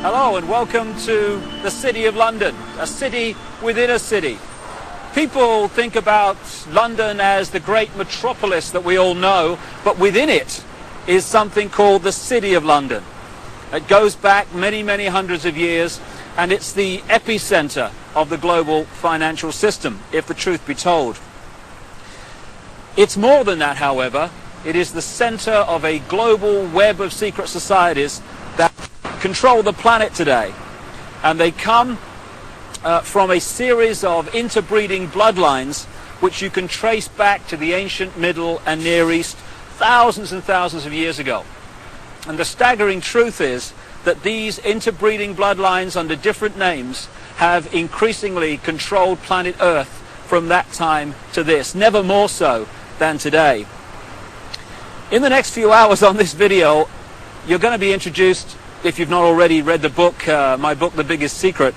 Hello and welcome to the City of London, a city within a city. People think about London as the great metropolis that we all know, but within it is something called the City of London. It goes back many, many hundreds of years, and it's the epicenter of the global financial system, if the truth be told. It's more than that, however. It is the center of a global web of secret societies that control the planet today, and they come from a series of interbreeding bloodlines which you can trace back to the ancient Middle and Near East thousands and thousands of years ago. And the staggering truth is that these interbreeding bloodlines under different names have increasingly controlled planet Earth from that time to this, never more so than today. In the next few hours on this video, you're going to be introduced, if you've not already read the book, my book, The Biggest Secret,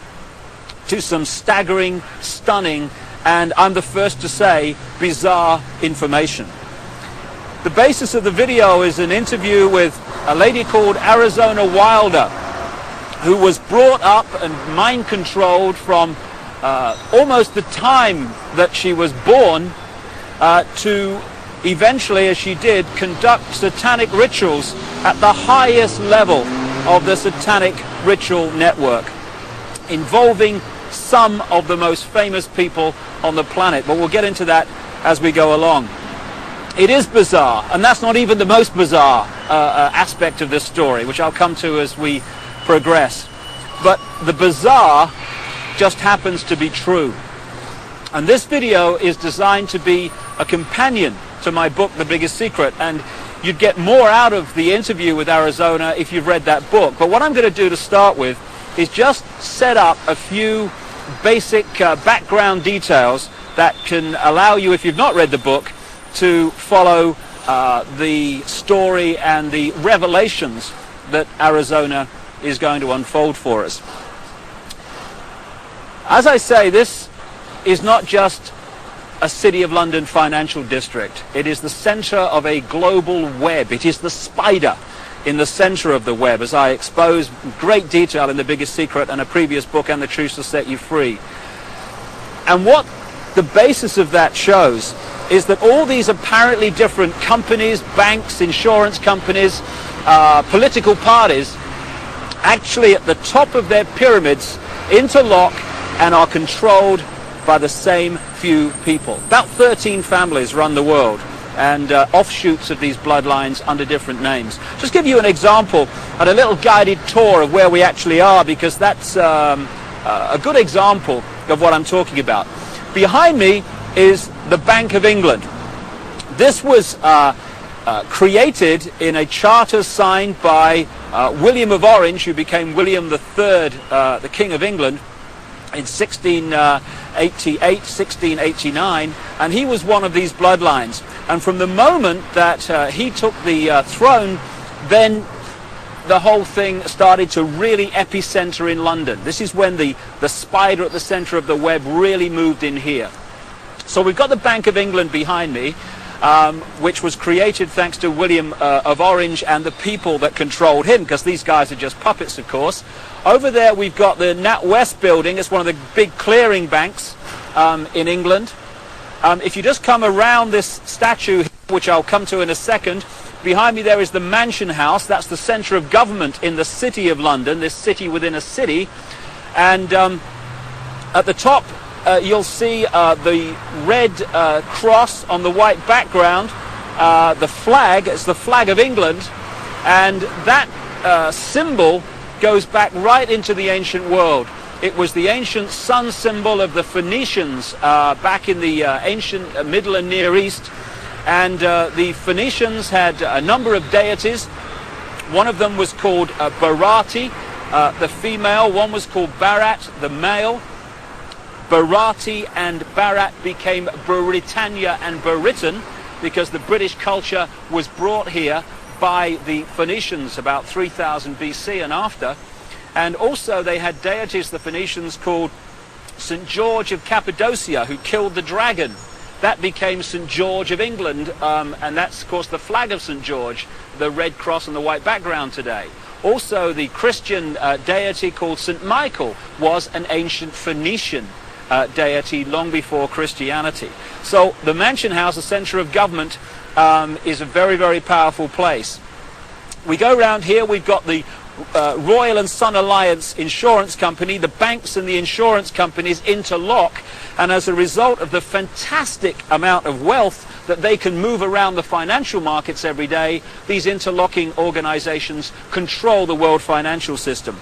to some staggering, stunning, and I'm the first to say, bizarre information. The basis of the video is an interview with a lady called Arizona Wilder, who was brought up and mind-controlled from almost the time that she was born to eventually, as she did, conduct satanic rituals at the highest level of the satanic ritual network, involving some of the most famous people on the planet. But we'll get into that as we go along. It is bizarre, and that's not even the most bizarre aspect of this story, which I'll come to as we progress. But the bizarre just happens to be true. And this video is designed to be a companion to my book, The Biggest Secret, and you'd get more out of the interview with Arizona if you've read that book. But what I'm going to do to start with is just set up a few basic background details that can allow you, if you've not read the book, to follow the story and the revelations that Arizona is going to unfold for us. As I say, this is not just a City of London financial district. It is the center of a global web. It is the spider in the center of the web, as I expose great detail in The Biggest Secret and a previous book, And the Truth Will Set You Free. And what the basis of that shows is that all these apparently different companies, banks, insurance companies, political parties, actually at the top of their pyramids interlock and are controlled by the same few people. About 13 families run the world, and offshoots of these bloodlines under different names. Just give you an example and a little guided tour of where we actually are, because that's a good example of what I'm talking about. Behind me is the Bank of England. This was created in a charter signed by William of Orange, who became William III, the King of England, in 1688, 1689, and he was one of these bloodlines. And from the moment that he took the throne, then the whole thing started to really epicenter in London. This is when the spider at the center of the web really moved in here. So we've got the Bank of England behind me, which was created thanks to William of Orange and the people that controlled him, because these guys are just puppets, of course. Over there we've got the NatWest building. It's one of the big clearing banks in England. If you just come around this statue, which I'll come to in a second, behind me there is the Mansion House. That's the center of government in the City of London, this city within a city. And at the top you'll see the red cross on the white background. The flag, it's the flag of England, and that symbol goes back right into the ancient world. It was the ancient sun symbol of the Phoenicians back in the ancient Middle and Near East. And the Phoenicians had a number of deities. One of them was called Barati, the female. One was called Barat, the male. Barati and Barat became Britannia and Britain because the British culture was brought here by the Phoenicians about 3000 BC and after. And also they had deities, the Phoenicians, called St. George of Cappadocia, who killed the dragon. That became St. George of England, and that's, of course, the flag of St. George, the red cross on the white background today. Also, the Christian deity called St. Michael was an ancient Phoenician deity long before Christianity. So the Mansion House, the center of government, is a very, very powerful place. We go around here, we've got the Royal and Son Alliance Insurance Company. The banks and the insurance companies interlock, and as a result of the fantastic amount of wealth that they can move around the financial markets every day, these interlocking organizations control the world financial system.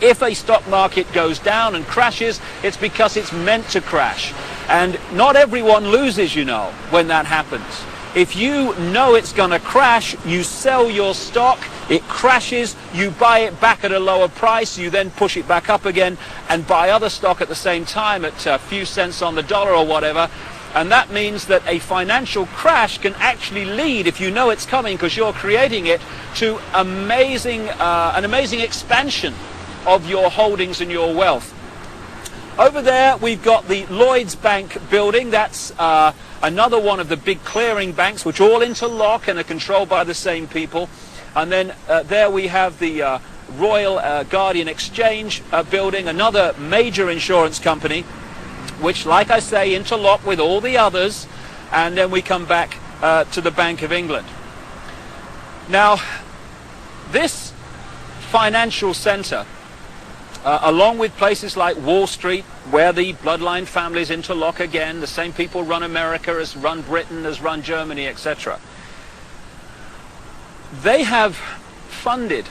If a stock market goes down and crashes, it's because it's meant to crash. And not everyone loses, you know, when that happens. If you know it's going to crash, you sell your stock, it crashes, you buy it back at a lower price, you then push it back up again and buy other stock at the same time at a few cents on the dollar or whatever. And that means that a financial crash can actually lead, if you know it's coming because you're creating it, to an amazing expansion of your holdings and your wealth. Over there we've got the Lloyds Bank building. That's another one of the big clearing banks which all interlock and are controlled by the same people. And then there we have the Royal Guardian Exchange building, another major insurance company which, like I say, interlock with all the others, and then we come back to the Bank of England. Now, this financial center, along with places like Wall Street, where the bloodline families interlock again, the same people run America as run Britain, as run Germany, etc. They have funded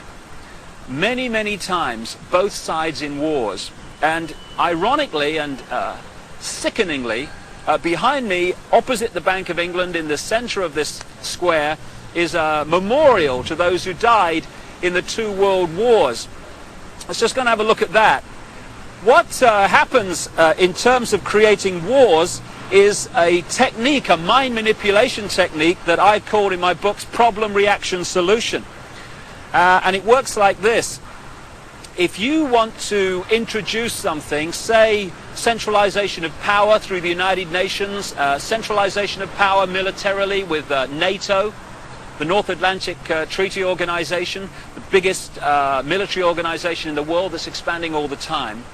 many, many times both sides in wars. And ironically and sickeningly, behind me, opposite the Bank of England, in the center of this square, is a memorial to those who died in the 2 world wars. Let's just go and have a look at that. What happens in terms of creating wars is a technique, a mind manipulation technique that I've called in my books problem, reaction, solution. And it works like this. If you want to introduce something, say centralization of power through the United Nations, centralization of power militarily with NATO, the North Atlantic Treaty Organization, the biggest military organization in the world that's expanding all the time.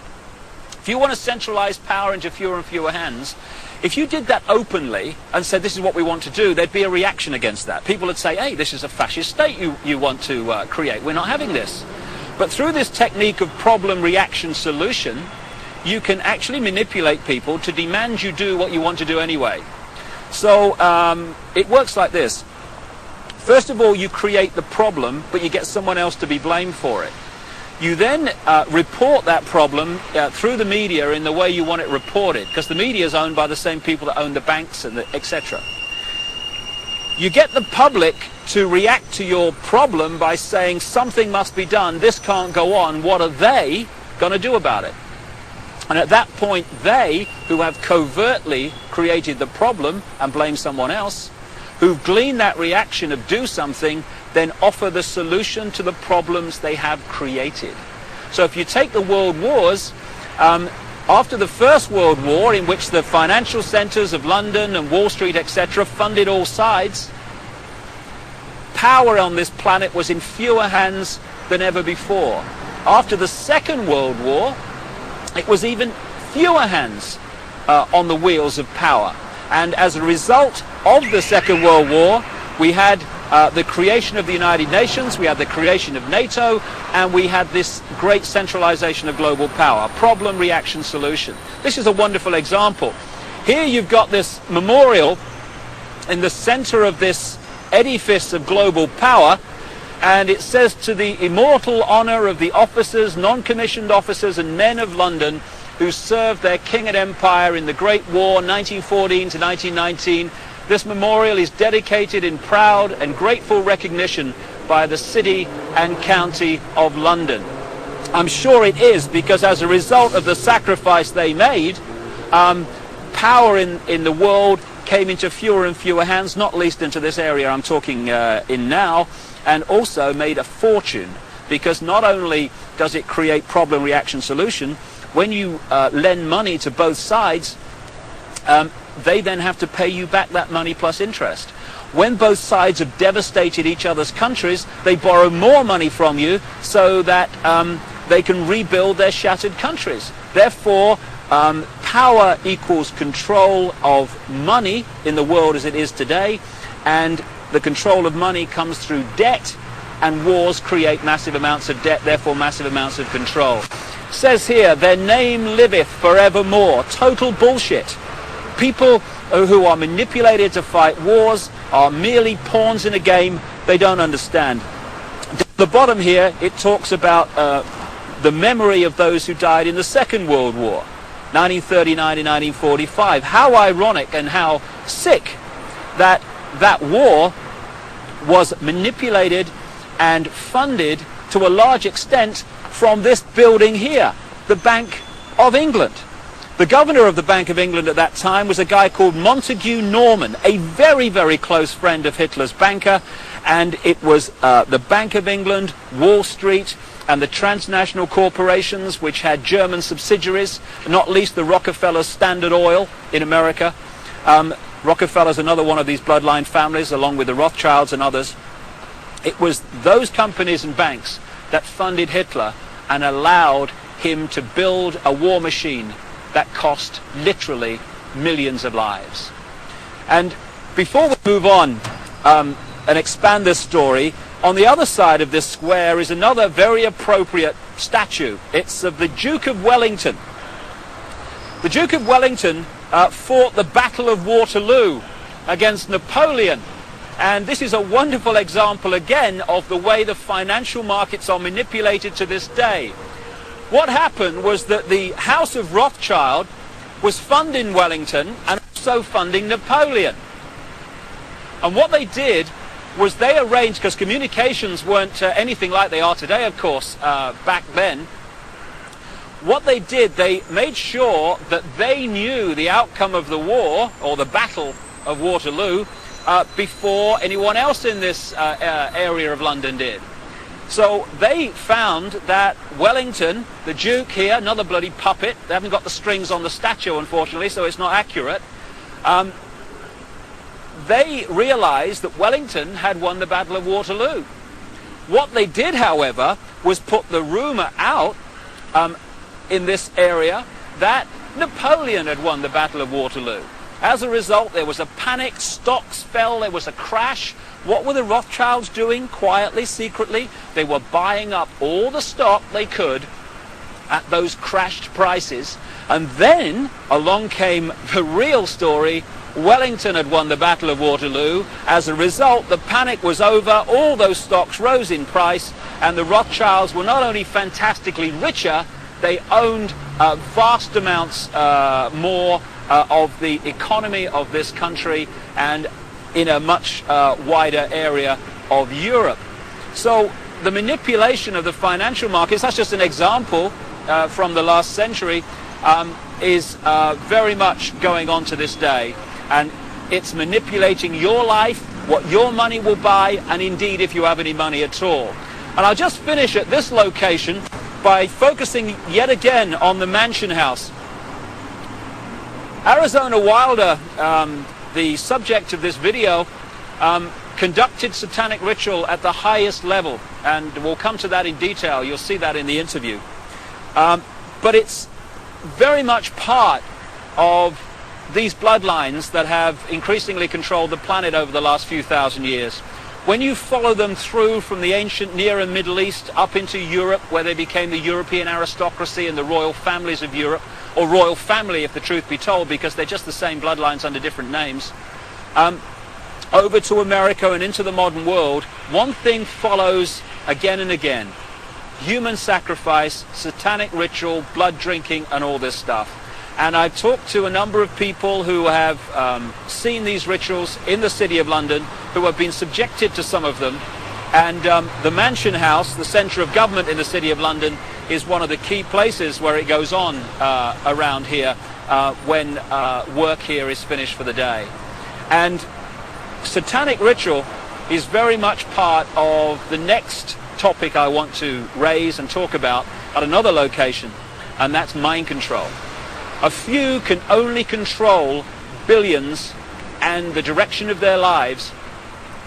If you want to centralize power into fewer and fewer hands, if you did that openly and said this is what we want to do, there'd be a reaction against that. People would say, hey, this is a fascist state you want to create. We're not having this. But through this technique of problem, reaction, solution, you can actually manipulate people to demand you do what you want to do anyway. So it works like this. First of all, you create the problem, but you get someone else to be blamed for it. You then report that problem through the media in the way you want it reported, because the media is owned by the same people that own the banks and etc. You get the public to react to your problem by saying something must be done, this can't go on, what are they going to do about it? And at that point, they, who have covertly created the problem and blame someone else, who've gleaned that reaction of do something, then offer the solution to the problems they have created. So if you take the world wars, after the First World War, in which the financial centers of London and Wall Street, etc., funded all sides, power on this planet was in fewer hands than ever before. After the Second World War, it was even fewer hands on the wheels of power. And as a result of the Second World War, we had the creation of the United Nations, we had the creation of NATO, and we had this great centralization of global power. Problem, reaction, solution. This is a wonderful example. Here you've got this memorial in the center of this edifice of global power, and it says, to the immortal honor of the officers, non-commissioned officers and men of London who served their king and empire in the Great War 1914 to 1919, this memorial is dedicated in proud and grateful recognition by the City and County of London. I'm sure it is, because as a result of the sacrifice they made, power in the world came into fewer and fewer hands, not least into this area I'm talking in now, and also made a fortune, because not only does it create problem, reaction, solution, when you lend money to both sides, they then have to pay you back that money plus interest. when both sides have devastated each other's countries, they borrow more money from you so that they can rebuild their shattered countries. Therefore, power equals control of money in the world as it is today, and the control of money comes through debt, and wars create massive amounts of debt, therefore massive amounts of control. It says here, their name liveth forevermore. Total bullshit. People who are manipulated to fight wars are merely pawns in a game they don't understand. At the bottom here, it talks about the memory of those who died in the Second World War, 1939 and 1945. How ironic and how sick that that war was manipulated and funded to a large extent from this building here, the Bank of England. The governor of the Bank of England at that time was a guy called Montague Norman, a very, very close friend of Hitler's banker, and it was the Bank of England, Wall Street, and the transnational corporations which had German subsidiaries, not least the Rockefeller Standard Oil in America. Rockefeller's another one of these bloodline families, along with the Rothschilds and others. It was those companies and banks that funded Hitler and allowed him to build a war machine that cost literally millions of lives. And before we move on and expand this story, on the other side of this square is another very appropriate statue. It's of the Duke of Wellington. The Duke of Wellington fought the Battle of Waterloo against Napoleon. And this is a wonderful example again of the way the financial markets are manipulated to this day. What happened was that the House of Rothschild was funding Wellington and also funding Napoleon. And what they did was they arranged, because communications weren't anything like they are today, of course, back then. What they did, they made sure that they knew the outcome of the war, or the Battle of Waterloo, before anyone else in this area of London did. So they found that Wellington, the Duke here, another bloody puppet, they haven't got the strings on the statue unfortunately, so it's not accurate, they realized that Wellington had won the Battle of Waterloo. What they did, however, was put the rumor out in this area that Napoleon had won the Battle of Waterloo. As a result, there was a panic, stocks fell, there was a crash. What were the Rothschilds doing quietly, secretly? They were buying up all the stock they could at those crashed prices. And then along came the real story. Wellington had won the Battle of Waterloo. As a result, the panic was over, all those stocks rose in price, and the Rothschilds were not only fantastically richer, they owned vast amounts more of the economy of this country and in a much wider area of Europe. So the manipulation of the financial markets, that's just an example from the last century, is very much going on to this day. And it's manipulating your life, what your money will buy, and indeed if you have any money at all. And I'll just finish at this location by focusing yet again on the Mansion House. Arizona Wilder, the subject of this video, conducted satanic ritual at the highest level, and we'll come to that in detail. You'll see that in the interview. But it's very much part of these bloodlines that have increasingly controlled the planet over the last few thousand years. When you follow them through from the ancient Near and Middle East up into Europe, where they became the European aristocracy and the royal families of Europe, or royal family if the truth be told, because they're just the same bloodlines under different names, over to America and into the modern world, one thing follows again and again: human sacrifice, satanic ritual, blood drinking, and all this stuff. And I've talked to a number of people who have seen these rituals in the City of London, who have been subjected to some of them. And the Mansion House, the centre of government in the City of London, is one of the key places where it goes on around here when work here is finished for the day. And satanic ritual is very much part of the next topic I want to raise and talk about at another location, and that's mind control. A few can only control billions and the direction of their lives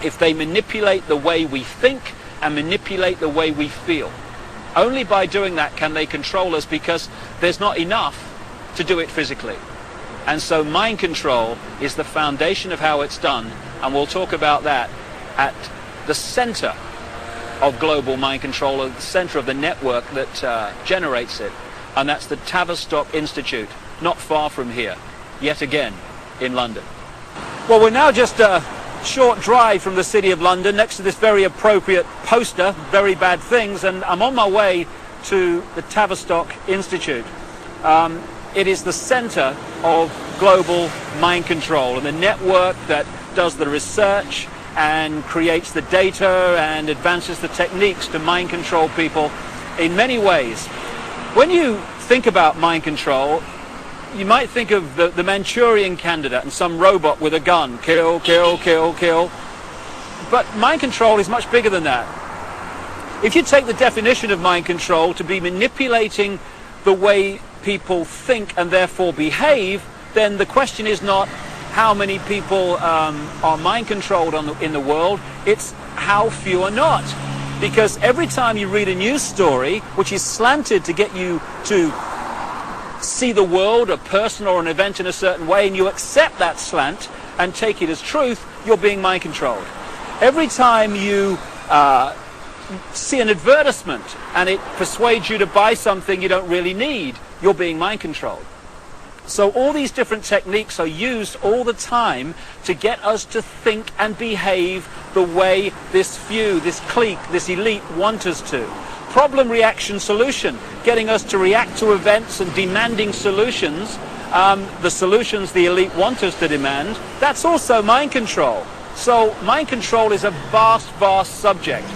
if they manipulate the way we think and manipulate the way we feel. Only by doing that can they control us, because there's not enough to do it physically. And so mind control is the foundation of how it's done, and we'll talk about that at the center of global mind control, at the center of the network that generates it, and that's the Tavistock Institute, not far from here, yet again in London. Well, we're now just a short drive from the City of London, next to this very appropriate poster, Very Bad Things, and I'm on my way to the Tavistock Institute. It is the center of global mind control and the network that does the research and creates the data and advances the techniques to mind control people in many ways. When you think about mind control, you might think of the Manchurian candidate and some robot with a gun, kill, kill, kill, kill. But mind control is much bigger than that. If you take the definition of mind control to be manipulating the way people think and therefore behave, then the question is not how many people are mind controlled in the world, it's how few are not. Because every time you read a news story which is slanted to get you to see the world, a person or an event in a certain way, and you accept that slant and take it as truth, you're being mind controlled. Every time you see an advertisement and it persuades you to buy something you don't really need, you're being mind controlled. So all these different techniques are used all the time to get us to think and behave the way this few, this clique, this elite want us to. Problem, reaction, solution, getting us to react to events and demanding solutions, the solutions the elite want us to demand. That's also mind control. So mind control is a vast, vast subject.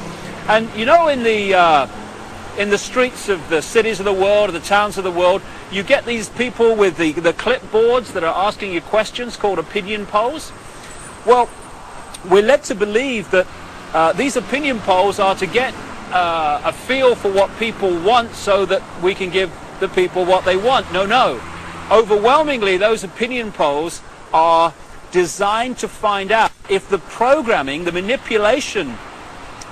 And you know, in the streets of the cities of the world, or the towns of the world, you get these people with the clipboards that are asking you questions called opinion polls. Well, we're led to believe that these opinion polls are to get a feel for what people want so that we can give the people what they want. No, no. Overwhelmingly, those opinion polls are designed to find out if the programming, the manipulation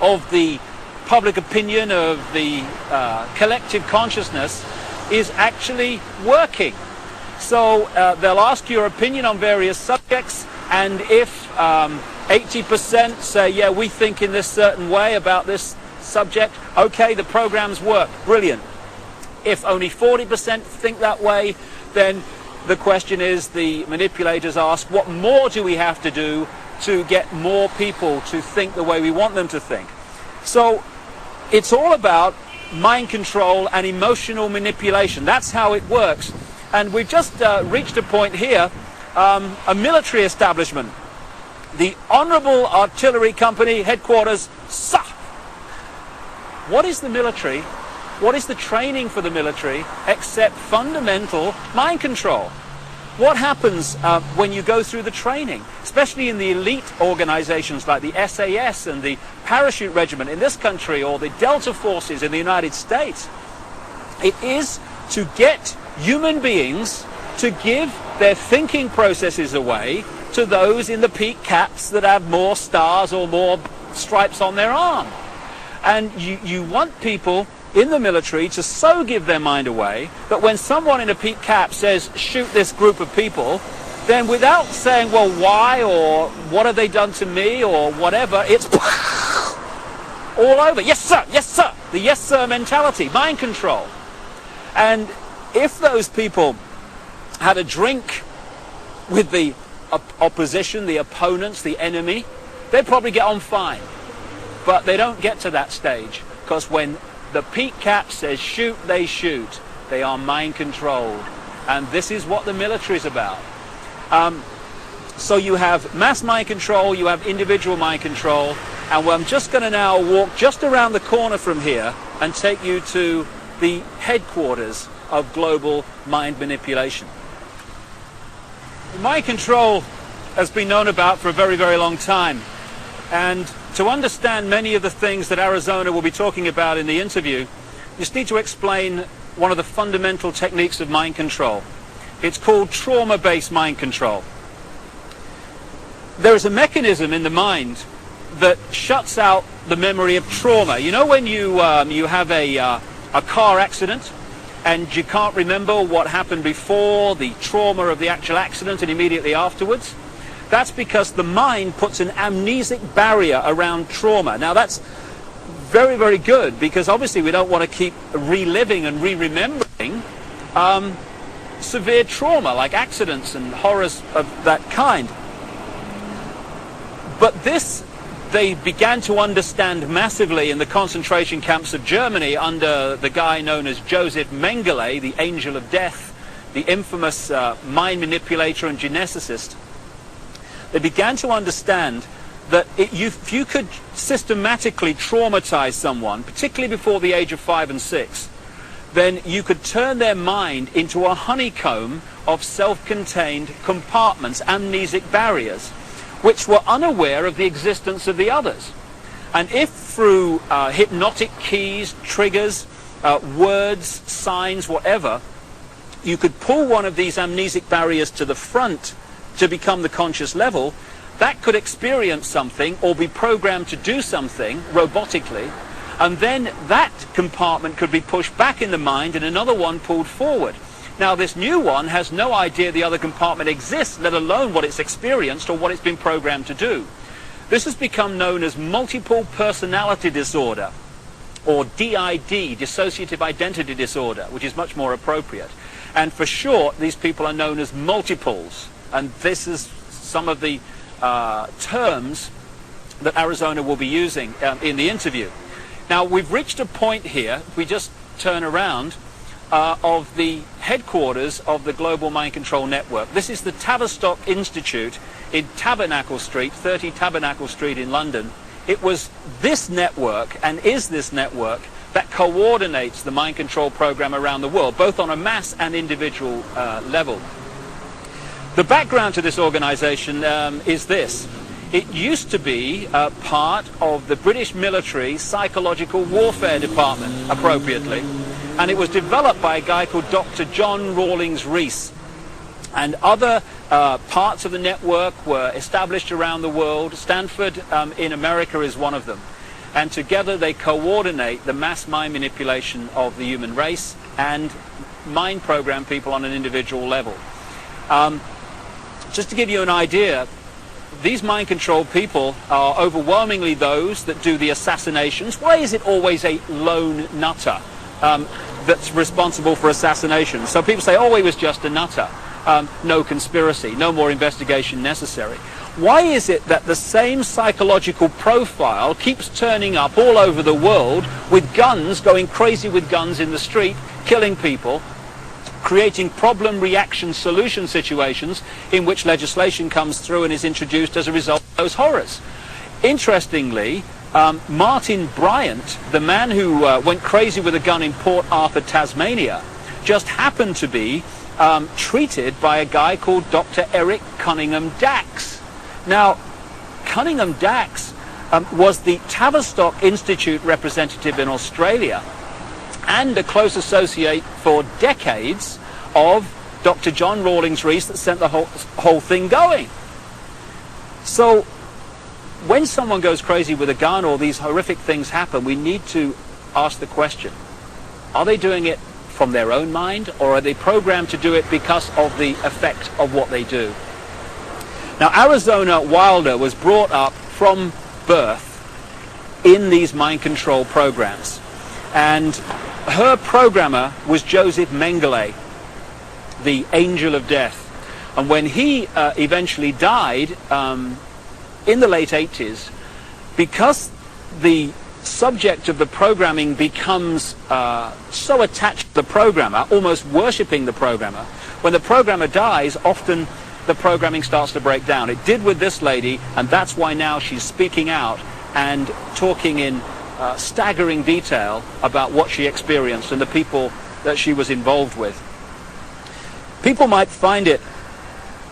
of the public opinion, of the collective consciousness, is actually working. So they'll ask your opinion on various subjects, and if 80% say, yeah, we think in this certain way about this subject, okay, the programs work, brilliant. If only 40% think that way, then the question is, the manipulators ask, what more do we have to do to get more people to think the way we want them to think? So it's all about mind control and emotional manipulation. That's how it works. And we've just reached a point here, a military establishment. The Honourable Artillery Company headquarters, SAH. What is the military? What is the training for the military except fundamental mind control? What happens when you go through the training, especially in the elite organizations like the SAS and the Parachute Regiment in this country, or the Delta Forces in the United States? It is to get human beings to give their thinking processes away to those in the peak caps that have more stars or more stripes on their arm. And you want people in the military to so give their mind away that when someone in a peak cap says, shoot this group of people, then without saying, well, why, or what have they done to me, or whatever, it's all over. Yes, sir, yes, sir. The yes, sir mentality, mind control. And if those people had a drink with the opposition, the opponents, the enemy, they'd probably get on fine. But they don't get to that stage, because when the peak cap says shoot, they shoot. They are mind controlled. And this is what the military is about. So you have mass mind control, you have individual mind control, and I'm just going to now walk just around the corner from here and take you to the headquarters of global mind manipulation. Mind control has been known about for a very, very long time. And to understand many of the things that Arizona will be talking about in the interview, you just need to explain one of the fundamental techniques of mind control. It's called trauma-based mind control. There is a mechanism in the mind that shuts out the memory of trauma. You know when you have a car accident and you can't remember what happened before, the trauma of the actual accident and immediately afterwards? That's because the mind puts an amnesic barrier around trauma. Now that's very, very good, because obviously we don't want to keep reliving and re-remembering severe trauma like accidents and horrors of that kind. But this they began to understand massively in the concentration camps of Germany under the guy known as Joseph Mengele, the angel of death, the infamous mind manipulator and geneticist. They began to understand that if you could systematically traumatize someone, particularly before the age of 5 and 6, then you could turn their mind into a honeycomb of self-contained compartments, amnesic barriers, which were unaware of the existence of the others. And if through hypnotic keys, triggers, words, signs, whatever, you could pull one of these amnesic barriers to the front to become the conscious level, that could experience something or be programmed to do something robotically, and then that compartment could be pushed back in the mind and another one pulled forward. Now this new one has no idea the other compartment exists, let alone what it's experienced or what it's been programmed to do. This has become known as multiple personality disorder, or DID, dissociative identity disorder, which is much more appropriate. And for short, these people are known as multiples. And this is some of the terms that Arizona will be using in the interview. Now we've reached a point here, if we just turn around, of the headquarters of the Global Mind Control Network. This is the Tavistock Institute in Tabernacle Street, 30 Tabernacle Street in London. It was this network, and is this network, that coordinates the mind control program around the world, both on a mass and individual level. The background to this organization is this. It used to be part of the British military psychological warfare department, appropriately, and it was developed by a guy called Dr. John Rawlings Rees. And other parts of the network were established around the world. Stanford in America is one of them. And together they coordinate the mass mind manipulation of the human race and mind program people on an individual level. Just to give you an idea, these mind control people are overwhelmingly those that do the assassinations. Why is it always a lone nutter that's responsible for assassination? So people say, oh, he was just a nutter. No conspiracy, no more investigation necessary. Why is it that the same psychological profile keeps turning up all over the world with guns, going crazy with guns in the street, killing people, creating problem, reaction, solution situations in which legislation comes through and is introduced as a result of those horrors? Interestingly, Martin Bryant, the man who went crazy with a gun in Port Arthur, Tasmania, just happened to be treated by a guy called Dr. Eric Cunningham Dax. Now, Cunningham Dax was the Tavistock Institute representative in Australia and a close associate for decades of Dr. John Rawlings Rees that sent the whole thing going. So when someone goes crazy with a gun or these horrific things happen, we need to ask the question, are they doing it from their own mind, or are they programmed to do it because of the effect of what they do? Now, Arizona Wilder was brought up from birth in these mind control programs, and her programmer was Joseph Mengele, the angel of death. And when he eventually died in the late 80s, because the subject of the programming becomes so attached to the programmer, almost worshipping the programmer, when the programmer dies, often the programming starts to break down. It did with this lady, and that's why now she's speaking out and talking in staggering detail about what she experienced and the people that she was involved with. People might find it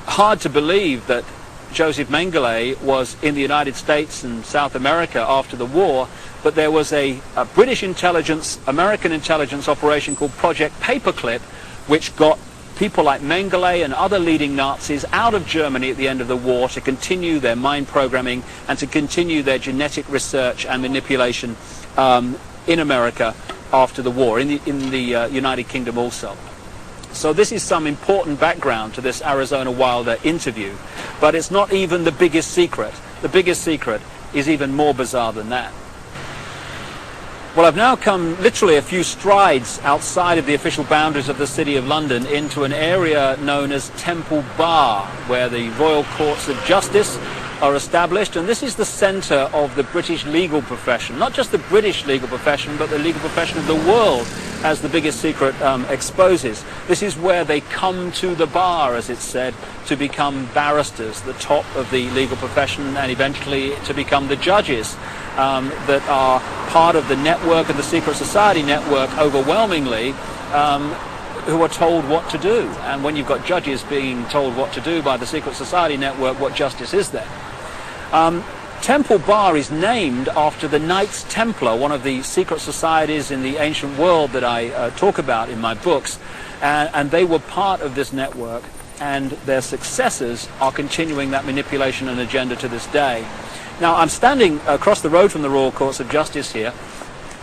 hard to believe that Joseph Mengele was in the United States and South America after the war, but there was a British intelligence, American intelligence operation called Project Paperclip, which got people like Mengele and other leading Nazis out of Germany at the end of the war to continue their mind programming and to continue their genetic research and manipulation in America after the war, in the United Kingdom also. So this is some important background to this Arizona Wilder interview, but it's not even the biggest secret. The biggest secret is even more bizarre than that. Well, I've now come literally a few strides outside of the official boundaries of the City of London into an area known as Temple Bar, where the Royal Courts of Justice are established, and this is the centre of the British legal profession. Not just the British legal profession, but the legal profession of the world, as the biggest secret exposes. This is where they come to the bar, as it's said, to become barristers, the top of the legal profession, and eventually to become the judges that are part of the network and the secret society network overwhelmingly, who are told what to do. And when you've got judges being told what to do by the secret society network, what justice is there? Temple Bar is named after the Knights Templar, one of the secret societies in the ancient world that I talk about in my books, and they were part of this network, and their successors are continuing that manipulation and agenda to this day. Now, I'm standing across the road from the Royal Courts of Justice here,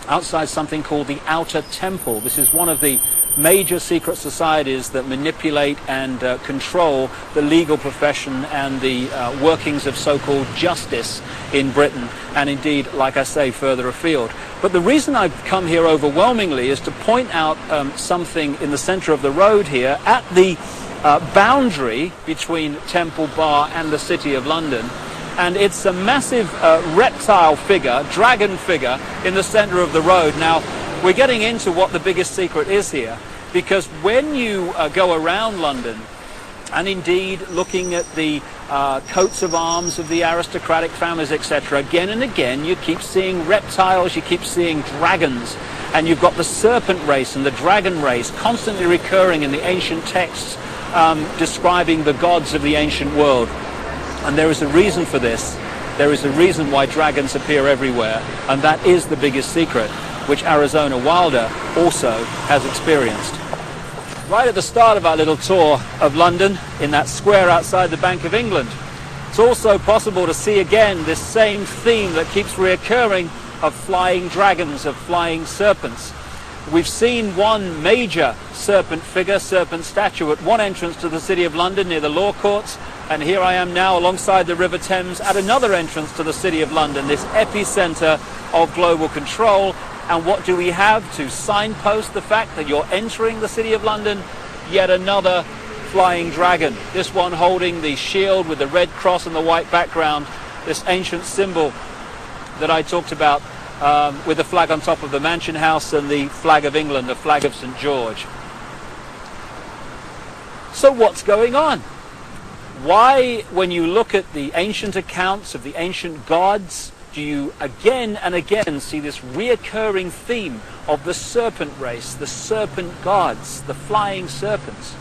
outside something called the Outer Temple. This is one of the major secret societies that manipulate and control the legal profession and the workings of so-called justice in Britain, and indeed, like I say, further afield. But the reason I've come here overwhelmingly is to point out something in the centre of the road here at the boundary between Temple Bar and the City of London. And it's a massive reptile figure, dragon figure, in the centre of the road. Now, we're getting into what the biggest secret is here, because when you go around London, and indeed looking at the coats of arms of the aristocratic families, etc., again and again you keep seeing reptiles, you keep seeing dragons, and you've got the serpent race and the dragon race constantly recurring in the ancient texts describing the gods of the ancient world. And there is a reason for this. There is a reason why dragons appear everywhere, and that is the biggest secret, which Arizona Wilder also has experienced. Right at the start of our little tour of London, in that square outside the Bank of England, it's also possible to see again this same theme that keeps reoccurring of flying dragons, of flying serpents. We've seen one major serpent figure, serpent statue, at one entrance to the City of London near the Law Courts, and here I am now alongside the River Thames at another entrance to the City of London, this epicenter of global control. And what do we have to signpost the fact that you're entering the City of London? Yet another flying dragon, this one holding the shield with the red cross and the white background, this ancient symbol that I talked about, with the flag on top of the Mansion House and the flag of England, the flag of St. George. So what's going on? Why, when you look at the ancient accounts of the ancient gods, do you again and again see this reoccurring theme of the serpent race, the serpent gods, the flying serpents?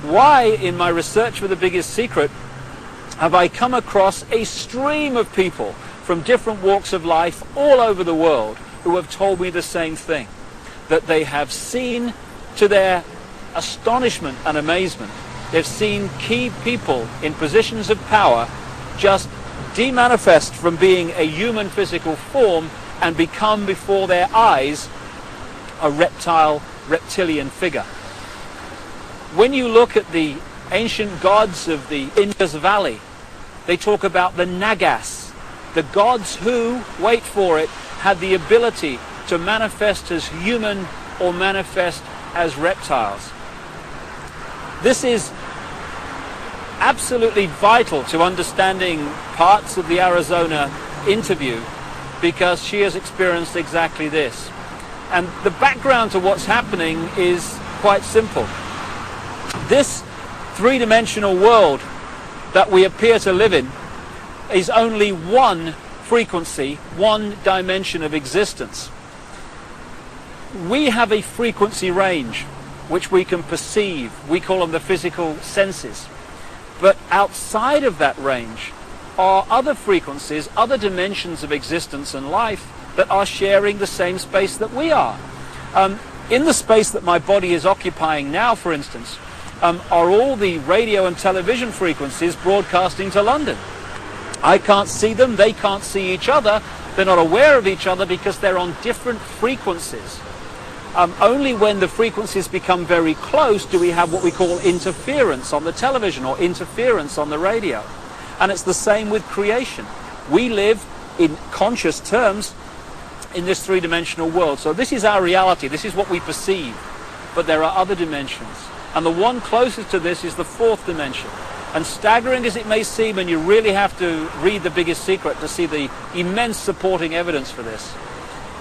Why, in my research for the biggest secret, have I come across a stream of people from different walks of life all over the world who have told me the same thing, that they have seen, to their astonishment and amazement, they've seen key people in positions of power just demanifest from being a human physical form and become before their eyes a reptilian figure. When you look at the ancient gods of the Indus Valley, they talk about the Nagas, the gods who, wait for it, had the ability to manifest as human or manifest as reptiles. This is absolutely vital to understanding parts of the Arizona interview, because she has experienced exactly this. And the background to what's happening is quite simple. This three-dimensional world that we appear to live in is only one frequency, one dimension of existence. We have a frequency range which we can perceive. We call them the physical senses. But outside of that range are other frequencies, other dimensions of existence and life that are sharing the same space that we are. In the space that my body is occupying now, for instance, are all the radio and television frequencies broadcasting to London. I can't see them, they can't see each other, they're not aware of each other because they're on different frequencies. Only when the frequencies become very close do we have what we call interference on the television or interference on the radio. And it's the same with creation. We live in conscious terms in this three-dimensional world. So this is our reality, this is what we perceive. But there are other dimensions. And the one closest to this is the fourth dimension. And staggering as it may seem, and you really have to read The Biggest Secret to see the immense supporting evidence for this,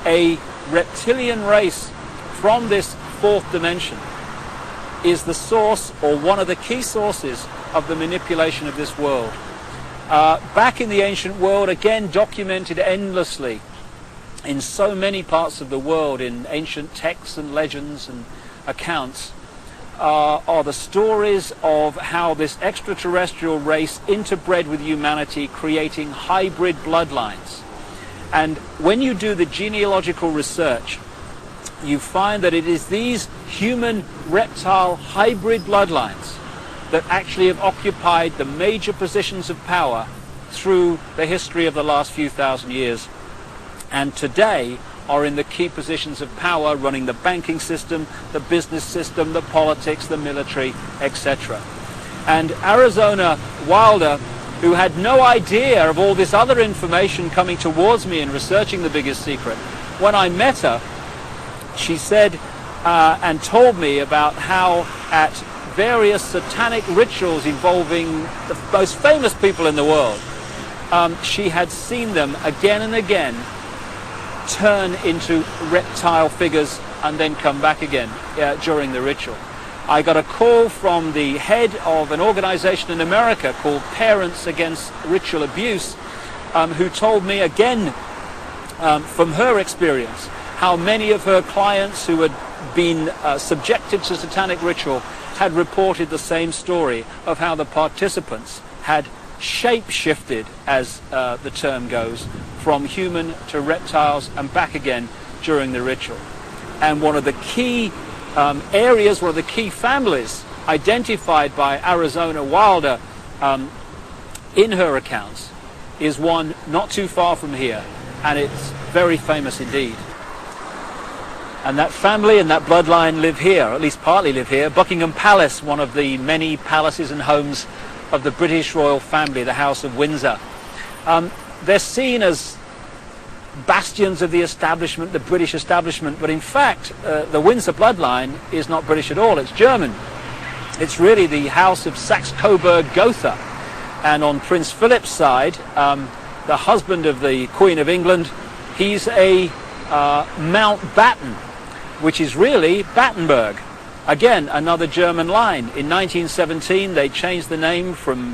a reptilian race from this fourth dimension is the source, or one of the key sources, of the manipulation of this world. Back in the ancient world, again documented endlessly in so many parts of the world, in ancient texts and legends and accounts, are the stories of how this extraterrestrial race interbred with humanity, creating hybrid bloodlines. And when you do the genealogical research, you find that it is these human-reptile hybrid bloodlines that actually have occupied the major positions of power through the history of the last few thousand years, and today are in the key positions of power, running the banking system, the business system, the politics, the military, etc. And Arizona Wilder, who had no idea of all this other information coming towards me in researching The Biggest Secret, when I met her, she said and told me about how at various satanic rituals involving the most famous people in the world, she had seen them again and again turn into reptile figures and then come back again during the ritual. I got a call from the head of an organization in America called Parents Against Ritual Abuse, who told me again from her experience how many of her clients who had been subjected to satanic ritual had reported the same story of how the participants had shape-shifted, as the term goes, from human to reptiles and back again during the ritual. And one of the key areas, one of the key families identified by Arizona Wilder in her accounts is one not too far from here, and it's very famous indeed. And that family and that bloodline live here, or at least partly live here. Buckingham Palace, one of the many palaces and homes of the British royal family, the House of Windsor. They're seen as bastions of the establishment, the British establishment, but in fact the Windsor bloodline is not British at all, it's German. It's really the House of Saxe-Coburg-Gotha. And on Prince Philip's side, the husband of the Queen of England, he's a Mountbatten, which is really Battenberg. Again, another German line. In 1917, they changed the name from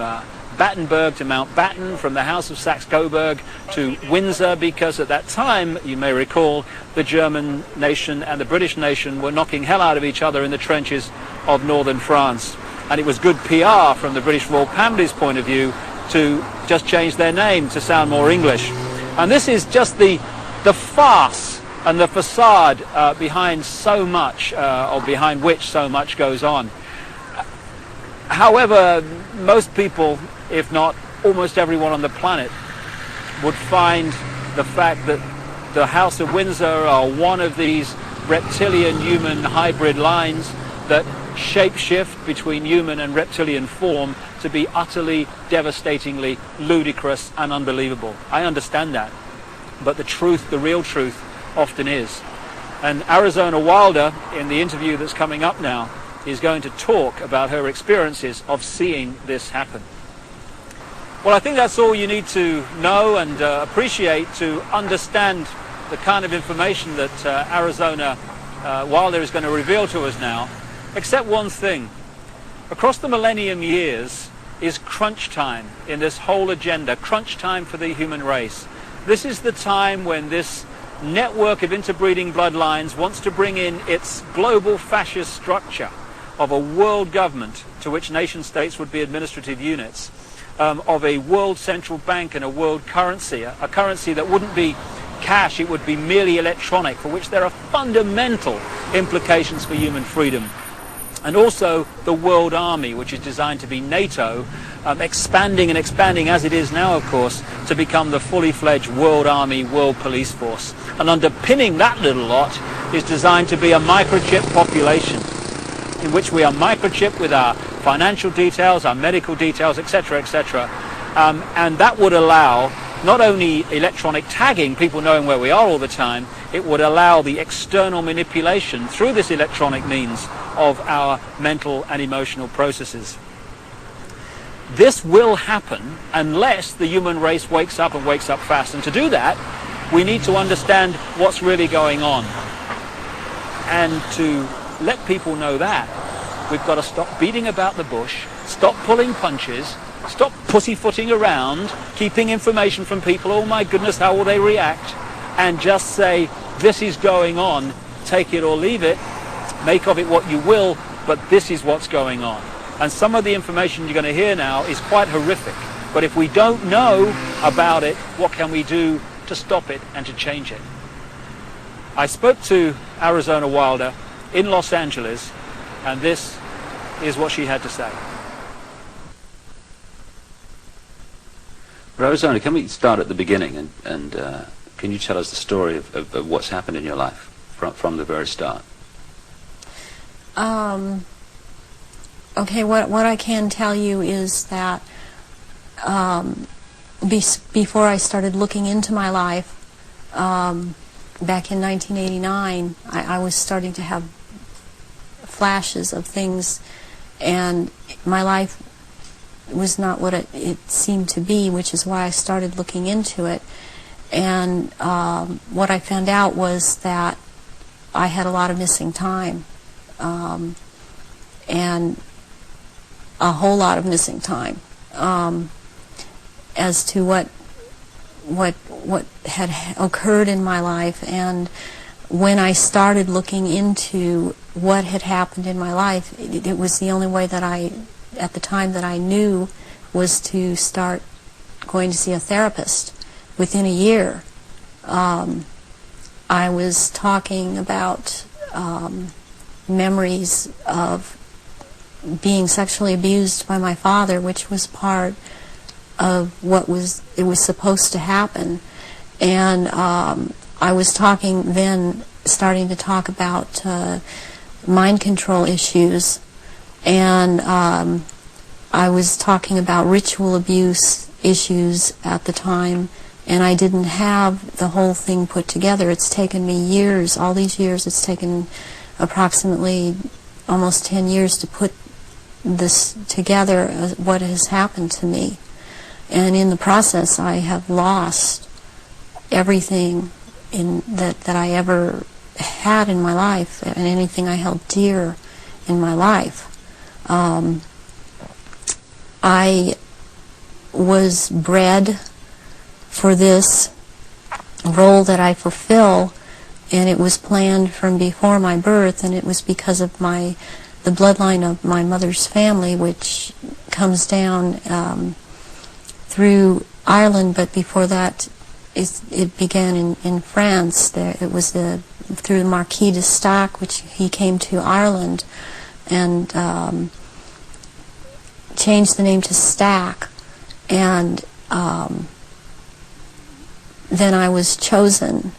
Battenberg to Mountbatten, from the House of Saxe-Coburg to Windsor, because at that time, you may recall, the German nation and the British nation were knocking hell out of each other in the trenches of northern France. And it was good PR from the British royal family's point of view to just change their name to sound more English. And this is just the farce and the facade behind so much, or behind which so much goes on. However, most people, if not almost everyone on the planet, would find the fact that the House of Windsor are one of these reptilian-human hybrid lines that shape-shift between human and reptilian form to be utterly, devastatingly ludicrous and unbelievable. I understand that. But the truth, the real truth, often is. And Arizona Wilder, in the interview that's coming up now, is going to talk about her experiences of seeing this happen. Well, I think that's all you need to know and appreciate to understand the kind of information that Arizona Wilder is going to reveal to us now, except one thing. Across the millennium years is crunch time in this whole agenda, crunch time for the human race. This is the time when this network of interbreeding bloodlines wants to bring in its global fascist structure of a world government to which nation states would be administrative units, of a world central bank and a world currency, a currency that wouldn't be cash, it would be merely electronic, for which there are fundamental implications for human freedom. and also the World Army, which is designed to be NATO, expanding and expanding as it is now, of course, to become the fully fledged World Army, World Police Force. And underpinning that little lot is designed to be a microchip population, in which we are microchipped with our financial details, our medical details, etc., etc. And that would allow not only electronic tagging, people knowing where we are all the time, it would allow the external manipulation through this electronic means of our mental and emotional processes. This will happen unless the human race wakes up and wakes up fast. And to do that, we need to understand what's really going on. And to let people know that, we've got to stop beating about the bush, stop pulling punches, stop pussyfooting around, keeping information from people, oh my goodness, how will they react, and just say, this is going on, take it or leave it, make of it what you will, but this is what's going on. And some of the information you're going to hear now is quite horrific, but if we don't know about it, what can we do to stop it and to change it? I spoke to Arizona Wilder in Los Angeles, and this is what she had to say. Arizona, can we start at the beginning and can you tell us the story of what's happened in your life from the very start? Okay, what I can tell you is that before I started looking into my life, back in 1989, I was starting to have flashes of things, and my life was not what it seemed to be, which is why I started looking into it. And what I found out was that I had a lot of missing time, and a whole lot of missing time, as to what had occurred in my life. And when I started looking into what had happened in my life, it was the only way that at the time that I knew, was to start going to see a therapist. Within a year, I was talking about memories of being sexually abused by my father, which was part of what was supposed to happen. And I was starting to talk about mind control issues, and I was talking about ritual abuse issues at the time, and I didn't have the whole thing put together. It's taken me years, all these years, it's taken approximately almost 10 years to put this together, what has happened to me. And in the process, I have lost everything that I ever had in my life, and anything I held dear in my life. I was bred for this role that I fulfill, and it was planned from before my birth, and it was because of the bloodline of my mother's family, which comes down through Ireland, but before that it began in France. It was through the Marquis de Stac, which he came to Ireland and changed the name to Stack, and then I was chosen,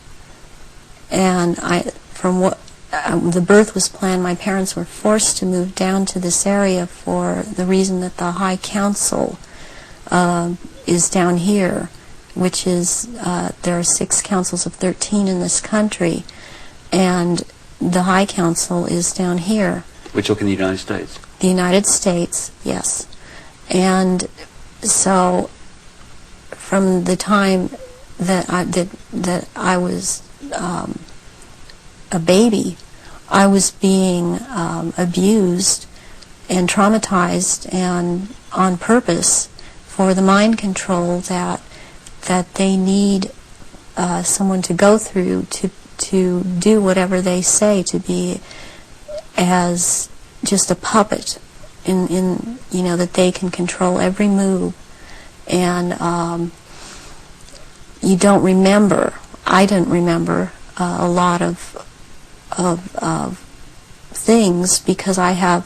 and the birth was planned. My parents were forced to move down to this area for the reason that the High Council is down here, which is, there are 6 councils of 13 in this country, and the High Council is down here. We're talking the United States? The United States, yes. And so from the time that I was a baby, I was being abused and traumatized, and on purpose, for the mind control that they need someone to go through to do whatever they say, to be as just a puppet in that they can control every move. And you don't remember, I didn't remember a lot of things, because I have,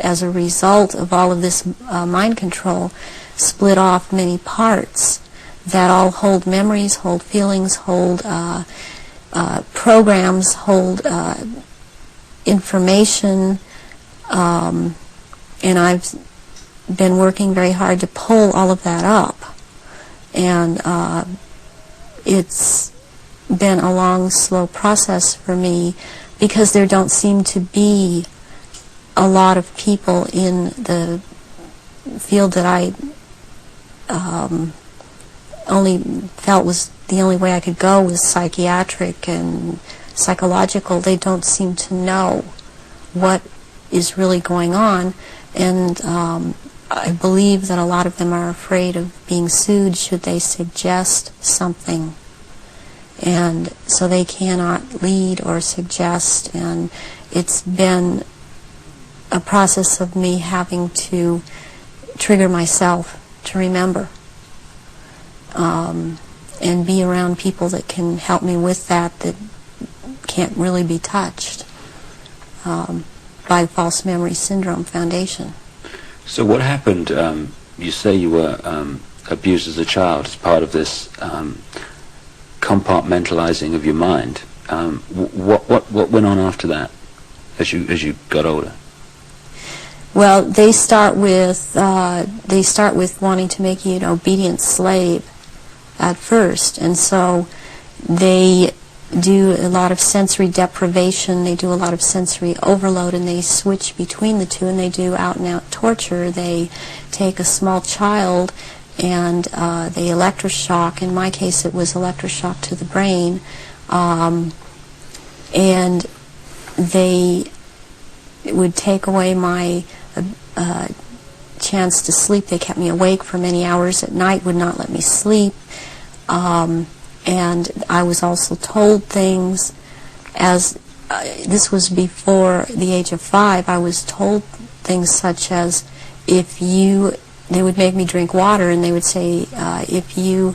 as a result of all of this mind control, split off many parts that all hold memories, hold feelings, hold programs, hold information, and I've been working very hard to pull all of that up. And it's been a long, slow process for me, because there don't seem to be a lot of people in the field that I only felt was the only way I could go was psychiatric and psychological. They don't seem to know what is really going on, and I believe that a lot of them are afraid of being sued should they suggest something, and so they cannot lead or suggest. And it's been a process of me having to trigger myself to remember, and be around people that can help me with that can't really be touched by the False Memory Syndrome Foundation. So what happened? You say you were abused as a child as part of this compartmentalizing of your mind. What went on after that, as you got older? Well, they start with wanting to make you an obedient slave at first, and so they do a lot of sensory deprivation, they do a lot of sensory overload, and they switch between the two, and they do out-and-out torture. They take a small child and they electroshock. In my case, it was electroshock to the brain, and they would take away my chance to sleep. They kept me awake for many hours at night, would not let me sleep. And I was also told things, as this was before the age of 5, I was told things such as, they would make me drink water, and they would say, if you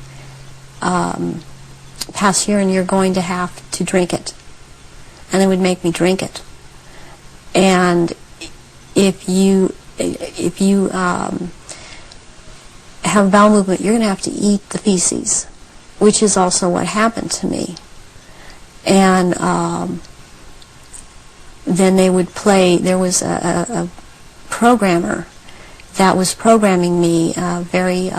pass urine, you're going to have to drink it. And they would make me drink it. And if you have bowel movement, you're going to have to eat the feces, which is also what happened to me. And then they would play, there was a programmer that was programming me, a very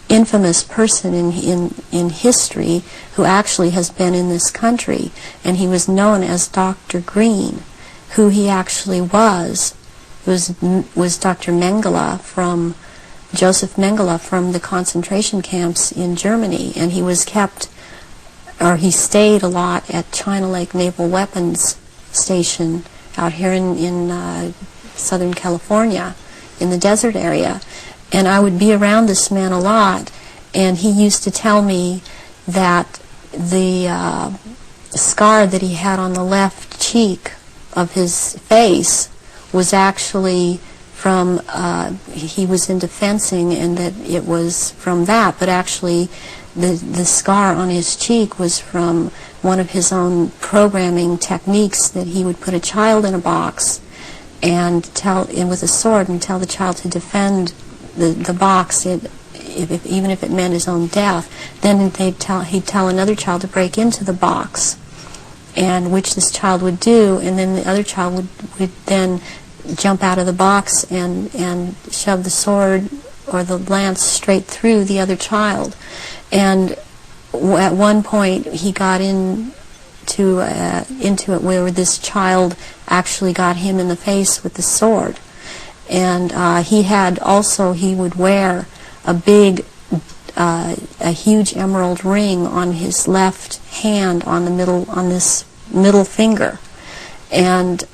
infamous person in history, who actually has been in this country, and he was known as Dr. Green. Who he actually was Dr. Mengele, from Joseph Mengele, from the concentration camps in Germany, and he stayed a lot at China Lake Naval Weapons Station out here in Southern California, in the desert area. And I would be around this man a lot, and he used to tell me that the scar that he had on the left cheek of his face was actually from, he was into fencing, and that it was from that, but actually the scar on his cheek was from one of his own programming techniques, that he would put a child in a box and with a sword and tell the child to defend the box, even if it meant his own death. Then he'd tell another child to break into the box, and which this child would do, and then the other child would then jump out of the box and shove the sword or the lance straight through the other child. And at one point he got into it where this child actually got him in the face with the sword. And he would wear a huge emerald ring on his left hand, on this middle finger, and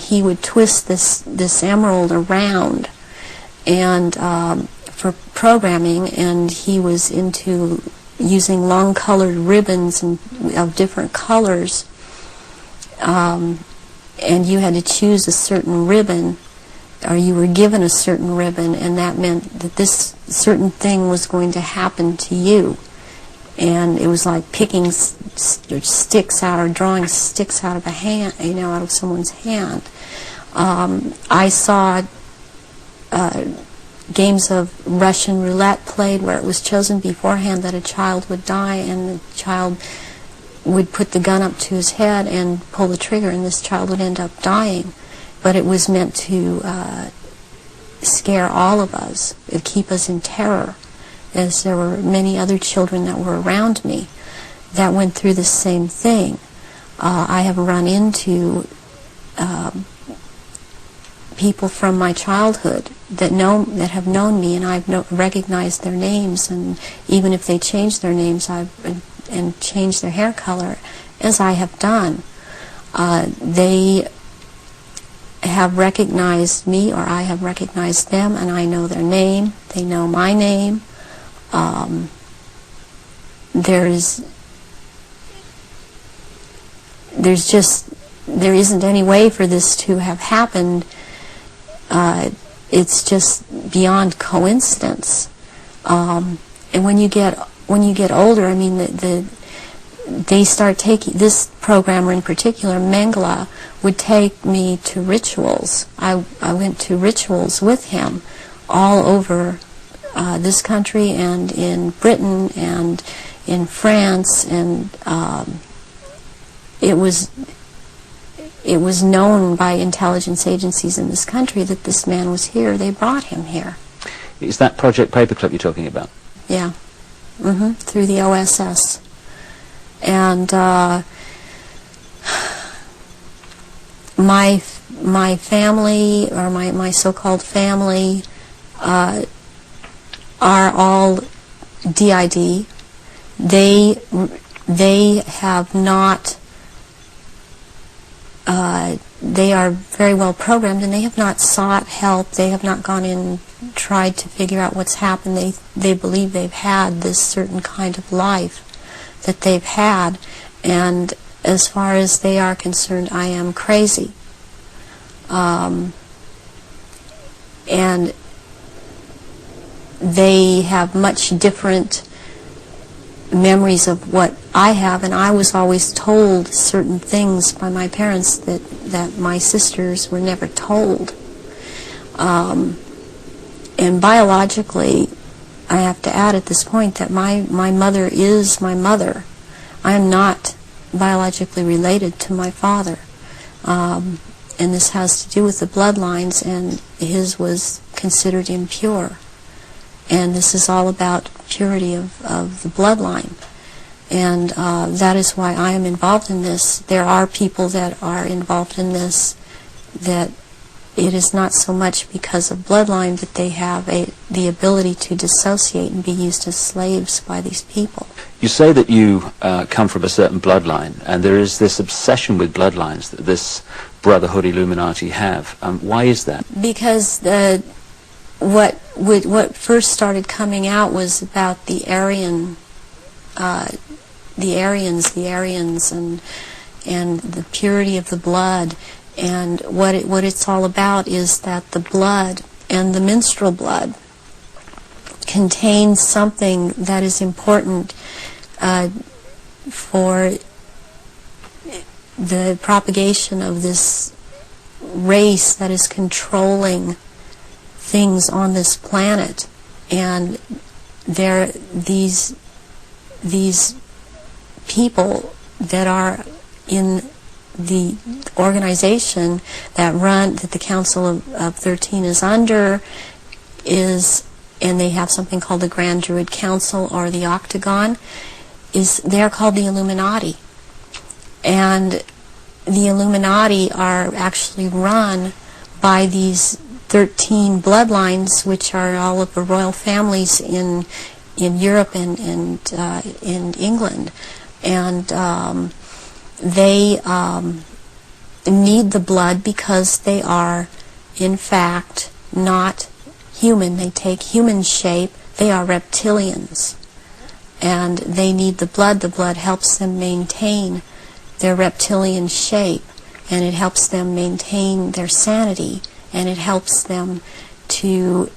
he would twist this emerald around, and for programming, and he was into using long colored ribbons of different colors, and you had to choose a certain ribbon, or you were given a certain ribbon, and that meant that this certain thing was going to happen to you. and it was like picking sticks out or drawing sticks out of a hand, out of someone's hand. I saw games of Russian roulette played where it was chosen beforehand that a child would die, and the child would put the gun up to his head and pull the trigger, and this child would end up dying. But it was meant to scare all of us, keep us in terror, as there were many other children that were around me that went through the same thing. I have run into people from my childhood that have known me, and I've recognized their names, and even if they change their names and change their hair color, as I have done, they have recognized me, or I have recognized them, and I know their name. They know my name. There isn't any way for this to have happened. It's just beyond coincidence. And when you get older, I mean, they start taking, this programmer in particular, Mengele, would take me to rituals. I went to rituals with him all over this country and in Britain and in France, and it was known by intelligence agencies in this country that this man was here. They brought him here. Is that Project Paperclip you're talking about? Yeah. Through the OSS. And my family, or my so-called family, are all DID. They have not. They are very well programmed, and they have not sought help. They have not gone in and tried to figure out what's happened. They believe they've had this certain kind of life that they've had, and as far as they are concerned, I am crazy. And they have much different memories of what I have, and I was always told certain things by my parents that my sisters were never told. And biologically, I have to add at this point that my mother is my mother. I am not biologically related to my father. And this has to do with the bloodlines, and his was considered impure. And this is all about purity of the bloodline. And that is why I am involved in this. There are people that are involved in this that it is not so much because of bloodline that they have the ability to dissociate and be used as slaves by these people. You say that you come from a certain bloodline, and there is this obsession with bloodlines that this Brotherhood Illuminati have. Why is that? Because what first started coming out was about the Aryans, and the purity of the blood. And what it's all about is that the blood and the menstrual blood contains something that is important for the propagation of this race that is controlling things on this planet. And these people that are in the organization that the Council of 13 is under, and they have something called the Grand Druid Council, or the Octagon, they're called the Illuminati. And the Illuminati are actually run by these 13 bloodlines, which are all of the royal families in Europe and in England. And they need the blood because they are, in fact, not human. They take human shape. They are reptilians. And they need the blood. The blood helps them maintain their reptilian shape, and it helps them maintain their sanity, and it helps them to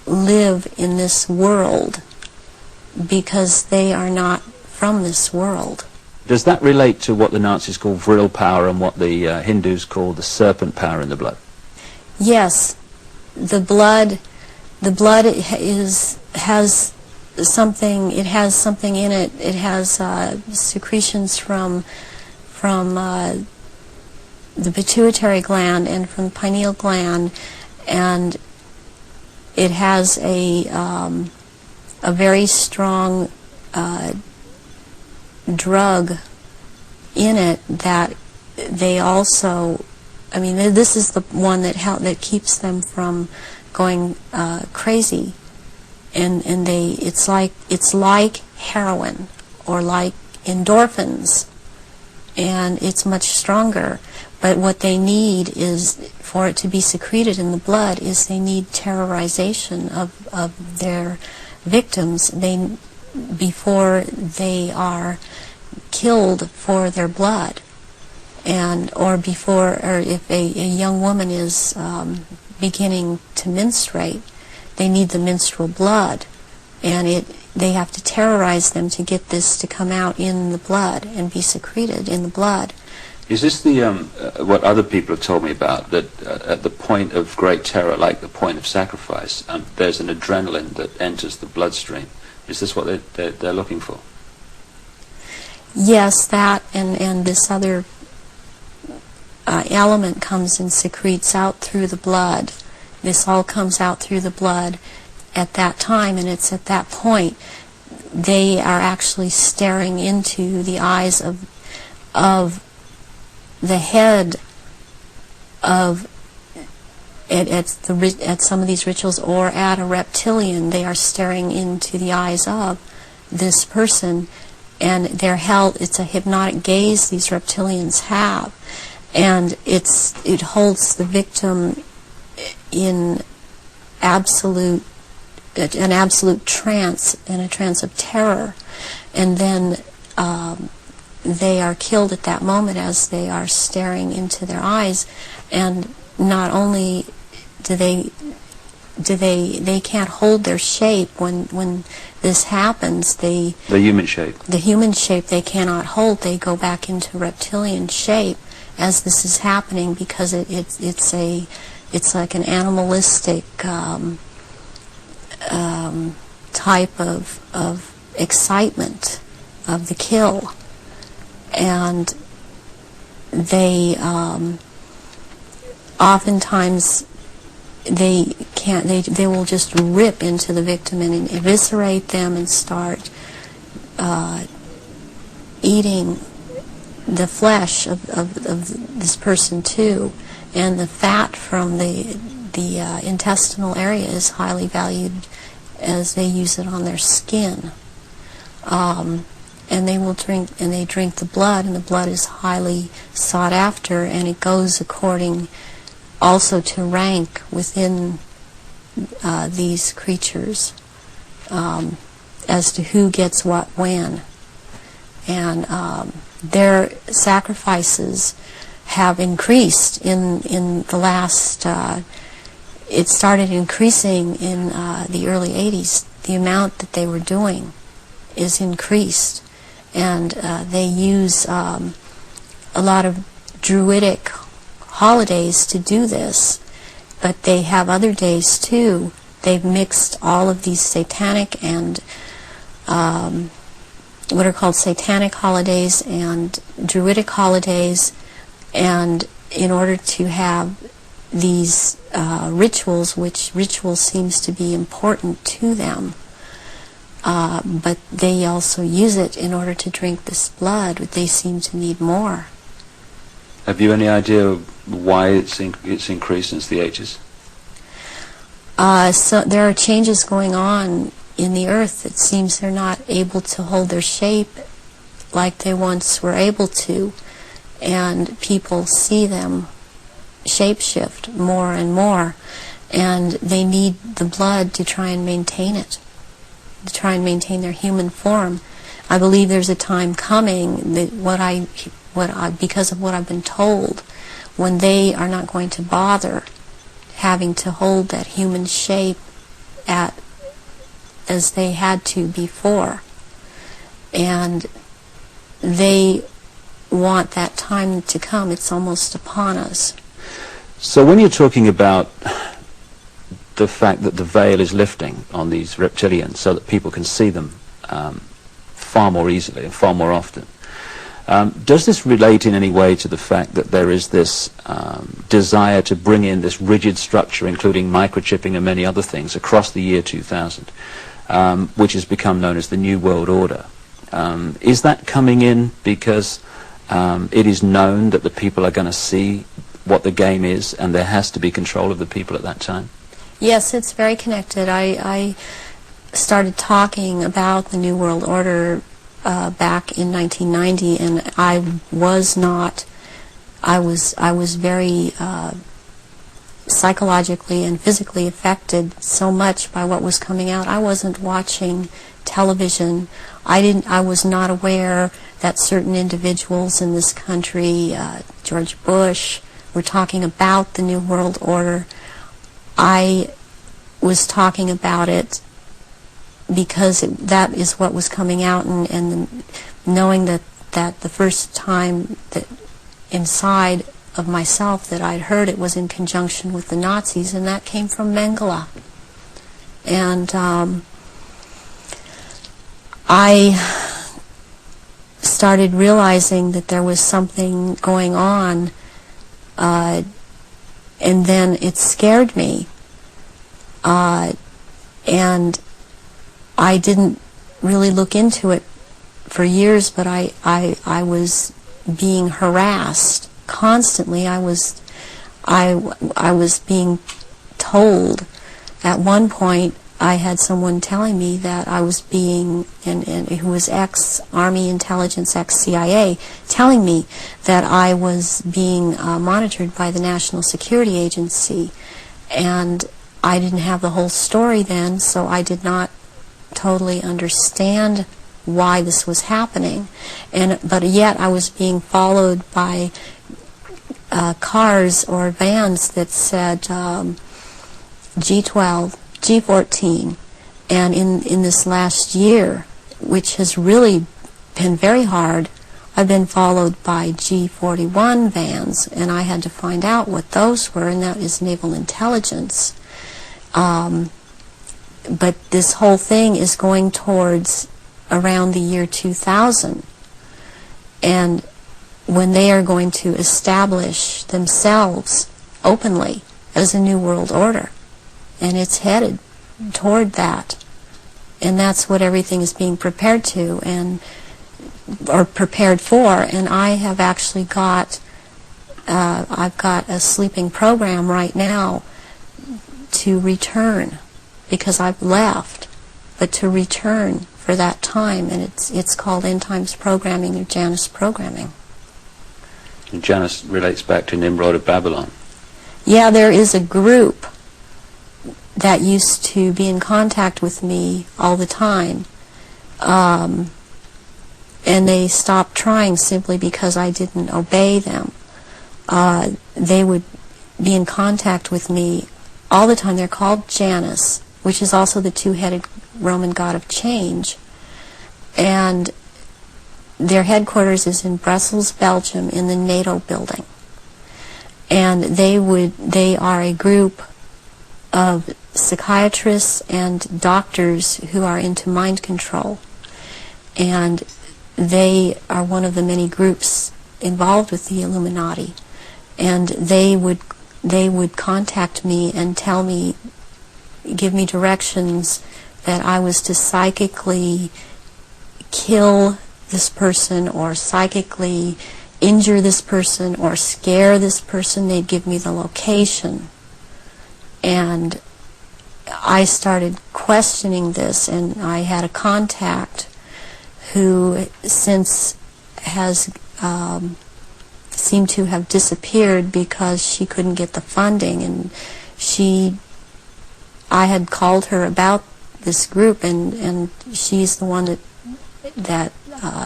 live in this world because they are not from this world. Does that relate to what the Nazis call vril power and what the Hindus call the serpent power in the blood? Yes, the blood has something. It has something in it. It has secretions from the pituitary gland and from the pineal gland, and it has a very strong drug in it that they also, I mean, this is the one that keeps them from going crazy, and it's like heroin or like endorphins, and it's much stronger. But what they need is, for it to be secreted in the blood, is they need terrorization of their victims before they are killed for their blood, or if a young woman is beginning to menstruate, they need the menstrual blood, and they have to terrorize them to get this to come out in the blood and be secreted in the blood. Is this the what other people have told me about, that at the point of great terror, like the point of sacrifice, there's an adrenaline that enters the bloodstream? Is this what they're looking for? Yes, that and this other element comes and secretes out through the blood. This all comes out through the blood at that time, and it's at that point they are actually staring into the eyes of the head of at some of these rituals, or at a reptilian. They are staring into the eyes of this person, and they're held. It's a hypnotic gaze these reptilians have, and it holds the victim in an absolute trance, in a trance of terror, and then they are killed at that moment as they are staring into their eyes. And not only do they can't hold their shape when this happens. The human shape. The human shape they cannot hold. They go back into reptilian shape as this is happening, because it's like an animalistic type of excitement of the kill. And they oftentimes they will just rip into the victim and eviscerate them and start eating the flesh of this person too. And the fat from the intestinal area is highly valued, as they use it on their skin. And they will drink the blood, and the blood is highly sought after, and it goes according also to rank within these creatures, as to who gets what when. And their sacrifices have increased in the last, it started increasing in the early 80s. The amount that they were doing is increased. And they use a lot of druidic holidays to do this, but they have other days too. They've mixed all of these satanic and what are called satanic holidays and druidic holidays, and in order to have these rituals, which ritual seems to be important to them. But they also use it in order to drink this blood. They seem to need more. Have you any idea why it's increased since the 80s? So there are changes going on in the earth. It seems they're not able to hold their shape like they once were able to, and people see them shapeshift more and more, and they need the blood to try and maintain it, to try and maintain their human form. I believe there's a time coming that because of what I've been told, when they are not going to bother having to hold that human shape at as they had to before. And they want that time to come. It's almost upon us. So when you're talking about the fact that the veil is lifting on these reptilians so that people can see them far more easily and far more often, does this relate in any way to the fact that there is this desire to bring in this rigid structure, including microchipping and many other things, across the year 2000, which has become known as the New World Order? Is that coming in because it is known that the people are going to see what the game is and there has to be control of the people at that time? Yes, it's very connected. I started talking about the New World Order back in 1990, and I was very psychologically and physically affected so much by what was coming out. I wasn't watching television. I was not aware that certain individuals in this country, George Bush, were talking about the New World Order. I was talking about it because that is what was coming out, and knowing that the first time that inside of myself that I'd heard it was in conjunction with the Nazis, and that came from Mengele. And I started realizing that there was something going on, and then it scared me, and I didn't really look into it for years, but I was being harassed constantly. I was being told. At one point, I had someone telling me that I was being, and who was ex-Army intelligence, ex-CIA, telling me that I was being monitored by the National Security Agency, and I didn't have the whole story then, so I did not totally understand why this was happening, but yet I was being followed by cars or vans that said G12, G14, and in this last year, which has really been very hard, I've been followed by G41 vans, and I had to find out what those were, and that is naval intelligence. But this whole thing is going towards around the year 2000, and when they are going to establish themselves openly as a New World Order, and it's headed toward that, and that's what everything is being prepared to or prepared for. And I have actually got I've got a sleeping program right now to return, because I've left, but to return for that time, and it's called End Times Programming or Janus Programming. And Janus relates back to Nimrod of Babylon. Yeah, there is a group that used to be in contact with me all the time, and they stopped trying simply because I didn't obey them. They would be in contact with me all the time. They're called Janus, which is also the two-headed Roman god of change, and their headquarters is in Brussels, Belgium, in the NATO building. And they are a group of psychiatrists and doctors who are into mind control, and they are one of the many groups involved with the Illuminati. And they would contact me and tell me, give me directions that I was to psychically kill this person or psychically injure this person or scare this person. They'd give me the location. And I started questioning this, and I had a contact who since has seemed to have disappeared because she couldn't get the funding, and I had called her about this group, and she's the one that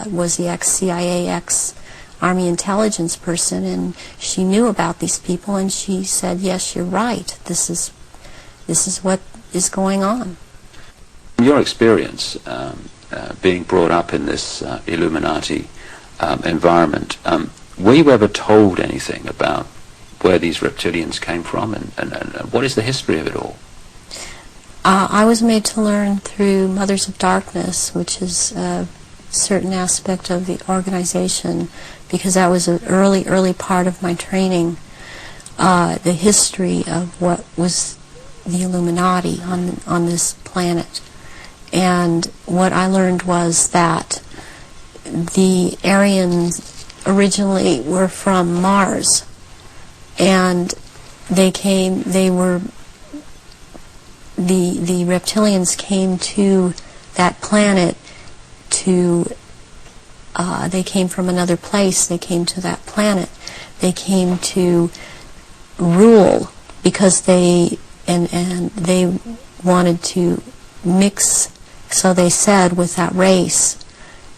was the ex-CIA, ex-Army intelligence person, and she knew about these people, and she said, yes, you're right, this is what is going on. Your experience being brought up in this Illuminati environment, were you ever told anything about where these reptilians came from, and what is the history of it all? I was made to learn through Mothers of Darkness, which is a certain aspect of the organization, because that was an early part of my training, the history of what was the Illuminati on this planet. And what I learned was that the Aryans originally were from Mars, and the reptilians came to that planet they came from another place. They came to that planet. They came to rule because they wanted to mix, so they said, with that race,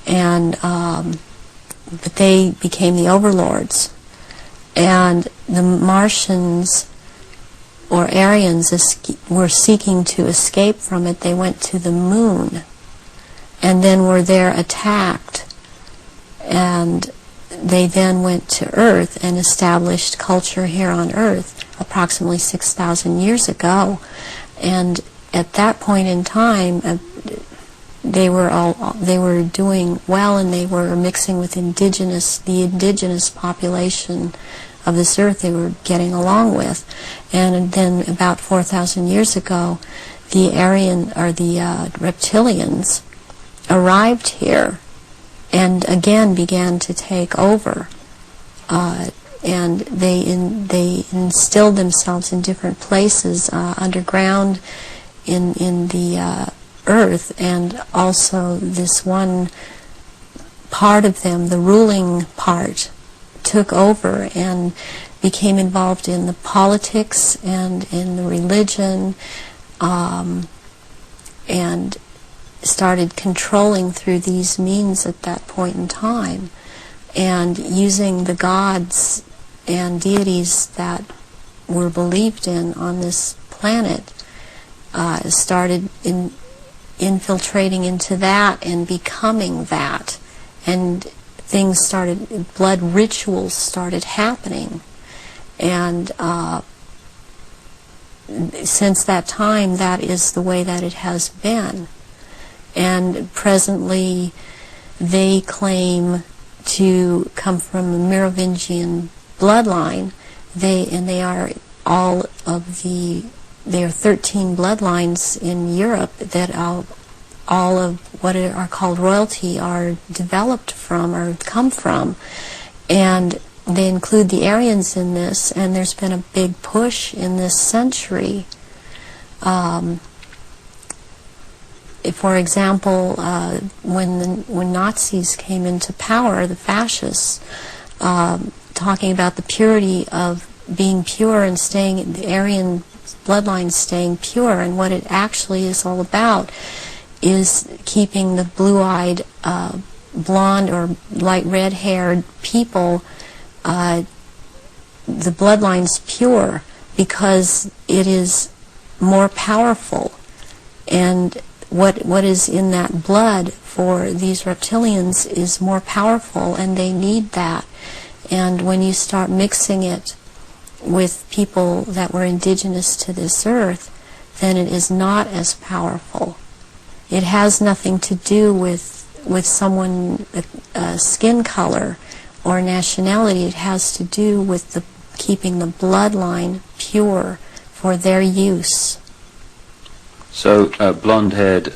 and but they became the overlords, and the Martians or Aryans were seeking to escape from it. They went to the moon and then were there attacked, and they then went to Earth and established culture here on Earth approximately 6,000 years ago. And at that point in time, they were doing well, and they were mixing with the indigenous population of this Earth. They were getting along with. And then about 4,000 years ago, the reptilians arrived here and again began to take over, and they instilled themselves in different places underground in the Earth, and also this one part of them, the ruling part, took over and became involved in the politics and in the religion, and started controlling through these means at that point in time, and using the gods and deities that were believed in on this planet, started infiltrating into that and becoming that, and things started, blood rituals started happening, and since that time, that is the way that it has been. And presently, they claim to come from a Merovingian bloodline. They are all of there are 13 bloodlines in Europe that all of what are called royalty are developed from or come from, and they include the Aryans in this. And there's been a big push in this century. For example, when Nazis came into power, the fascists, talking about the purity of being pure and staying, the Aryan bloodline staying pure, and what it actually is all about is keeping the blue-eyed, blonde or light red-haired people, the bloodlines pure, because it is more powerful. And what is in that blood for these reptilians is more powerful, and they need that. And when you start mixing it with people that were indigenous to this earth, then it is not as powerful. It has nothing to do with someone, skin color or nationality. It has to do with keeping the bloodline pure for their use. So blonde-haired,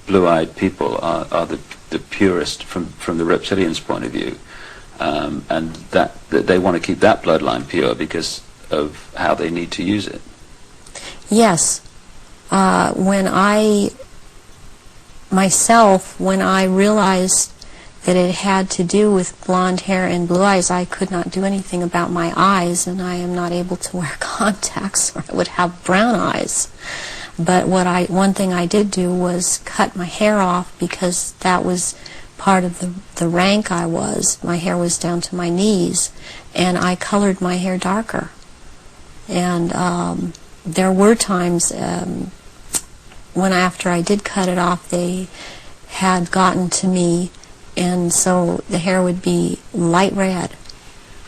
blue-eyed people are the purest from the reptilians' point of view, and that they want to keep that bloodline pure because of how they need to use it. Yes. When I realized that it had to do with blonde hair and blue eyes, I could not do anything about my eyes, and I am not able to wear contacts, or I would have brown eyes. But one thing I did do was cut my hair off, because that was part of the rank I was. My hair was down to my knees, and I colored my hair darker. And there were times after I did cut it off, they had gotten to me, and so the hair would be light red,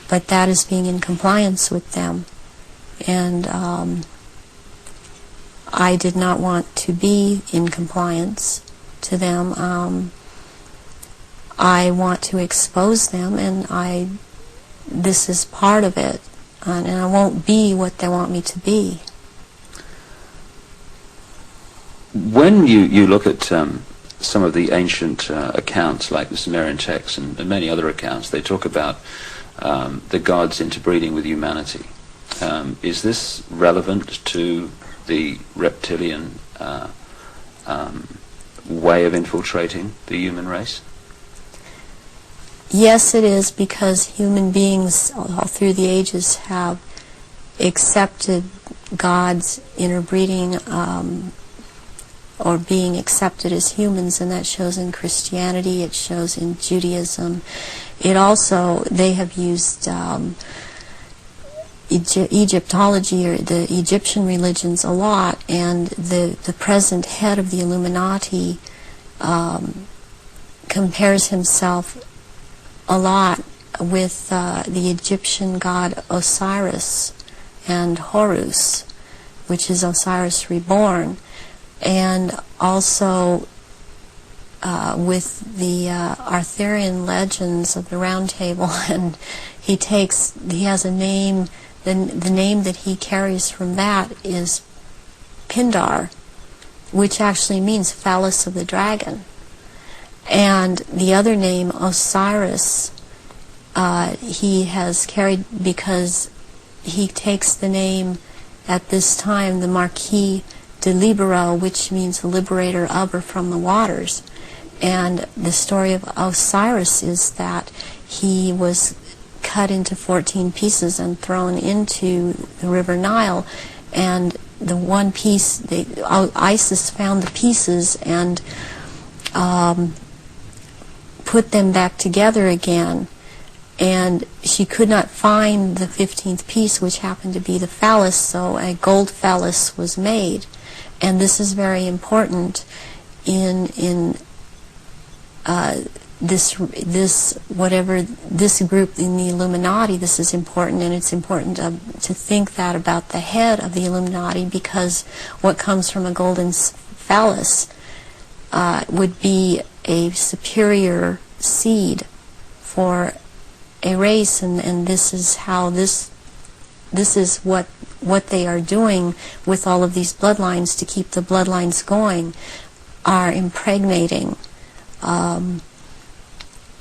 but that is being in compliance with them. And I did not want to be in compliance to them. I want to expose them, and this is part of it, and I won't be what they want me to be. When you look at some of the ancient accounts, like the Sumerian texts and many other accounts, they talk about the gods interbreeding with humanity. Is this relevant to the reptilian way of infiltrating the human race? Yes, it is, because human beings all through the ages have accepted gods interbreeding or being accepted as humans, and that shows in Christianity, it shows in Judaism. It also, they have used Egyptology, or the Egyptian religions, a lot, and the present head of the Illuminati compares himself a lot with the Egyptian god Osiris and Horus, which is Osiris reborn, and also with the Arthurian legends of the Round Table. And he has a name, the name that he carries from that is Pindar, which actually means phallus of the dragon. And the other name, Osiris, he has carried because he takes the name at this time, the Marquis de Libero, which means the liberator of or from the waters. And the story of Osiris is that he was cut into 14 pieces and thrown into the River Nile, and the one piece, Isis found the pieces and put them back together again, and she could not find the 15th piece, which happened to be the phallus, so a gold phallus was made. And this is very important in this group in the Illuminati. This is important, and it's important to think that about the head of the Illuminati, because what comes from a golden phallus would be a superior seed for a race, and this is how this is what they are doing with all of these bloodlines to keep the bloodlines going, are impregnating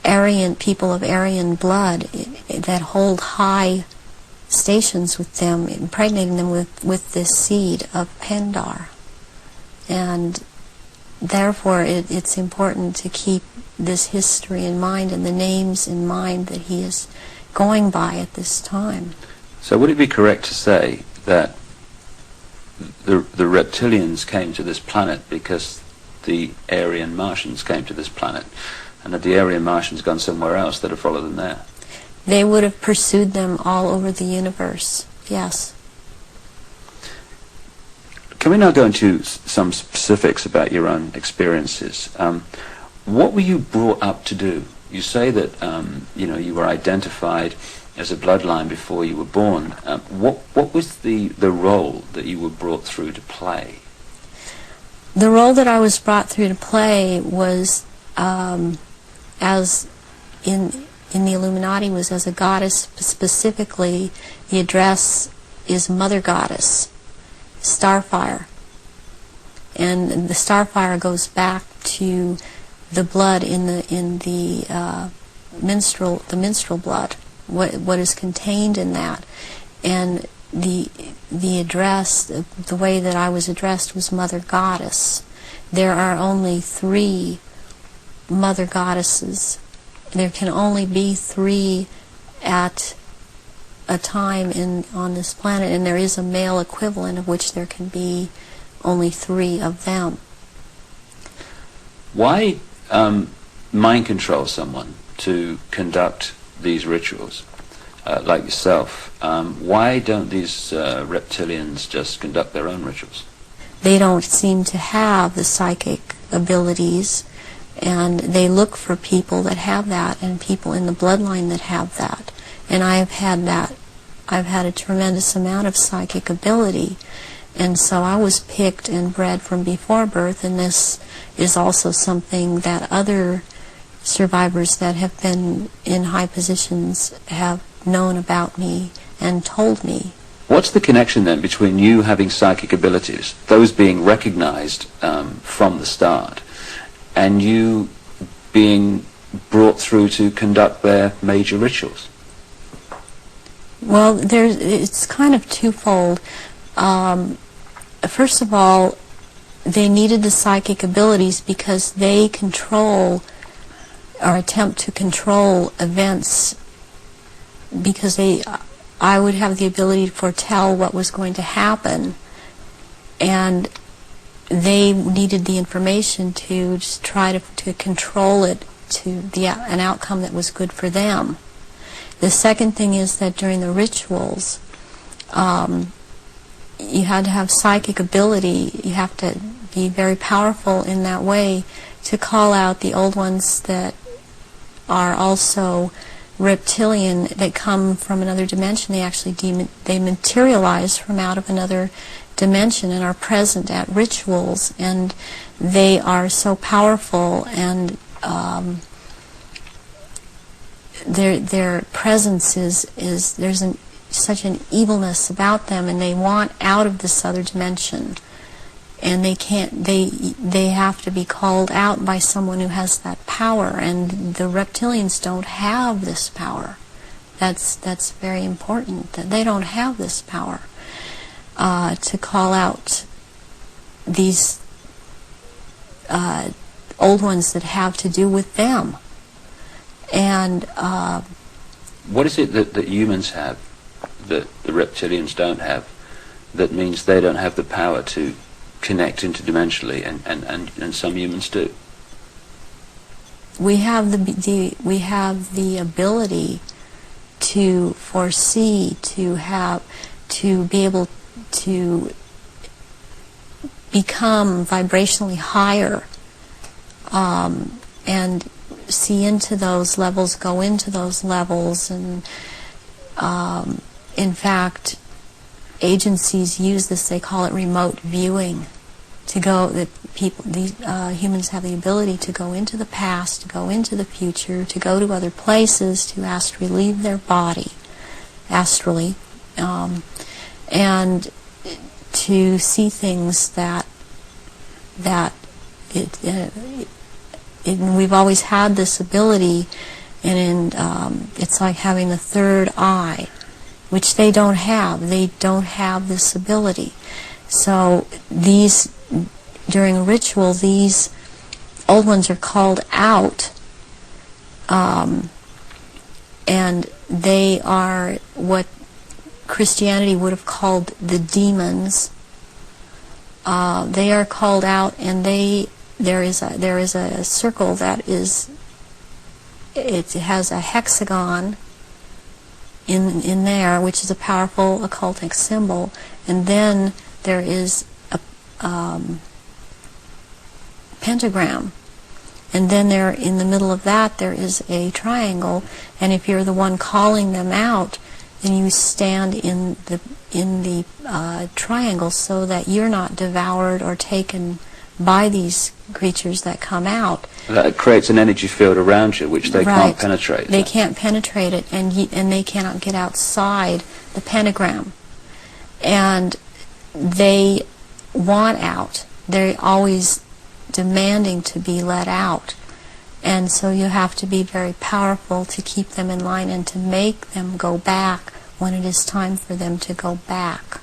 Aryan people of Aryan blood that hold high stations with them, impregnating them with this seed of Pindar. And therefore it's important to keep this history in mind and the names in mind that he is going by at this time. So would it be correct to say that the reptilians came to this planet because the Aryan Martians came to this planet, and that the Aryan Martians gone somewhere else that have followed them there? They would have pursued them all over the universe, yes. Can we now go into some specifics about your own experiences? What were you brought up to do? You say that you were identified as a bloodline before you were born. What was the role that you were brought through to play? The role that I was brought through to play was, as in the Illuminati, was as a goddess. Specifically, the address is Mother Goddess, Starfire. And the Starfire goes back to the blood in the menstrual blood, what is contained in that. And the address, the way that I was addressed, was Mother Goddess. There are only 3 Mother Goddesses. There can only be 3 at a time on this planet, and there is a male equivalent of which there can be only 3 of them. Why mind control someone to conduct these rituals, like yourself? Why don't these reptilians just conduct their own rituals? they don't seem to have the psychic abilities, and they look for people that have that and people in the bloodline that have that. And I have had that. I've had a tremendous amount of psychic ability, and so I was picked and bred from before birth, and this is also something that other survivors that have been in high positions have known about me and told me. What's the connection then between you having psychic abilities, those being recognized from the start, and you being brought through to conduct their major rituals? Well, it's kind of twofold. First of all, they needed the psychic abilities because they control or attempt to control events, because I would have the ability to foretell what was going to happen, and they needed the information to just try to control it to an outcome that was good for them. The second thing is that during the rituals, you had to have psychic ability. You have to be very powerful in that way to call out the old ones that are also reptilian, that come from another dimension. They actually they materialize from out of another dimension and are present at rituals, and they are so powerful, and their presence is there's such an evilness about them, and they want out of this other dimension, and they can't. They have to be called out by someone who has that power, and the reptilians don't have this power. That's very important, that they don't have this power to call out these old ones that have to do with them. And what is it that humans have that the reptilians don't have, that means they don't have the power to connect interdimensionally, and some humans do? We have the ability to foresee, to be able to become vibrationally higher, and see into those levels, go into those levels, and in fact, agencies use this. They call it remote viewing. Humans have the ability to go into the past, to go into the future, to go to other places, to astrally leave their body, astrally, and to see things that we've always had this ability, and it's like having the third eye, which they don't have. They don't have this ability. So during a ritual, these old ones are called out, and they are what Christianity would have called the demons. They are called out, and there is a circle that it has a hexagon in there, which is a powerful occultic symbol, and then there is a pentagram, and then there in the middle of that there is a triangle, and if you're the one calling them out, then you stand in the triangle so that you're not devoured or taken by these creatures that come out. That creates an energy field around you which they can't penetrate. They can't penetrate it, and they cannot get outside the pentagram. And they want out. They're always demanding to be let out. And so you have to be very powerful to keep them in line and to make them go back when it is time for them to go back.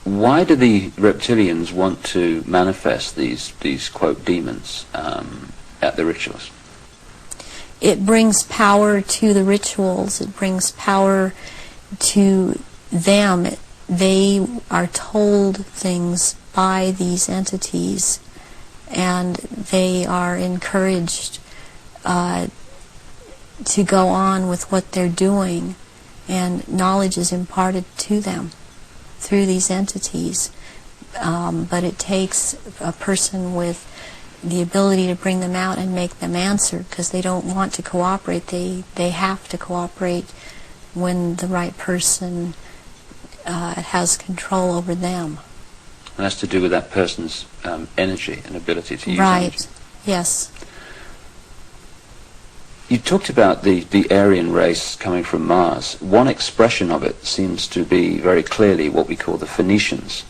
Why do the reptilians want to manifest these quote demons at the rituals? It brings power to the rituals. It brings power to them. They are told things by these entities, and they are encouraged to go on with what they're doing, and knowledge is imparted to them through these entities. but it takes a person with the ability to bring them out and make them answer, because they don't want to cooperate. They have to cooperate when the right person has control over them. And that's to do with that person's energy and ability to use Right. energy. Yes. You talked about the Aryan race coming from Mars. One expression of it seems to be very clearly what we call the Phoenicians.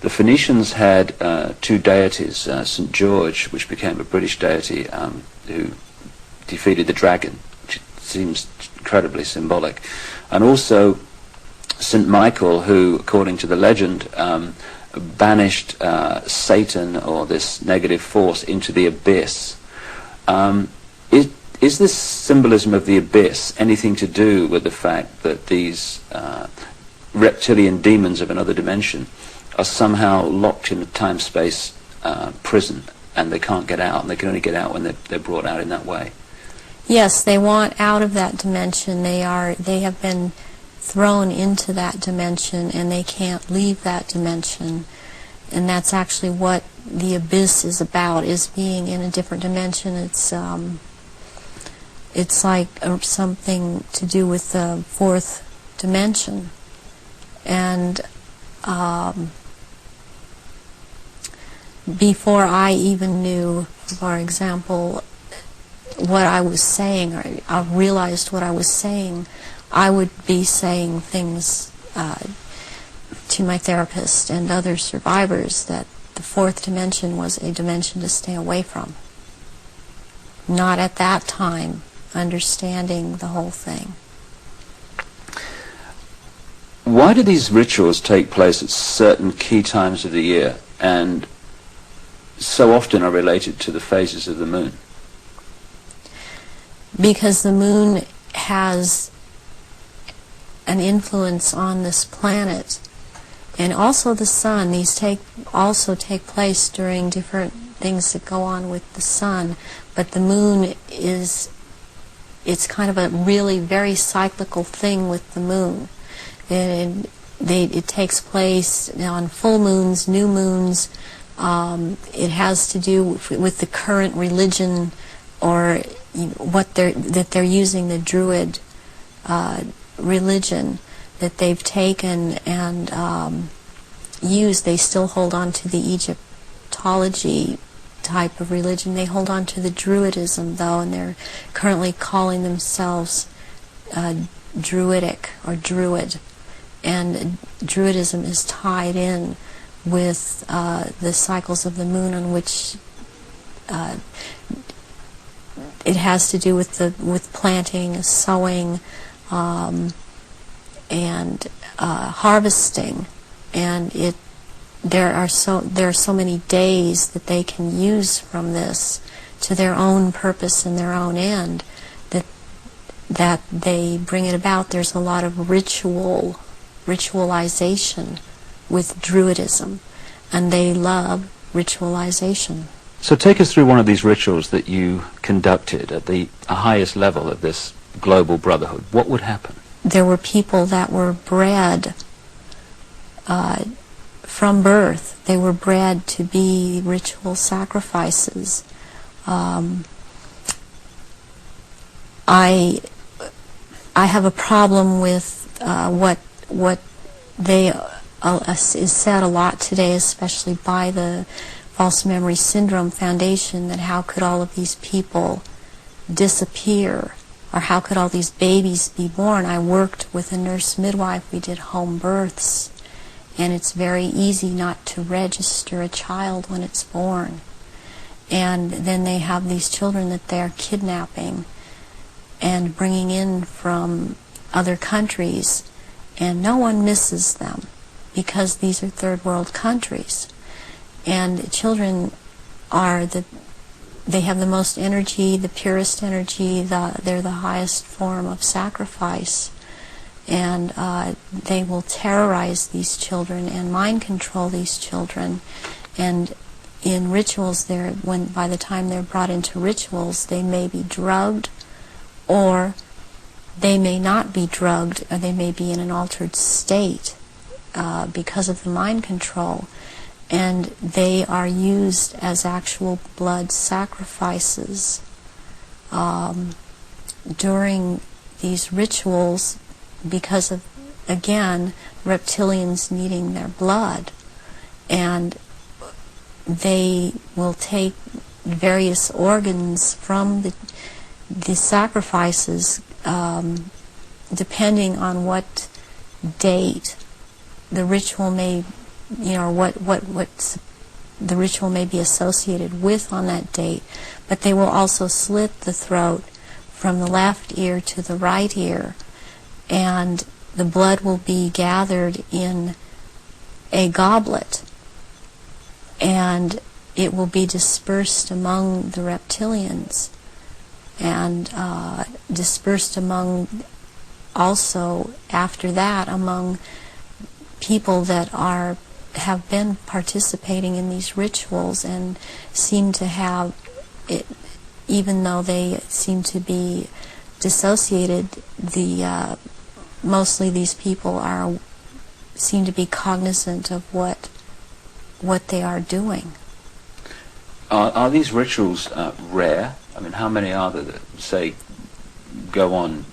The Phoenicians had two deities, St. George, which became a British deity, who defeated the dragon, which seems incredibly symbolic, and also St. Michael, who, according to the legend, banished Satan, or this negative force, into the abyss. Is this symbolism of the abyss anything to do with the fact that these reptilian demons of another dimension are somehow locked in a time-space prison, and they can't get out, and they can only get out when they're brought out in that way? Yes, they want out of that dimension. They have been thrown into that dimension, and they can't leave that dimension. And that's actually what the abyss is about, is being in a different dimension. It's like something to do with the fourth dimension. And before I even knew, for example, what I was saying, or I realized what I was saying, I would be saying things to my therapist and other survivors that the fourth dimension was a dimension to stay away from. Not at that time understanding the whole thing. Why do these rituals take place at certain key times of the year, and so often are related to the phases of the moon? Because the moon has an influence on this planet, and also the sun. These also take place during different things that go on with the sun, but the moon it's kind of a really very cyclical thing with the moon. It takes place on full moons, new moons. It has to do with the current religion, or what they're using, the Druid religion that they've taken and used. They still hold on to the Egyptology type of religion. They hold on to the Druidism, though, and they're currently calling themselves Druidic or Druid. And Druidism is tied in with the cycles of the moon, on which it has to do with planting, sowing, and harvesting, and there are so many days that they can use from this to their own purpose and their own end, that they bring it about. There's a lot of ritualization with Druidism, and they love ritualization. So take us through one of these rituals that you conducted at the highest level of this global brotherhood. What would happen? There were people that were bred from birth. They were bred to be ritual sacrifices. I have a problem with what they is said a lot today, especially by the False Memory Syndrome Foundation, that how could all of these people disappear, or how could all these babies be born? I worked with a nurse midwife. We did home births, and it's very easy not to register a child when it's born. And then they have these children that they're kidnapping and bringing in from other countries, and no one misses them because these are third world countries. And children they have the most energy, the purest energy, they're the highest form of sacrifice. And they will terrorize these children and mind control these children. And in rituals, by the time they're brought into rituals, they may be drugged, or they may not be drugged, or they may be in an altered state because of the mind control. and they are used as actual blood sacrifices during these rituals because of, again, reptilians needing their blood. And they will take various organs from the sacrifices depending on what date the ritual may, what the ritual may be associated with on that date. But they will also slit the throat from the left ear to the right ear, and the blood will be gathered in a goblet, and it will be dispersed among the reptilians, and dispersed among, also after that, among people that have been participating in these rituals and seem to have it, even though they seem to be dissociated, mostly these people seem to be cognizant of what they are doing. Are these rituals rare? I mean, how many are there that, say, go on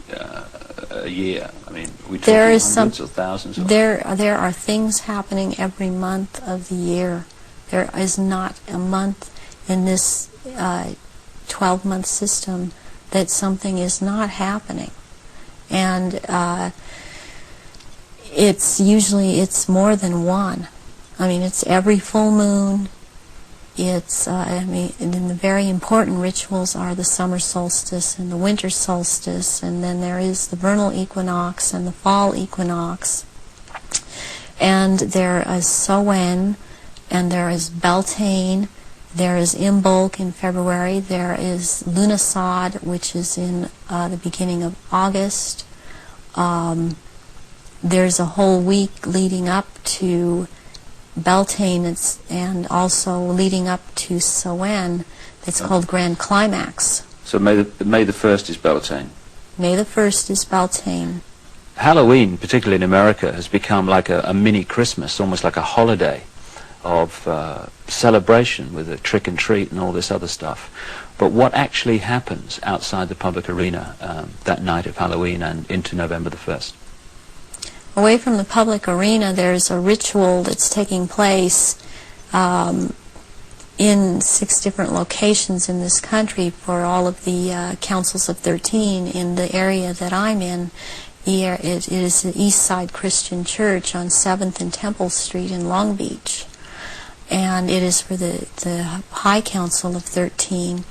a year? I mean, we talking hundreds or thousands? Or? There are things happening every month of the year. There is not a month in this 12-month system that something is not happening. And it's more than one. I mean, it's every full moon. It's, and the very important rituals are the summer solstice and the winter solstice, and then there is the vernal equinox and the fall equinox. And there is Samhain, and there is Beltane, there is Imbolc in February, there is Lughnasadh, which is in the beginning of August. There's a whole week leading up to Beltane, and also leading up to Samhain, it's called Grand Climax. So May the 1st is Beltane? May the 1st is Beltane. Halloween, particularly in America, has become like a mini Christmas, almost like a holiday of celebration with a trick and treat and all this other stuff. But what actually happens outside the public arena that night of Halloween and into November the 1st? Away from the public arena, there's a ritual that's taking place in 6 different locations in this country for all of the councils of 13 in the area that I'm in. It is the East Side Christian Church on 7th and Temple Street in Long Beach. And it is for the High Council of 13.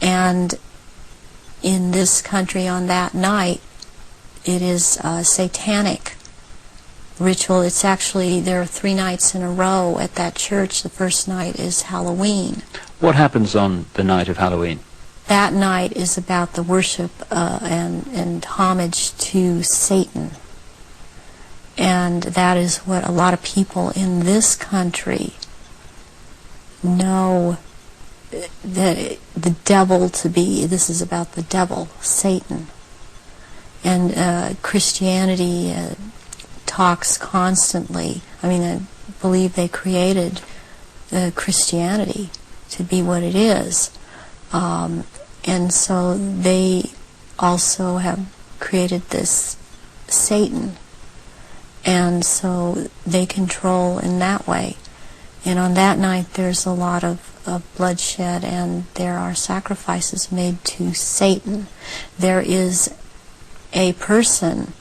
And in this country on that night, it is a satanic ritual. It's actually, there are 3 nights in a row at that church. The first night is Halloween. What happens on the night of Halloween? That night is about the worship and homage to Satan. And that is what a lot of people in this country know that the devil to be. This is about the devil, Satan. And Christianity talks constantly. I believe they created Christianity to be what it is. And so they also have created this Satan. And so they control in that way. And on that night there's a lot of bloodshed, and there are sacrifices made to Satan. There is a person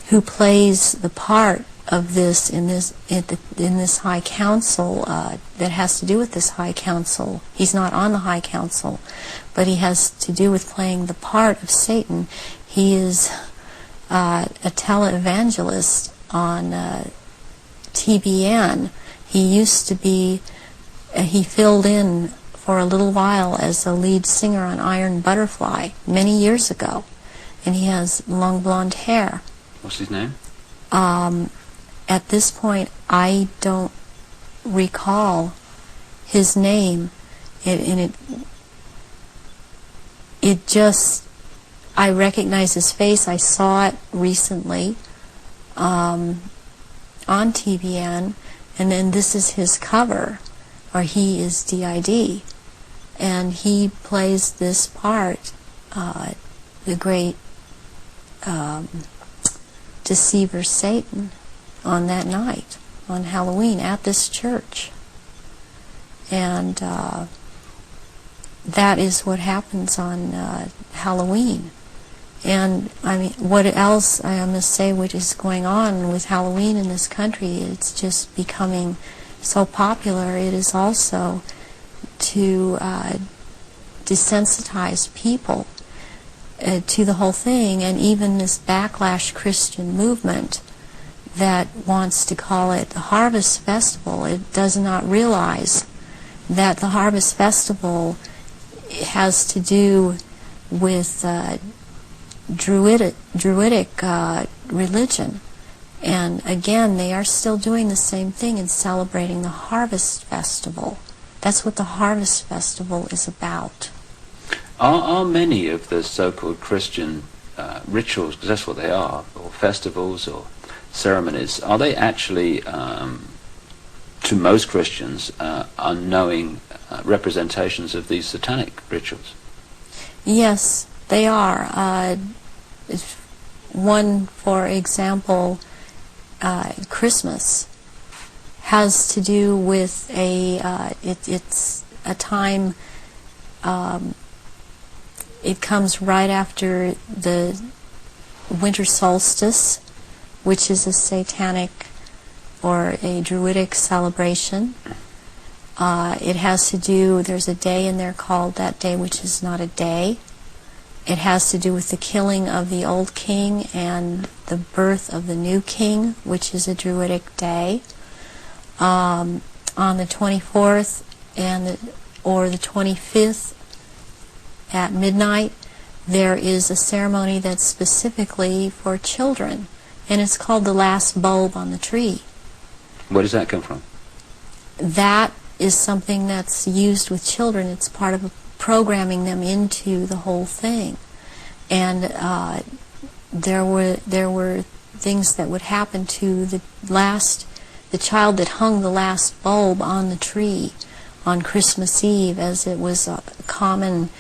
who plays the part of this in this High Council that has to do with this High Council. He's not on the High Council, but he has to do with playing the part of Satan. He is a televangelist on TBN. He used to be, he filled in for a little while as a lead singer on Iron Butterfly many years ago, and he has long blonde hair. What's his name? At this point, I don't recall his name. It just, I recognize his face. I saw it recently on TBN, And then this is his cover, or he is DID. And he plays this part, the great deceiver Satan, on that night, on Halloween, at this church. And that is what happens on Halloween. And I mean, what else I must say, what is going on with Halloween in this country? It's just becoming so popular. It is also to desensitize people to the whole thing, and even this backlash Christian movement that wants to call it the Harvest Festival. It does not realize that the Harvest Festival has to do with Druidic religion. And again, they are still doing the same thing and celebrating the Harvest Festival. That's what the Harvest Festival is about. Are many of the so-called Christian rituals, because that's what they are, or festivals or ceremonies, are they actually, to most Christians, unknowing representations of these satanic rituals? Yes, they are. One, for example, Christmas has to do with it's a time, it comes right after the winter solstice, which is a satanic or a Druidic celebration. It has to do, there's a day in there called that day which is not a day. It has to do with the killing of the old king and the birth of the new king, which is a Druidic day. On the 24th or the 25th at midnight, there is a ceremony that's specifically for children, and it's called the last bulb on the tree. Where does that come from? That is something that's used with children. It's part of programming them into the whole thing. And there were things that would happen to the child that hung the last bulb on the tree on Christmas Eve, as it was a common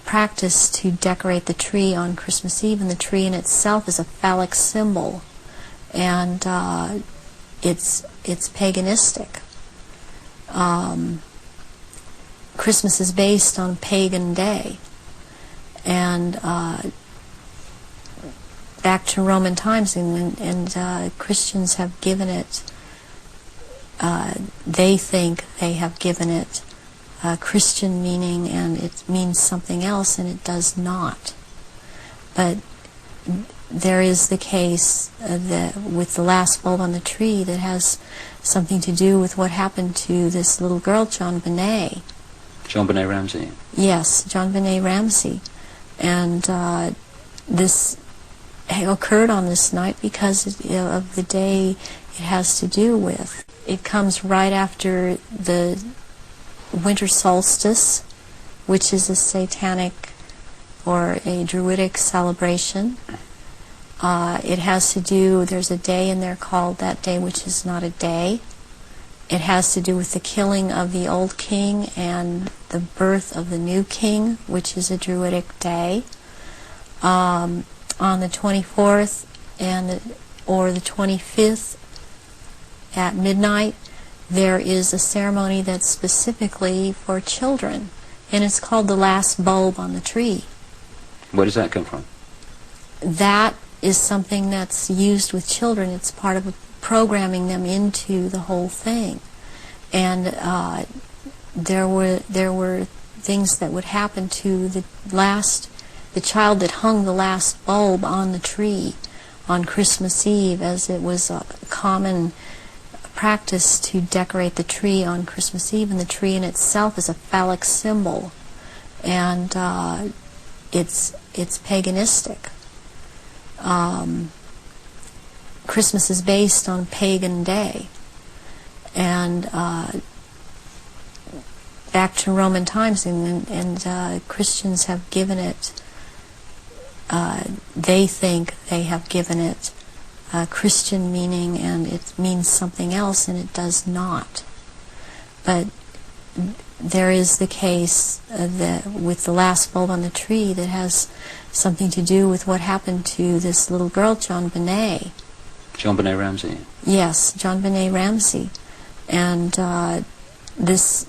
practice to decorate the tree on Christmas Eve, and the tree in itself is a phallic symbol, and it's paganistic. Christmas is based on pagan day, and back to Roman times, and Christians have given it, they think they have given it Christian meaning, and it means something else, and it does not. But there is the case with the last bulb on the tree that has something to do with what happened to this little girl, John Benet. John Benet Ramsey. Yes, John Benet Ramsey. And this occurred on this night because of the day it has to do with. It comes right after the winter solstice, which is a satanic or a Druidic celebration. It has to do, there's a day in there called that day which is not a day. It has to do with the killing of the old king and the birth of the new king, which is a Druidic day. On the 24th or the 25th at midnight, there is a ceremony that's specifically for children, and it's called the last bulb on the tree. Where does that come from? That is something that's used with children. It's part of programming them into the whole thing. And there were things that would happen to the child that hung the last bulb on the tree on Christmas Eve, as it was a common practice to decorate the tree on Christmas Eve, and the tree in itself is a phallic symbol, and it's paganistic. Christmas is based on pagan day, and back to Roman times, and Christians have given it, they think they have given it Christian meaning and it means something else, and it does not. But there is the case with the last bulb on the tree that has something to do with what happened to this little girl, John Benet. John Benet Ramsey. Yes, John Benet Ramsey. And this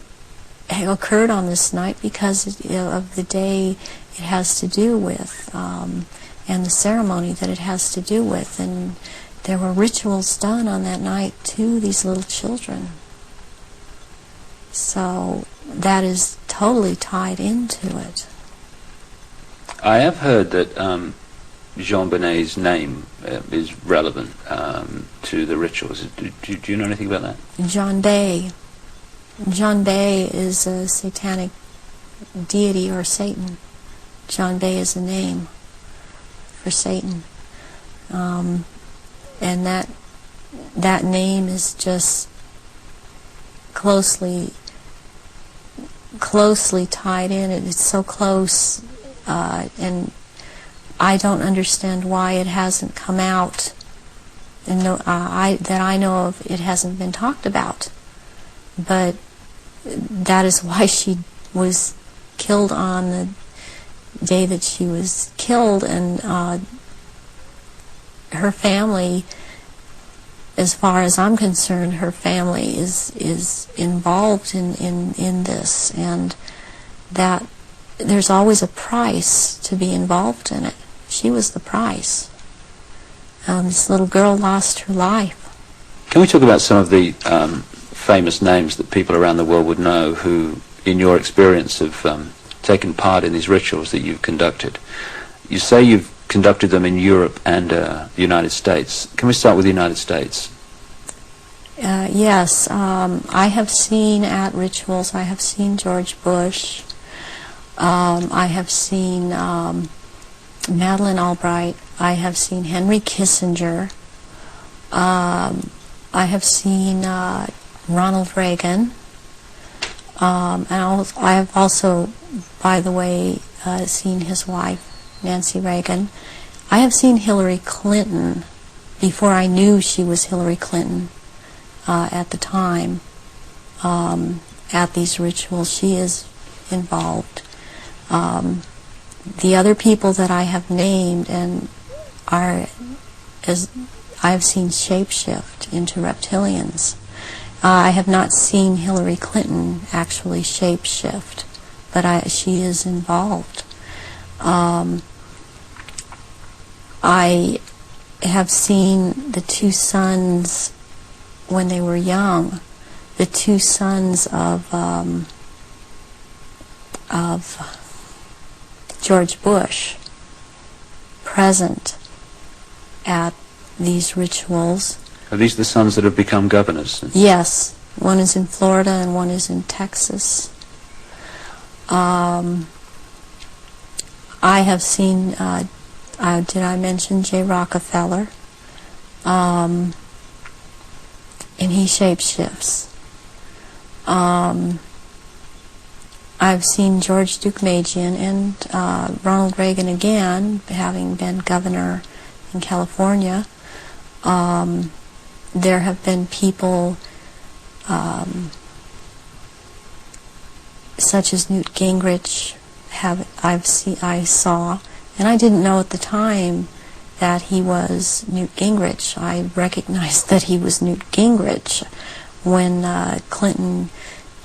occurred on this night because of the day it has to do with, and the ceremony that it has to do with. And there were rituals done on that night to these little children. So that is totally tied into it. I have heard that Jean Benet's name is relevant to the rituals. Do you know anything about that? John Bay. John Bay is a satanic deity or Satan. John Bay is a name for Satan. And that name is just closely tied in. It's so close, and I don't understand why it hasn't come out, and that I know of, it hasn't been talked about. But that is why she was killed on the day that she was killed, and her family, as far as I'm concerned, her family is involved in this, and that there's always a price to be involved in it. She was the price. This little girl lost her life. Can we talk about some of the famous names that people around the world would know who, in your experience, have taken part in these rituals that you've conducted? You say you've conducted them in Europe and the United States. Can we start with the United States? Yes, I have seen at rituals, I have seen George Bush, I have seen Madeleine Albright, I have seen Henry Kissinger, I have seen Ronald Reagan, and I have also, by the way, seen his wife, Nancy Reagan. I have seen Hillary Clinton before I knew she was Hillary Clinton. At the time, at these rituals, she is involved. The other people that I have named and are, as I have seen shapeshift into reptilians. I have not seen Hillary Clinton actually shapeshift, but she is involved. I have seen the two sons when they were young, the two sons of George Bush present at these rituals. Are these the sons that have become governors? Yes, one is in Florida and one is in Texas. I have seen, did I mention J. Rockefeller? And he shapeshifts. I've seen George Deukmejian and Ronald Reagan again, having been governor in California. There have been people such as Newt Gingrich. I saw, and I didn't know at the time that he was Newt Gingrich. I recognized that he was Newt Gingrich when Clinton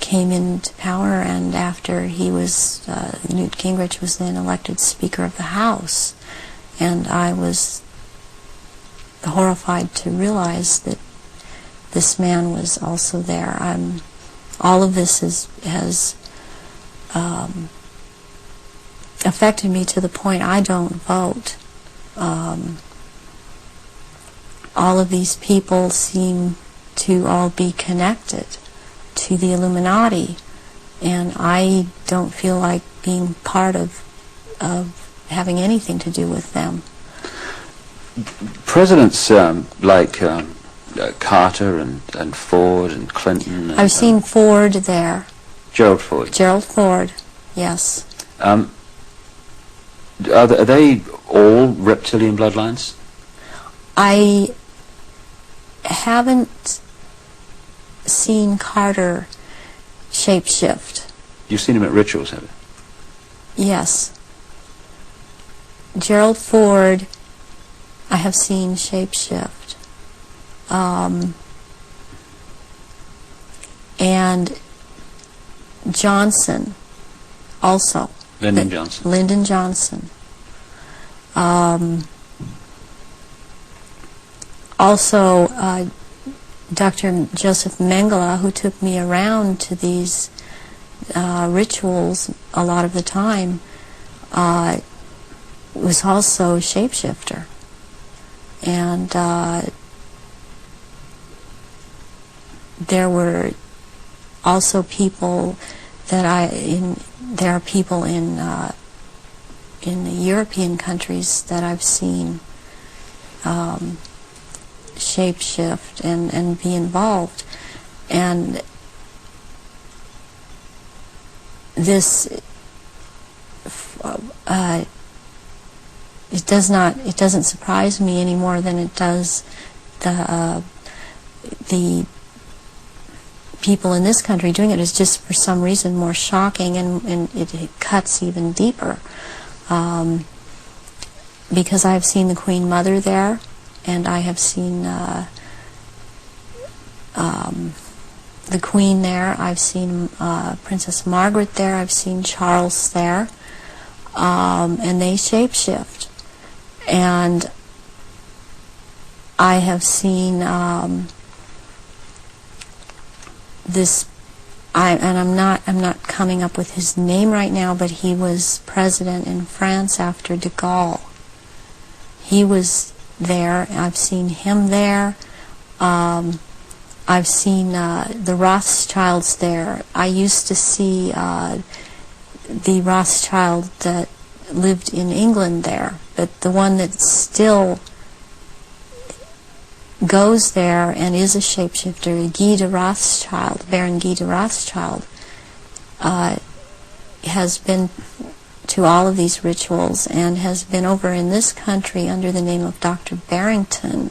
came into power, and after he was, Newt Gingrich was then elected Speaker of the House. And I was horrified to realize that this man was also there. All of this has affected me to the point I don't vote. All of these people seem to all be connected to the Illuminati, and I don't feel like being part of having anything to do with them. Presidents like Carter and Ford and Clinton. And, I've seen Ford there. Gerald Ford. Gerald Ford, yes. Are they all reptilian bloodlines? I haven't seen Carter shapeshift. You've seen him at rituals, have you? Yes. Gerald Ford, I have seen shapeshift. And Johnson, also. Lyndon Johnson. Lyndon Johnson. Also, Dr. Joseph Mengele, who took me around to these rituals a lot of the time, was also a shapeshifter. And there were also people that there are people in the European countries that I've seen shapeshift and be involved. And this it doesn't surprise me any more than it does the people in this country doing it. Is just for some reason more shocking, and it cuts even deeper, because I have seen the Queen Mother there, and I have seen the Queen there. I've seen Princess Margaret there. I've seen Charles there, and they shapeshift. And I have seen this. I'm not coming up with his name right now, but he was president in France after de Gaulle. He was there. I've seen him there. I've seen the Rothschilds there. I used to see the Rothschild that lived in England there, but the one that still goes there and is a shapeshifter, Guy de Rothschild, Baron Guy de Rothschild, has been to all of these rituals and has been over in this country under the name of Dr. Barrington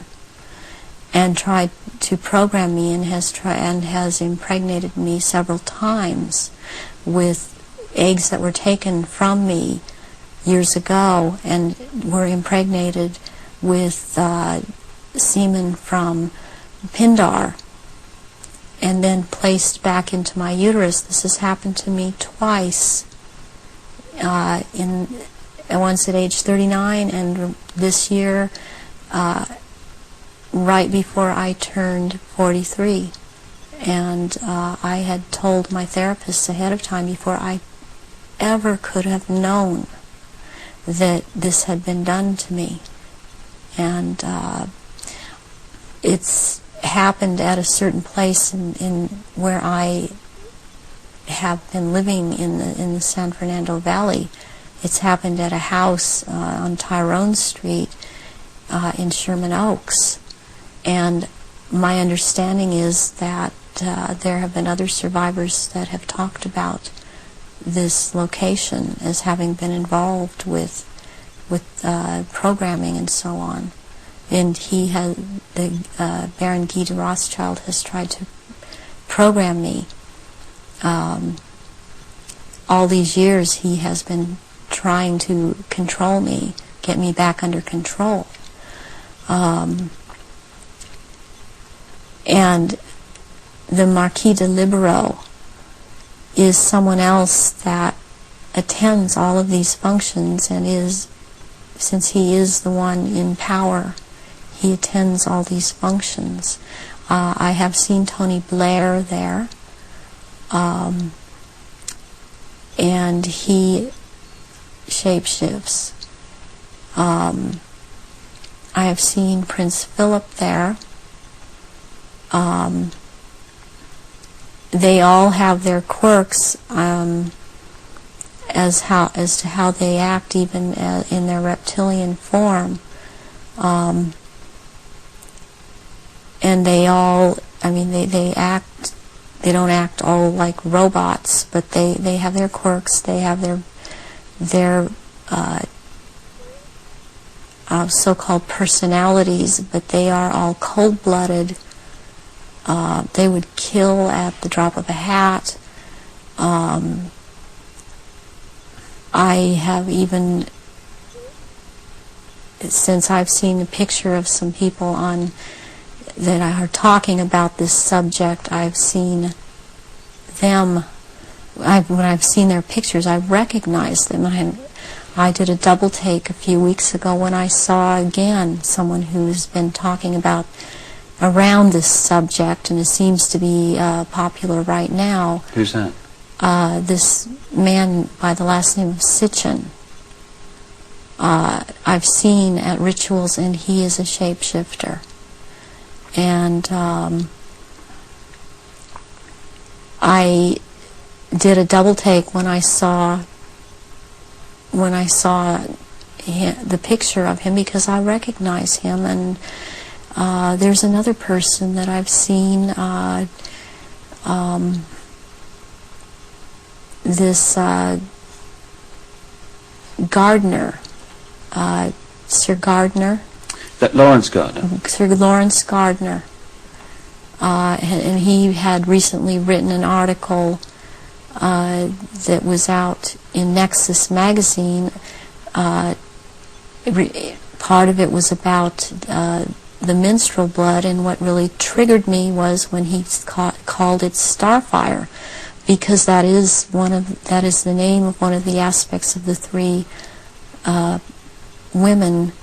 and tried to program me, and has impregnated me several times with eggs that were taken from me years ago and were impregnated with semen from Pindar and then placed back into my uterus. This has happened to me twice, once at age 39 and this year right before I turned 43. And I had told my therapist ahead of time, before I ever could have known that this had been done to me. And it's happened at a certain place in where I have been living in the San Fernando Valley. It's happened at a house on Tyrone Street in Sherman Oaks. And my understanding is that there have been other survivors that have talked about this location as having been involved with programming and so on. And Baron Guy de Rothschild has tried to program me. All these years he has been trying to control me, get me back under control. And the Marquis de Libero is someone else that attends all of these functions and since he is the one in power, he attends all these functions. I have seen Tony Blair there, and he shapeshifts. I have seen Prince Philip there. They all have their quirks as to how they act, even in their reptilian form. And they all, they act. They don't act all like robots, but they have their quirks. They have their so-called personalities, but they are all cold-blooded. They would kill at the drop of a hat. I have even, since I've seen a picture of some people on that are talking about this subject, I've seen them. When I've seen their pictures, I've recognized them. I did a double take a few weeks ago when I saw again someone who's been talking about around this subject, and it seems to be popular right now. Who's that? This man by the last name of Sitchin. I've seen at rituals, and he is a shapeshifter. And I did a double take when I saw the picture of him, because I recognize him. And there's another person that I've seen, this Gardner, Sir Gardner. That Lawrence Gardner? Sir Lawrence Gardner. And he had recently written an article that was out in Nexus magazine. Part of it was about the menstrual blood, and what really triggered me was when he called it starfire, because that is the name of one of the aspects of the three women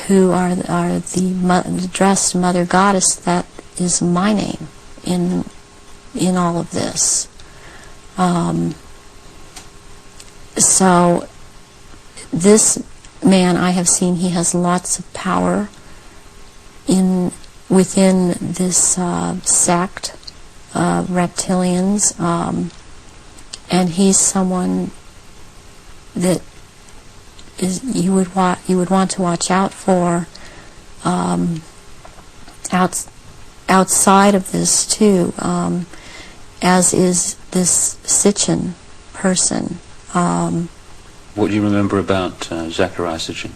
who are the dressed Mother Goddess. That is my name in all of this. So this man I have seen, he has lots of power within this sect of reptilians, and he's someone that you would want to watch out for outside of this too, as is this Sitchin person. What do you remember about Zachariah Sitchin?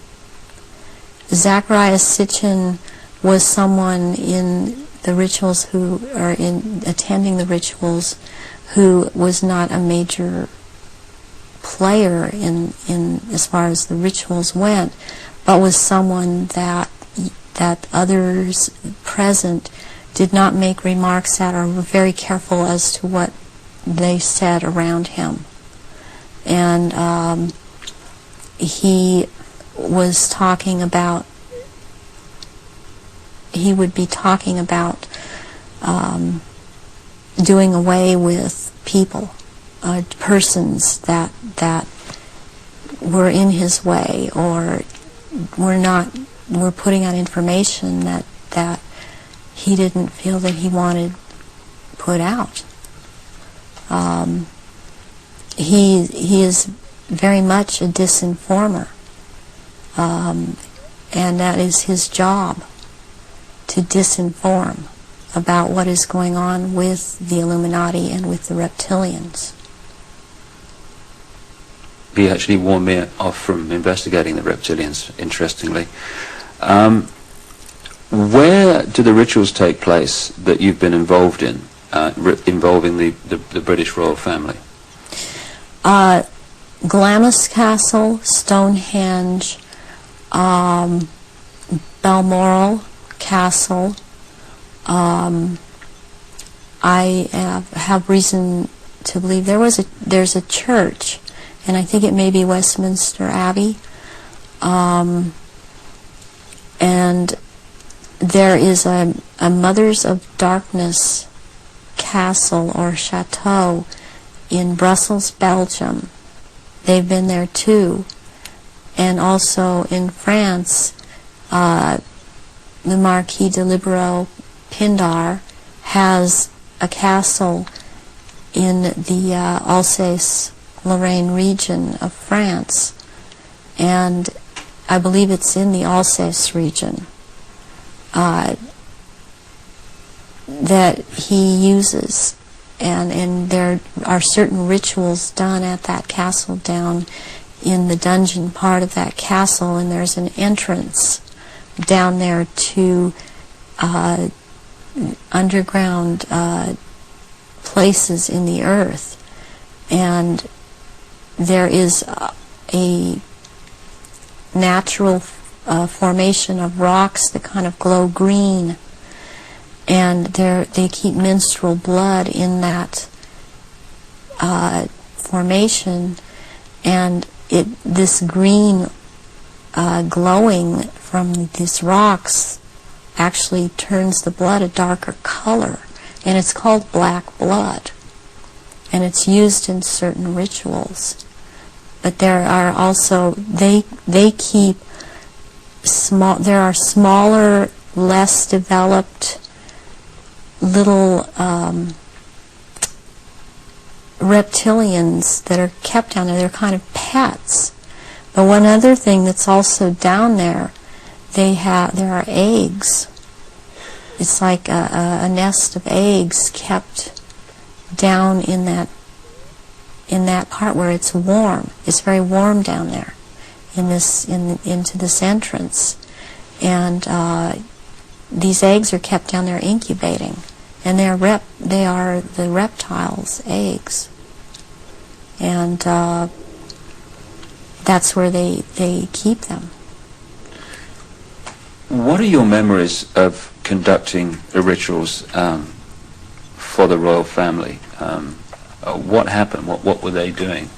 Zachariah Sitchin was someone in the rituals attending the rituals who was not a major player in as far as the rituals went, but was someone that others present did not make remarks at, or were very careful as to what they said around him. And he was talking about, he would be talking about doing away with people, persons that were in his way, or were putting out information that he didn't feel that he wanted put out. He is very much a disinformer, and that is his job, to disinform about what is going on with the Illuminati and with the reptilians. He actually warned me off from investigating the reptilians, interestingly. Where do the rituals take place that you've been involved in, involving the British royal family? Glamis Castle, Stonehenge, Balmoral Castle. I have reason to believe there's a church, and I think it may be Westminster Abbey, and there is a Mothers of Darkness castle or chateau in Brussels, Belgium. They've been there too. And also in France, the Marquis de Libero Pindar has a castle in the Alsace-Lorraine region of France, and I believe it's in the Alsace region, that he uses, and there are certain rituals done at that castle down in the dungeon part of that castle, and there's an entrance down there to underground places in the earth, and there is a natural formation of rocks that kind of glow green, and they keep menstrual blood in that formation, and this green glowing from these rocks actually turns the blood a darker color, and it's called black blood, and it's used in certain rituals. But there are also, they keep small, there are smaller, less developed little reptilians that are kept down there. They're kind of pets. But one other thing that's also down there, there are eggs. It's like a nest of eggs kept down in that part where it's warm. It's very warm down there into this entrance, and these eggs are kept down there incubating, and they are the reptiles' eggs, and that's where they keep them. What are your memories of conducting rituals for the royal family? What happened? What were they doing?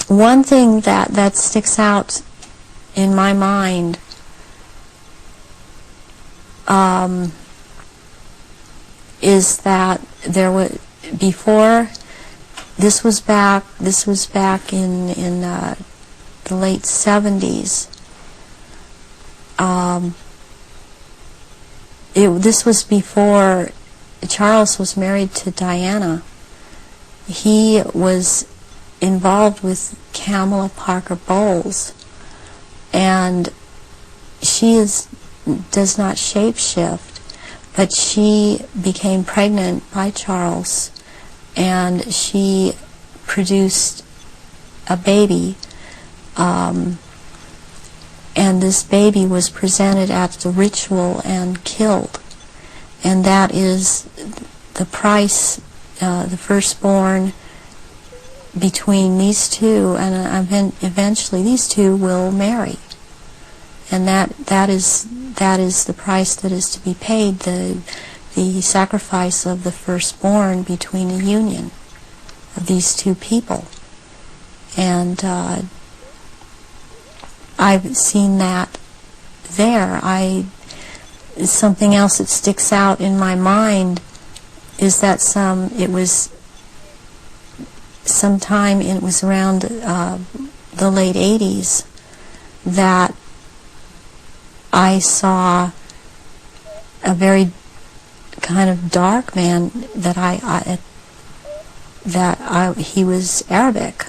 One thing that sticks out in my mind is that there was before. This was back in the late 70s. This was before Charles was married to Diana. He was involved with Kamala Parker Bowles, and she does not shapeshift, but she became pregnant by Charles, and she produced a baby, and this baby was presented at the ritual and killed, and that is the price, the firstborn between these two, and eventually these two will marry, and that is the price that is to be paid, the sacrifice of the firstborn between the union of these two people. And I've seen that there. Something else that sticks out in my mind is that it was around the late 80s that I saw a very kind of dark man he was Arabic.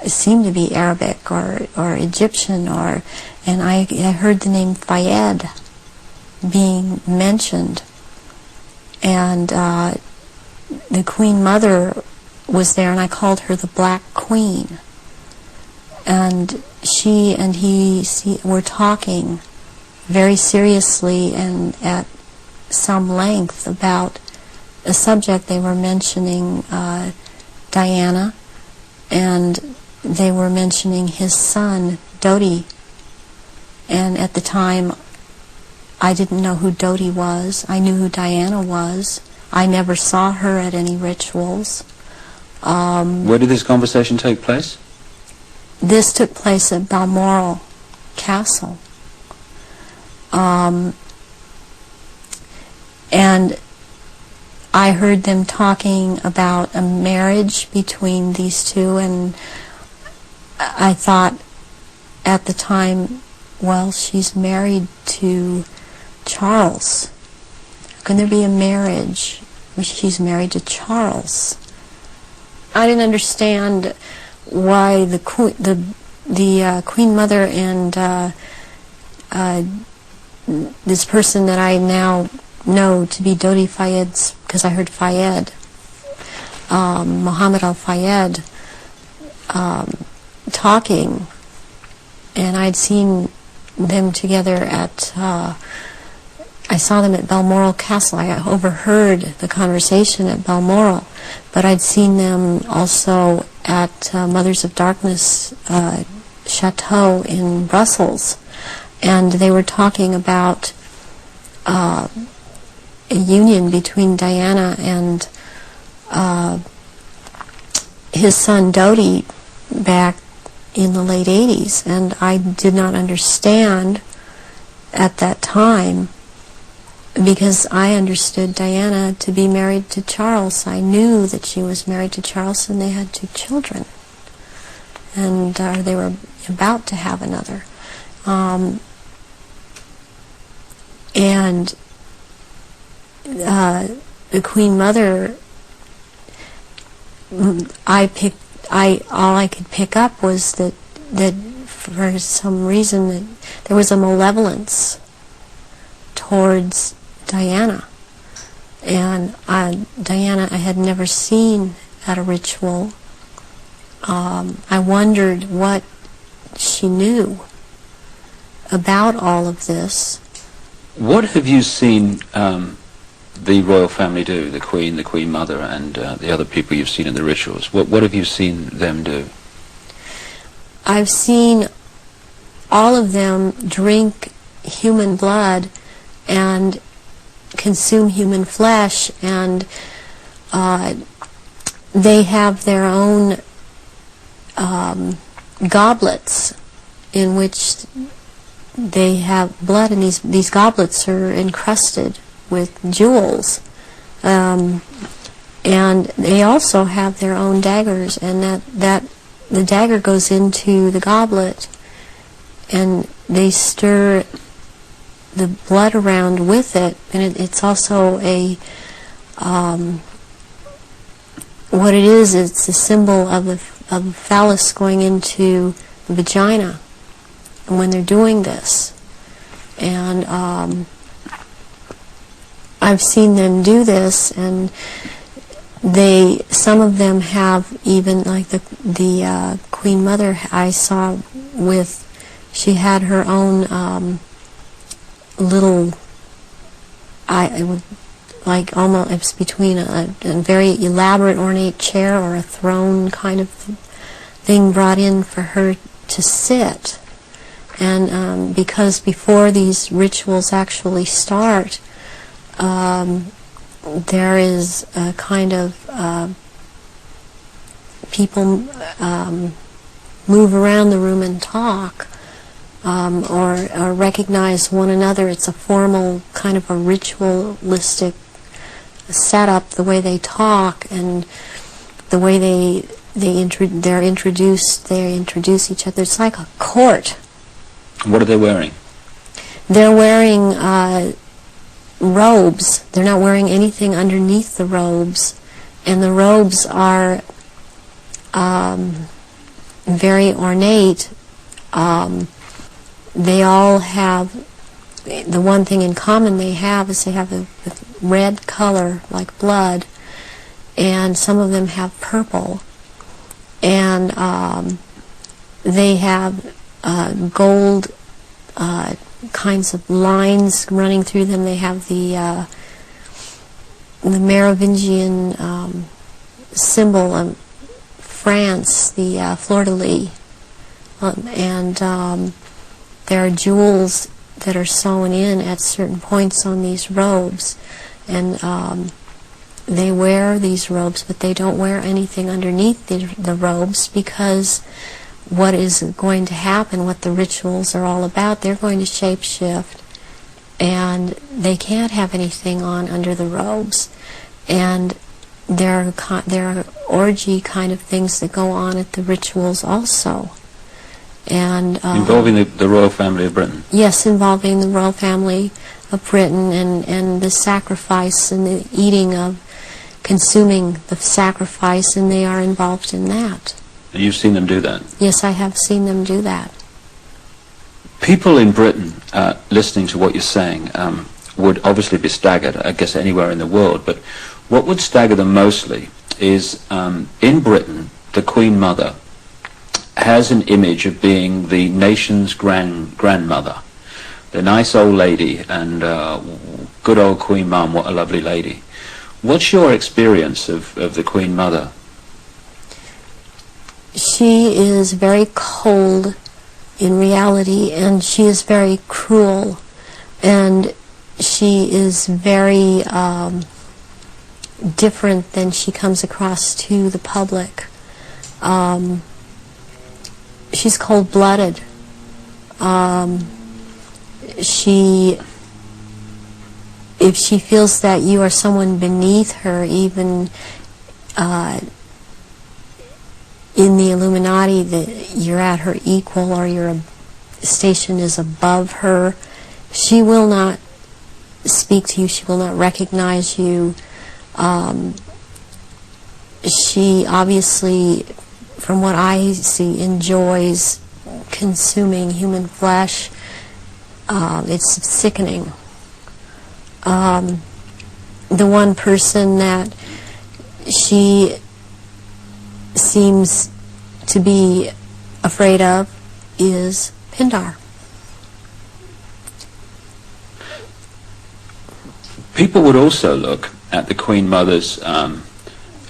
It seemed to be Arabic or Egyptian, and I heard the name Fayed being mentioned, and the Queen Mother was there, and I called her the Black Queen, and she and he were talking very seriously and at some length about a subject. They were mentioning Diana, and they were mentioning his son, Dodi. And at the time, I didn't know who Dodi was. I knew who Diana was. I never saw her at any rituals. Where did this conversation take place? This took place at Balmoral Castle. And I heard them talking about a marriage between these two, and I thought at the time, well, she's married to Charles. How can there be a marriage where she's married to Charles? I didn't understand why the Queen Mother and this person that I now know to be Dodi Fayed, because I heard Fayed, Muhammad al-Fayed talking, and I'd seen them together at, I saw them at Balmoral Castle. I overheard the conversation at Balmoral, but I'd seen them also at Mothers of Darkness Chateau in Brussels, and they were talking about a union between Diana and his son Dodi back in the late 80s, and I did not understand at that time, because I understood Diana to be married to Charles. I knew that she was married to Charles, and they had 2 children, and they were about to have another. And the Queen Mother, all I could pick up was that for some reason that there was a malevolence towards Diana. And Diana I had never seen at a ritual. I wondered what she knew about all of this. What have you seen the royal family do, the Queen Mother, and the other people you've seen in the rituals? What have you seen them do? I've seen all of them drink human blood and consume human flesh, and they have their own goblets in which they have blood, and these goblets are encrusted with jewels, and they also have their own daggers, and that the dagger goes into the goblet, and they stir the blood around with it, and it's also a what it is, it's a symbol of the phallus going into the vagina when they're doing this. And I've seen them do this, and some of them have even, like the Queen Mother I saw with, she had her own little, it would, like almost, it's between a very elaborate ornate chair or a throne kind of thing brought in for her to sit. And because before these rituals actually start, there is a kind of people move around the room and talk, or recognize one another. It's a formal kind of a ritualistic setup, the way they talk and the way they introduce each other. It's like a court. What are they wearing? They're wearing robes. They're not wearing anything underneath the robes, and the robes are very ornate. They all have, the one thing in common they have is they have a red color like blood, and some of them have purple, and they have gold kinds of lines running through them. They have the Merovingian symbol of France, the fleur-de-lis, and there are jewels that are sewn in at certain points on these robes, and they wear these robes, but they don't wear anything underneath the robes, because what is going to happen, what the rituals are all about, they're going to shape-shift, and they can't have anything on under the robes. And there are orgy kind of things that go on at the rituals also. And involving the royal family of Britain? Yes, involving the royal family of Britain, and the sacrifice and the eating of, consuming the sacrifice, and they are involved in that. And you've seen them do that? Yes, I have seen them do that. People in Britain, listening to what you're saying, would obviously be staggered, I guess anywhere in the world, but what would stagger them mostly is in Britain, the Queen Mother has an image of being the nation's grandmother. The nice old lady, and good old Queen Mum, what a lovely lady. What's your experience of the Queen Mother? She is very cold in reality, and she is very cruel, and she is very different than she comes across to the public. She's cold-blooded. If she feels that you are someone beneath her, even in the Illuminati, that you're at her equal or your station is above her, she will not speak to you, she will not recognize you. She obviously, from what I see, enjoys consuming human flesh. It's sickening. The one person that she seems to be afraid of is Pindar. People would also look at the Queen Mother's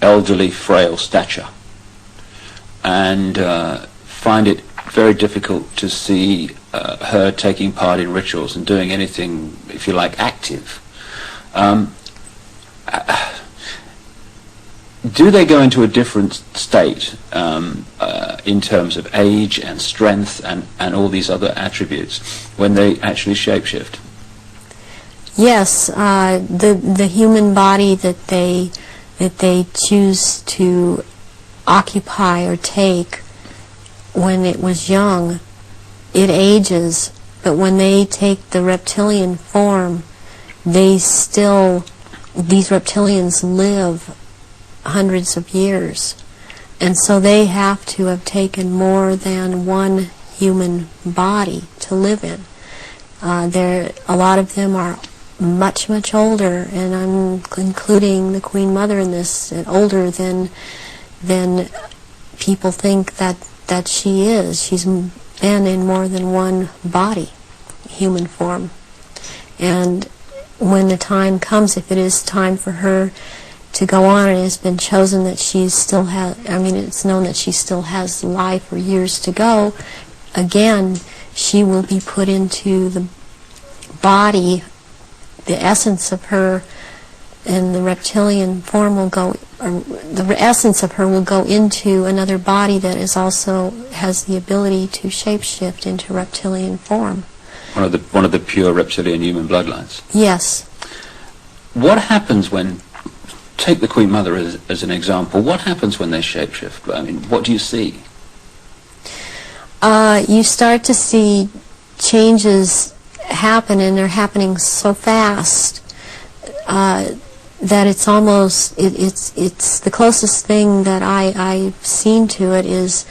elderly, frail stature and find it very difficult to see her taking part in rituals and doing anything, if you like, active. Do they go into a different state in terms of age and strength and all these other attributes when they actually shapeshift? Yes, the human body that they choose to occupy or take when it was young, it ages, but when they take the reptilian form, these reptilians live hundreds of years, and so they have to have taken more than one human body to live in. A lot of them are much, much older, and I'm including the Queen Mother in this, older than people think that she is. She's been in more than one body, human form. And when the time comes, if it is time for her to go on, and it has been chosen that she still has, it's known that she still has life or years to go, again, she will be put into the body, the essence of her, and the reptilian form will go, or the essence of her will go into another body that is also has the ability to shapeshift into reptilian form. One of the pure reptilian human bloodlines. Yes. What happens when, take the Queen Mother as an example, what happens when they shapeshift? I mean, what do you see? You start to see changes happen, and they're happening so fast that it's almost, it's the closest thing that I've seen to it is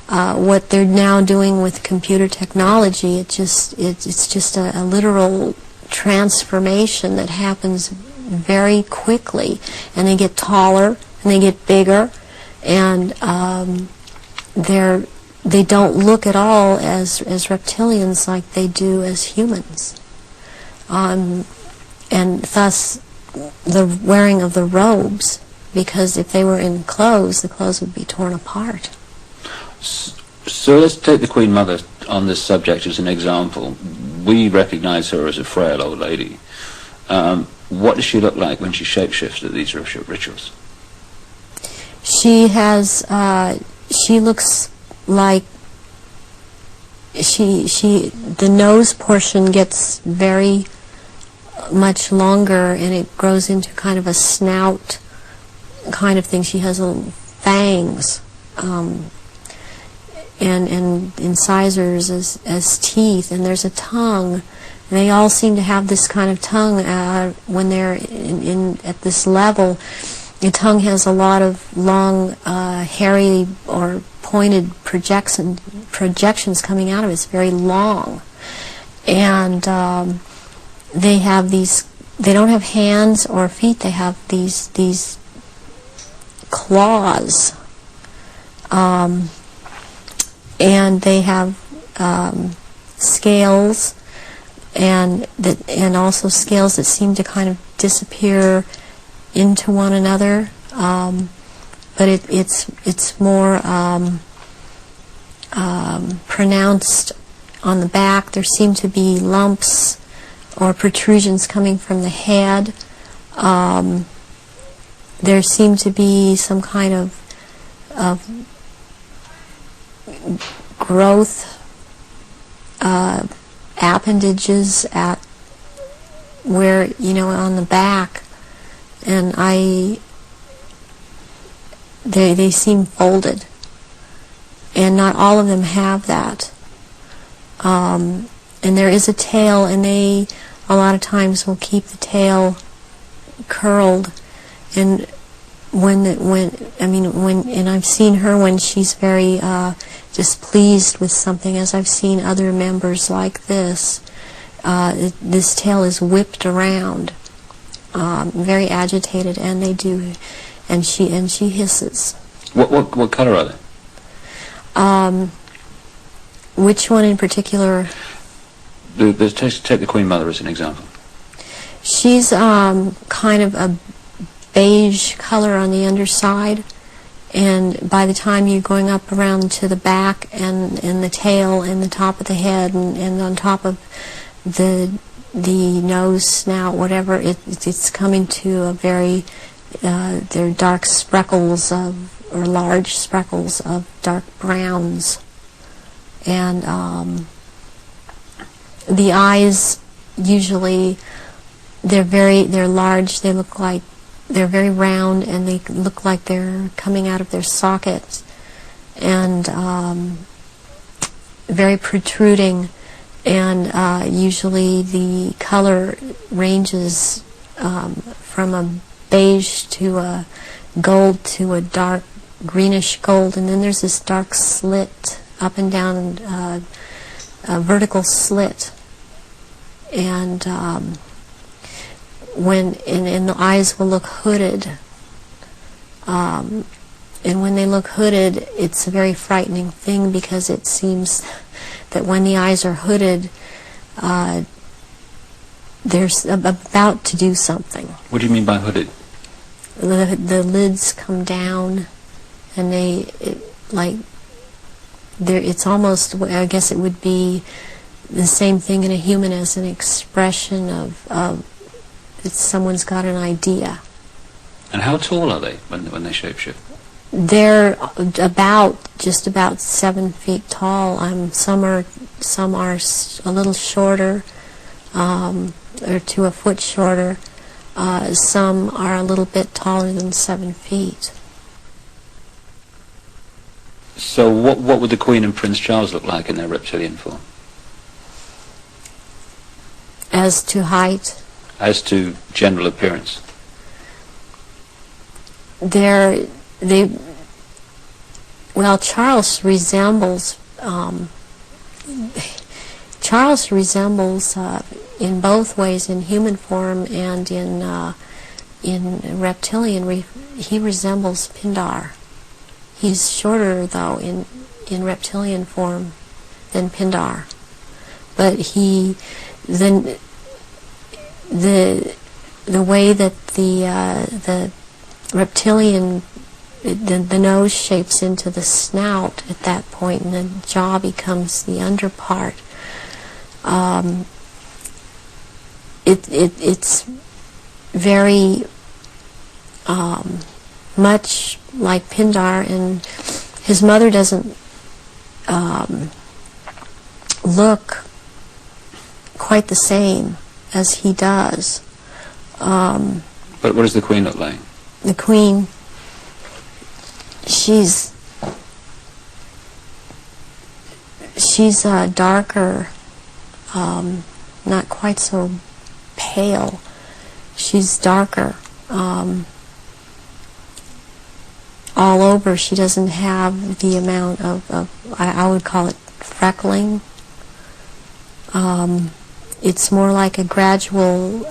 what they're now doing with computer technology. It's just a literal transformation that happens very quickly, and they get taller and they get bigger, and they don't look at all as reptilians like they do as humans, and thus the wearing of the robes, because if they were in clothes, the clothes would be torn apart. So let's take the Queen Mother on this subject as an example. We recognize her as a frail old lady. What does she look like when she shapeshifts at these rituals? She looks like the nose portion gets very much longer, and it grows into kind of a snout kind of thing. She has little fangs and incisors as teeth, and there's a tongue. And they all seem to have this kind of tongue when they're at this level. The tongue has a lot of long, hairy or pointed projections coming out of it. It's very long. And they have these, they don't have hands or feet, they have these claws, and they have scales, and also scales that seem to kind of disappear into one another. But it's more pronounced on the back. There seem to be lumps or protrusions coming from the head. There seem to be some kind of growth appendages at where, on the back, and they seem folded, and not all of them have that. And there is a tail, and they a lot of times will keep the tail curled, and and I've seen her when she's very displeased with something, as I've seen other members like this. This tail is whipped around, very agitated, and they do, and she hisses. What color are they? Which one in particular? Take the Queen Mother as an example. She's kind of a beige color on the underside, and by the time you're going up around to the back and the tail and the top of the head and on top of the nose, snout, whatever, it's coming to a very they're dark speckles or large speckles of dark browns, and the eyes usually they're large. They look like they're very round, and they look like they're coming out of their sockets, and very protruding, and usually the color ranges from a beige to a gold to a dark greenish gold, and then there's this dark slit up and down, a vertical slit, and and the eyes will look hooded, and when they look hooded, it's a very frightening thing, because it seems that when the eyes are hooded, they're about to do something. What do you mean by hooded? The lids come down, and it's almost, I guess it would be the same thing in a human as an expression of someone's got an idea. And how tall are they when they shapeshift? They're just about 7 feet tall. Some are a little shorter, or to a foot shorter. Some are a little bit taller than 7 feet. So what would the Queen and Prince Charles look like in their reptilian form? As to height? As to general appearance? Charles resembles in both ways, in human form and in reptilian. He resembles Pindar. He's shorter, though, in reptilian form than Pindar, but the way that the reptilian, the nose shapes into the snout at that point, and the jaw becomes the underpart. It's very much like Pindar, and his mother doesn't look quite the same as he does. But what does the Queen look like? The Queen, she's darker, not quite so pale. She's darker. All over, she doesn't have the amount of I would call it freckling. It's more like a gradual,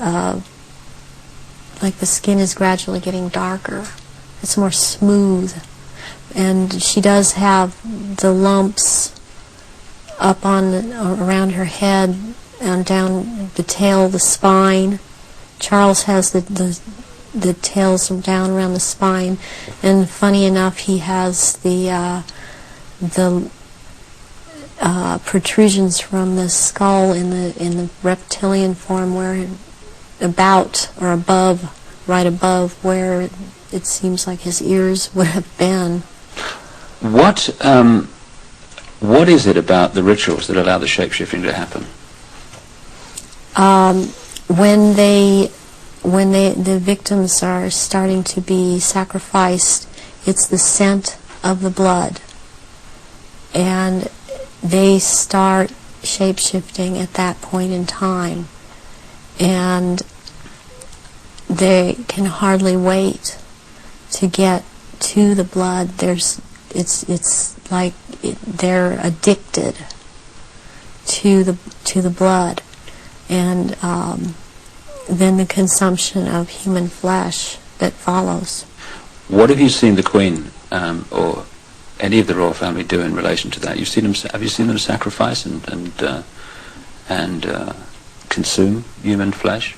like the skin is gradually getting darker it's more smooth. And she does have the lumps up on around her head and down the tail, the spine. Charles has the tails down around the spine, and funny enough, he has the protrusions from the skull in the reptilian form, where about or above, right above where it seems like his ears would have been. What is it about the rituals that allow the shape-shifting to happen? When the victims are starting to be sacrificed, it's the scent of the blood, and they start shape-shifting at that point in time, and they can hardly wait to get to the blood. It's like they're addicted to the blood, and then the consumption of human flesh that follows. What have you seen the Queen or any of the royal family do in relation to that? Have you seen them sacrifice and consume human flesh?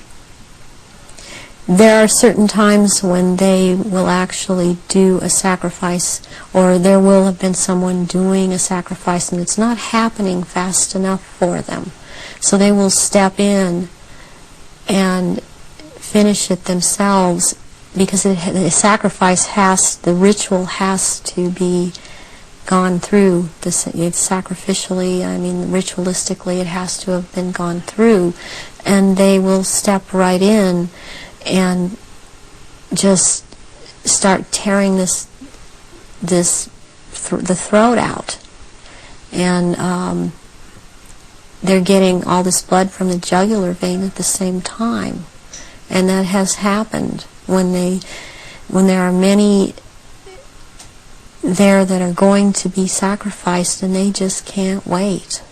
There are certain times when they will actually do a sacrifice, or there will have been someone doing a sacrifice, and it's not happening fast enough for them. So they will step in and finish it themselves, because the sacrifice the ritual has to be gone through. It's sacrificially, I mean, ritualistically, it has to have been gone through, and they will step right in and just start tearing the throat out, and they're getting all this blood from the jugular vein at the same time, and that has happened when there are many there that are going to be sacrificed, and they just can't wait,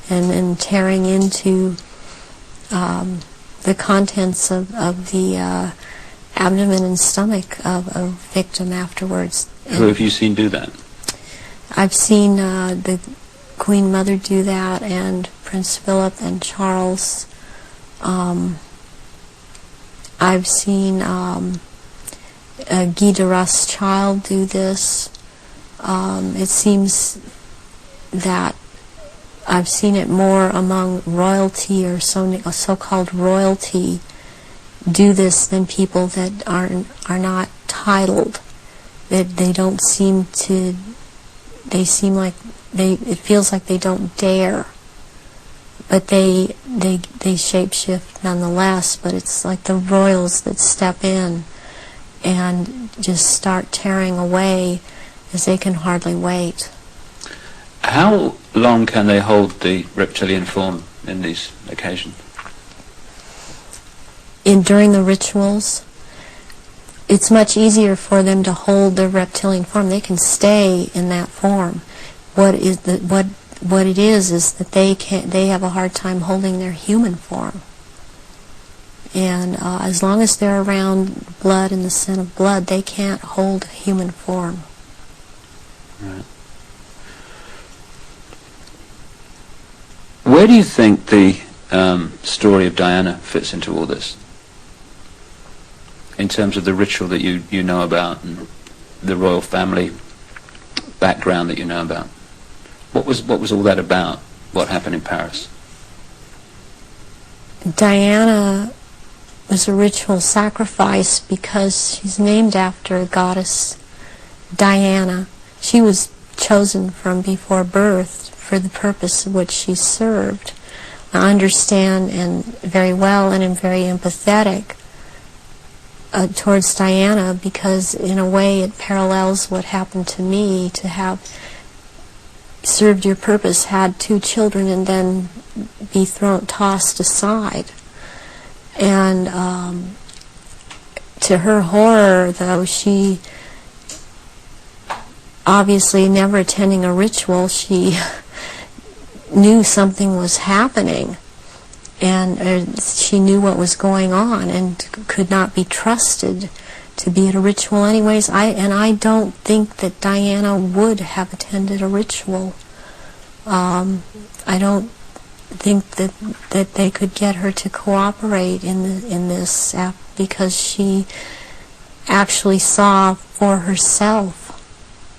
and tearing into the contents of the abdomen and stomach of a victim afterwards. Who have you seen do that? I've seen the Queen Mother do that, and Prince Philip and Charles. I've seen Guy de Rothschild do this. It seems that I've seen it more among royalty, or so-called royalty, do this than people that are not titled. That they don't seem to. They seem like it feels like they don't dare, but they shapeshift nonetheless. But it's like the royals that step in and just start tearing away, as they can hardly wait. How long can they hold the reptilian form in these occasions? During the rituals, it's much easier for them to hold their reptilian form. They can stay in that form. What it is that they have a hard time holding their human form. And as long as they're around blood and the scent of blood, they can't hold human form. Right. Where do you think the story of Diana fits into all this, in terms of the ritual that you know about and the royal family background that you know about? What was all that about? What happened in Paris? Diana was a ritual sacrifice because she's named after a goddess, Diana. She was chosen from before birth for the purpose of which she served. I understand and very well, and am very empathetic towards Diana, because in a way it parallels what happened to me, to have served your purpose, had 2 children, and then be tossed aside. And to her horror, though, she obviously never attending a ritual, she knew something was happening, and she knew what was going on, and could not be trusted to be at a ritual anyways. I don't think that Diana would have attended a ritual. I don't think that they could get her to cooperate in this because she actually saw for herself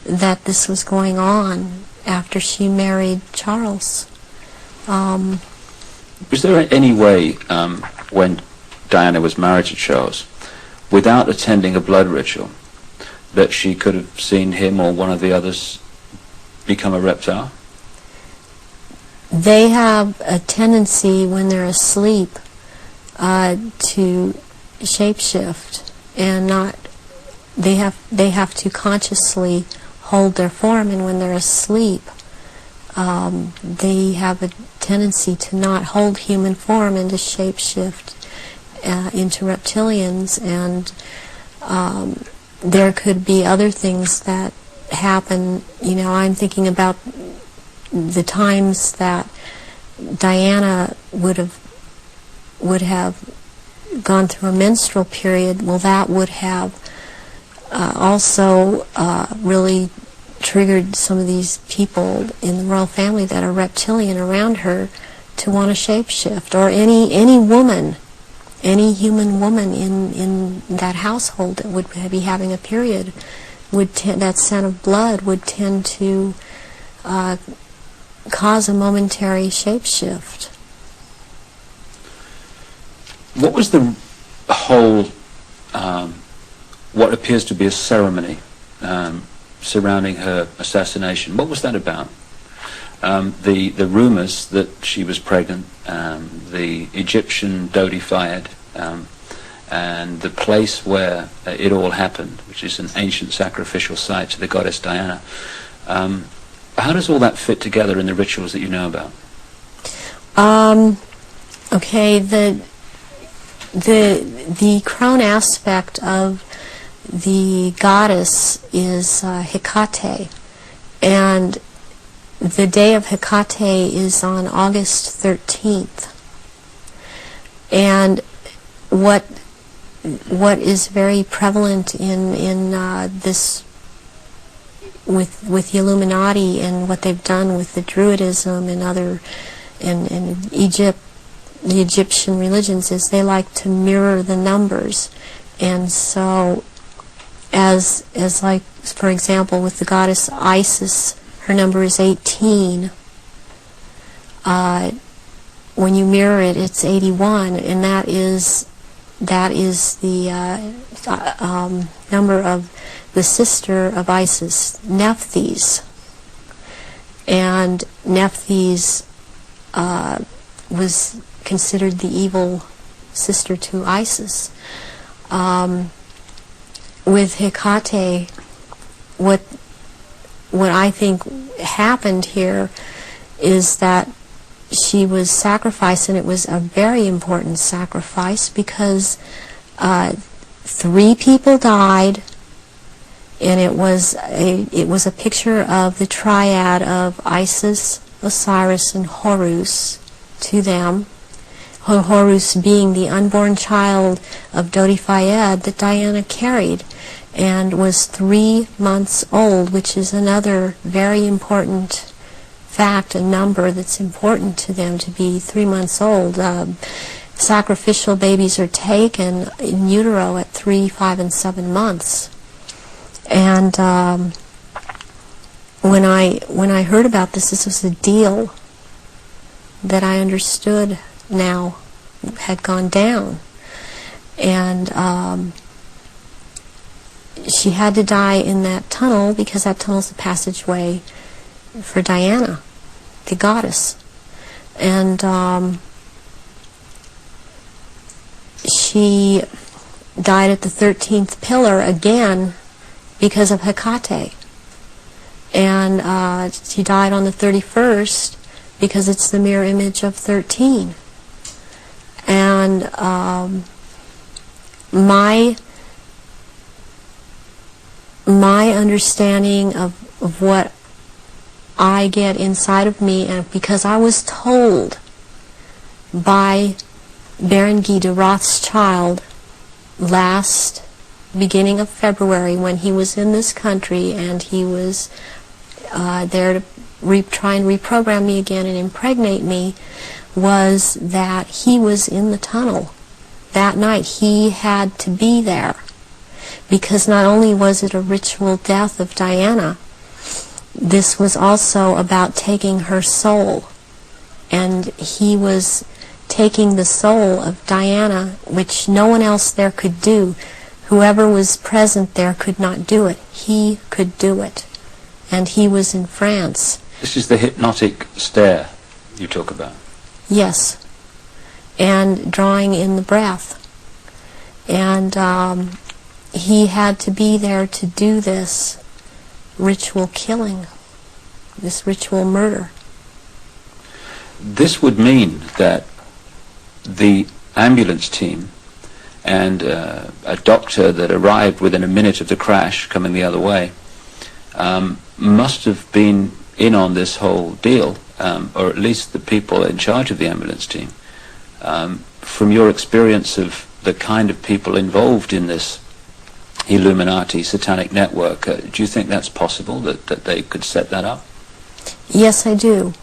that this was going on after she married Charles. Was there any way, when Diana was married to Charles, without attending a blood ritual, that she could have seen him or one of the others become a reptile? They have a tendency when they're asleep to shapeshift, and they have to consciously hold their form, and when they're asleep they have a tendency to not hold human form and to shapeshift into reptilians. And there could be other things that happen. You know, I'm thinking about the times that Diana would have gone through a menstrual period. Well, that would have also really triggered some of these people in the royal family that are reptilian around her to want to shapeshift, or any woman, any human woman in that household that would be having a period, that scent of blood would tend to cause a momentary shapeshift. What was the whole, what appears to be a ceremony surrounding her assassination? What was that about? The rumours that she was pregnant, the Egyptian Dodi Fayed, and the place where it all happened, which is an ancient sacrificial site to the goddess Diana. How does all that fit together in the rituals that you know about? Okay, the crown aspect of the goddess is Hecate, and the day of Hecate is on August 13th. And what is very prevalent in this with the Illuminati and what they've done with the Druidism and other in Egypt, the Egyptian religions, is they like to mirror the numbers. And so as like, for example, with the goddess Isis, her number is 18. When you mirror it, it's 81, and that is the number of the sister of Isis, Nephthys. And Nephthys was considered the evil sister to Isis. With Hecate, what I think happened here is that she was sacrificed, and it was a very important sacrifice because 3 people died, and it was a picture of the triad of Isis, Osiris, and Horus to them. Horus being the unborn child of Dodi Fayed that Diana carried, and was 3 months old, which is another very important fact, a number that's important to them, to be 3 months old. Sacrificial babies are taken in utero at 3, 5, and 7 months. And when I heard about this was a deal that I understood now had gone down. And she had to die in that tunnel because that tunnel's the passageway for Diana, the goddess. And she died at the 13th pillar again because of Hecate. And she died on the 31st because it's the mirror image of 13. And my understanding of what I get inside of me, and because I was told by Baron Guy de Rothschild last beginning of February, when he was in this country and he was there to try and reprogram me again and impregnate me, was that he was in the tunnel that night. He had to be there because not only was it a ritual death of Diana, this was also about taking her soul, and he was taking the soul of Diana, which no one else there could do. Whoever was present there could not do it. He could do it, and he was in France. This is the hypnotic stare you talk about. Yes, and drawing in the breath. And he had to be there to do this ritual killing, this ritual murder. This would mean that the ambulance team and a doctor that arrived within a minute of the crash coming the other way must have been in on this whole deal, or at least the people in charge of the ambulance team. From your experience of the kind of people involved in this Illuminati satanic network, do you think that's possible, that they could set that up? Yes, I do.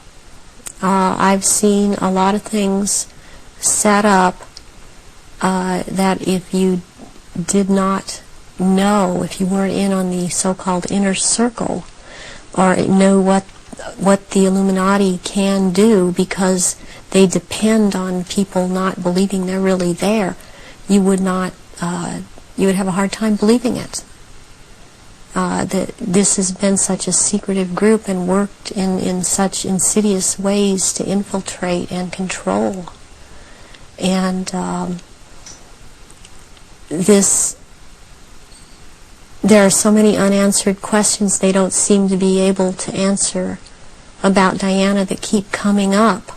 I've seen a lot of things set up that if you did not know, if you weren't in on the so-called inner circle, or know what the Illuminati can do, because they depend on people not believing they're really there, you would have a hard time believing it. That this has been such a secretive group and worked in such insidious ways to infiltrate and control. And there are so many unanswered questions they don't seem to be able to answer about Diana that keep coming up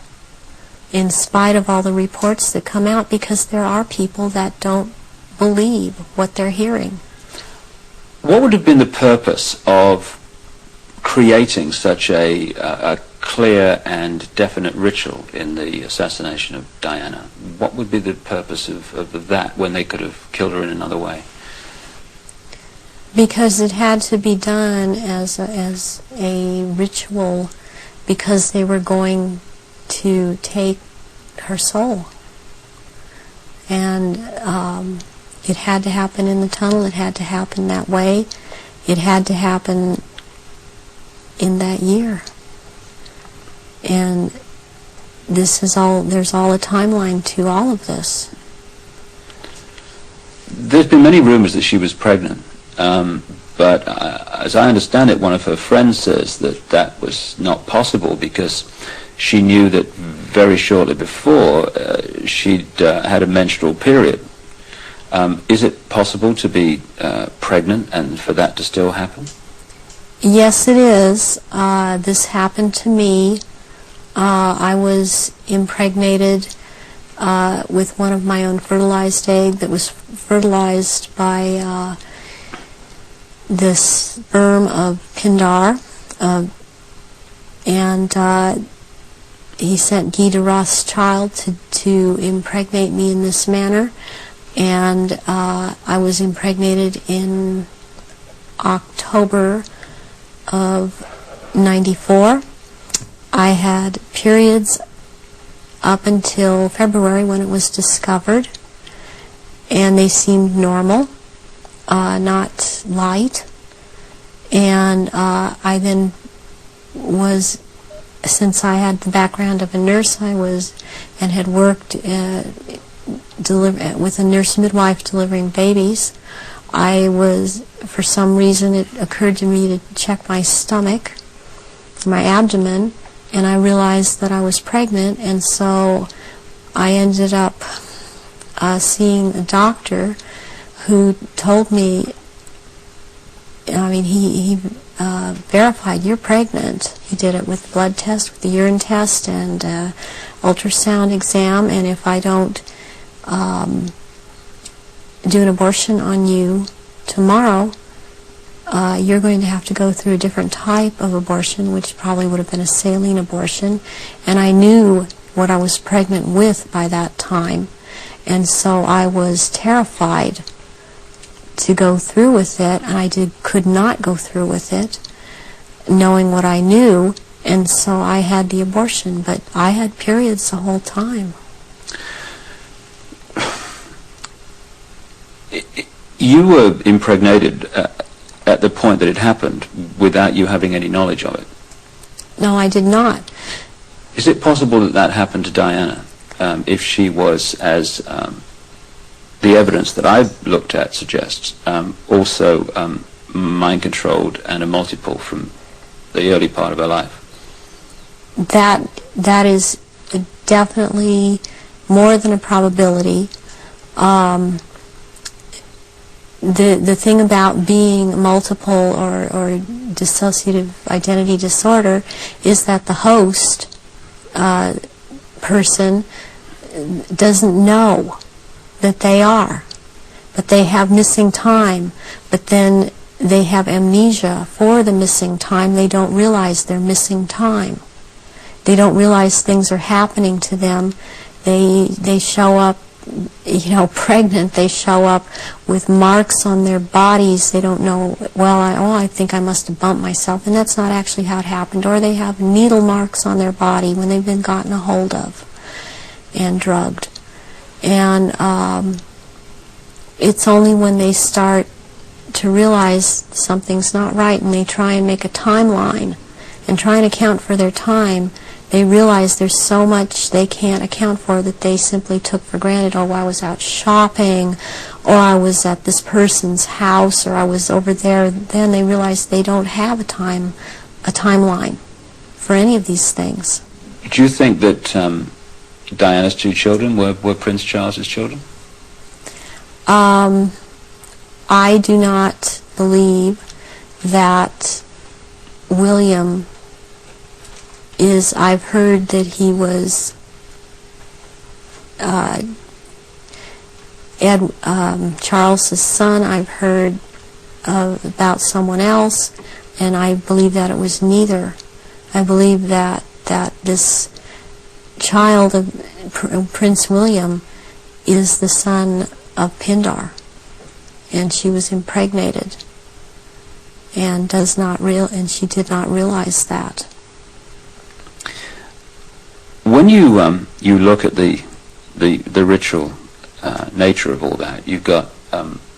in spite of all the reports that come out, because there are people that don't believe what they're hearing. What would have been the purpose of creating such a clear and definite ritual in the assassination of Diana? What would be the purpose of that when they could have killed her in another way? Because it had to be done as a ritual, because they were going to take her soul. And it had to happen in the tunnel. It had to happen that way. It had to happen in that year. And there's all a timeline to all of this. There's been many rumors that she was pregnant, but as I understand it, one of her friends says that was not possible, because she knew that very shortly before she'd had a menstrual period. Is it possible to be pregnant and for that to still happen? Yes, it is. This happened to me. I was impregnated with one of my own fertilized egg that was fertilized by the sperm of Pindar, and he sent Guy de Rothschild to impregnate me in this manner, and I was impregnated in October of '94. I had periods up until February when it was discovered, and they seemed normal, not light. And I then was, since I had the background of a nurse, and had worked with a nurse midwife delivering babies, I was, for some reason, it occurred to me to check my stomach, my abdomen, and I realized that I was pregnant, and so I ended up seeing a doctor who told me, he verified, you're pregnant. He did it with blood test, with the urine test, and ultrasound exam, and if I don't do an abortion on you tomorrow, you're going to have to go through a different type of abortion, which probably would have been a saline abortion. And I knew what I was pregnant with by that time, and so I was terrified to go through with it, and I could not go through with it, knowing what I knew, and so I had the abortion. But I had periods the whole time. You were impregnated at the point that it happened without you having any knowledge of it. No, I did not. Is it possible that that happened to Diana, if she was, as the evidence that I've looked at suggests, also mind-controlled and a multiple from the early part of her life? That is definitely more than a probability. The thing about being multiple or dissociative identity disorder is that the host person doesn't know that they are, but they have missing time, but then they have amnesia for the missing time. They don't realize they're missing time. They don't realize things are happening to them. They show up, pregnant. They show up with marks on their bodies. They don't know, I think I must have bumped myself, and that's not actually how it happened. Or they have needle marks on their body when they've been gotten a hold of and drugged. And it's only when they start to realize something's not right and they try and make a timeline and try and account for their time, they realize there's so much they can't account for that they simply took for granted. Oh, I was out shopping, or I was at this person's house, or I was over there. Then they realize they don't have a timeline for any of these things. Do you think that Diana's two children were Prince Charles's children? I do not believe that William is. I've heard that he was Charles's son. I've heard about someone else, and I believe that it was neither. I believe that this child of Prince William is the son of Pindar, and she was impregnated, and she did not realize that. When you look at the ritual nature of all that, you've got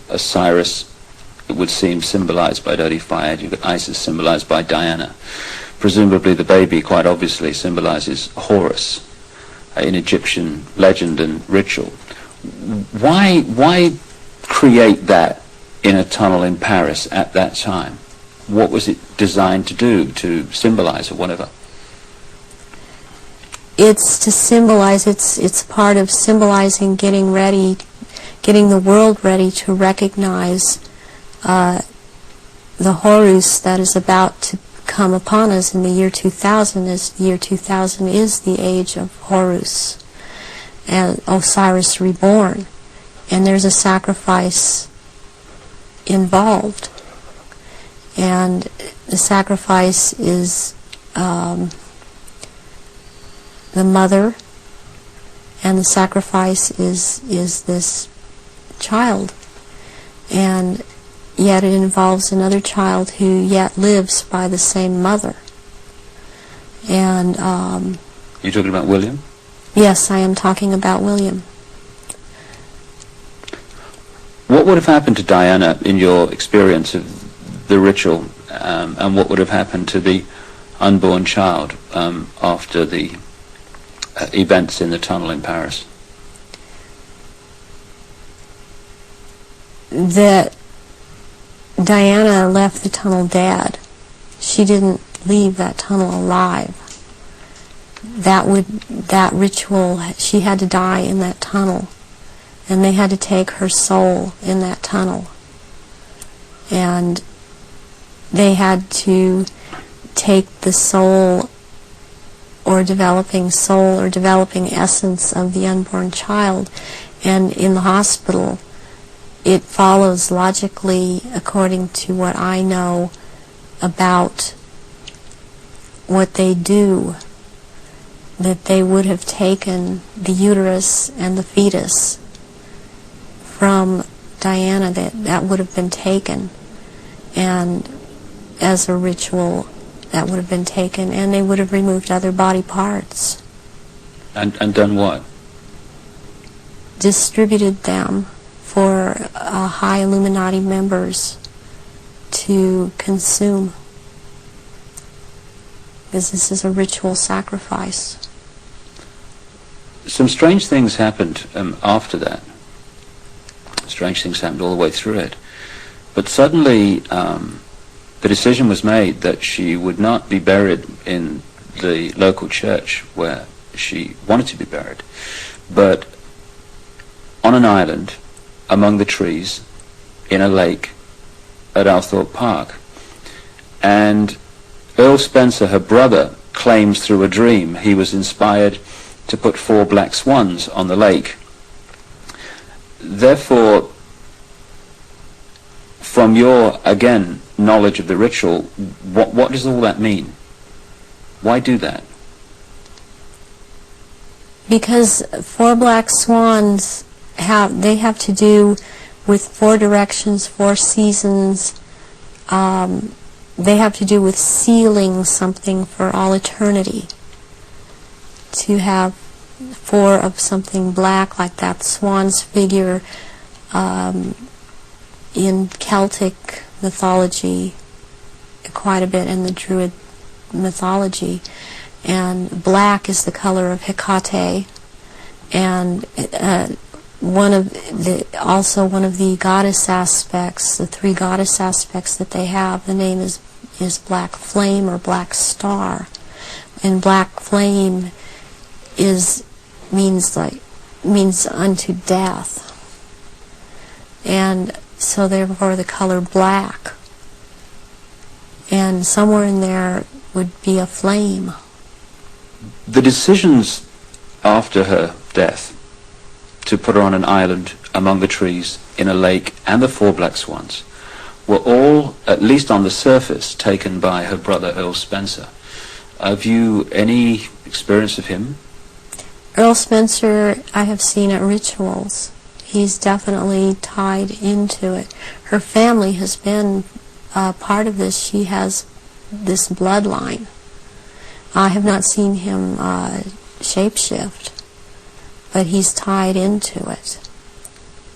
Osiris, it would seem, symbolized by dirty fire. You've got Isis, symbolized by Diana. Presumably the baby, quite obviously, symbolizes Horus in Egyptian legend and ritual. Why create that in a tunnel in Paris at that time? What was it designed to do, to symbolize or whatever? It's to symbolize, it's part of symbolizing getting the world ready to recognize the Horus that is about to come upon us in the year 2000, as the year 2000 is the age of Horus and Osiris reborn, and there's a sacrifice involved, and the sacrifice is the mother, and the sacrifice is this child, and yet it involves another child who yet lives by the same mother. And you're talking about William? Yes, I am talking about William. What would have happened to Diana in your experience of the ritual, and what would have happened to the unborn child after the events in the tunnel in Paris? That Diana left the tunnel dead. She didn't leave that tunnel alive. That ritual, she had to die in that tunnel, and they had to take her soul in that tunnel, and they had to take the soul or developing essence of the unborn child, and in the hospital it follows logically, according to what I know about what they do, that they would have taken the uterus and the fetus from Diana, that would have been taken, and as a ritual that would have been taken, and they would have removed other body parts. And done what? Distributed them for high Illuminati members to consume, because this is a ritual sacrifice. Some strange things happened after that. Strange things happened all the way through it. But suddenly the decision was made that she would not be buried in the local church where she wanted to be buried, but on an island among the trees in a lake at Althorpe Park. And Earl Spencer, her brother, claims through a dream he was inspired to put 4 black swans on the lake. Therefore, from your, again, knowledge of the ritual, what does all that mean? Why do that? Because 4 black swans have to do with 4 directions, 4 seasons. They have to do with sealing something for all eternity. To have 4 of something black like that swan's figure in Celtic mythology quite a bit, in the Druid mythology, and black is the color of Hecate, and also one of the goddess aspects, the 3 goddess aspects that they have, the name is black flame or black star, and black flame means unto death, and so therefore the color black, and somewhere in there would be a flame. The decisions after her death to put her on an island among the trees in a lake and the 4 black swans were all, at least on the surface, taken by her brother Earl Spencer. Have you any experience of him? Earl Spencer I have seen at rituals. He's definitely tied into it. Her family has been part of this. She has this bloodline. I have not seen him shapeshift, but he's tied into it.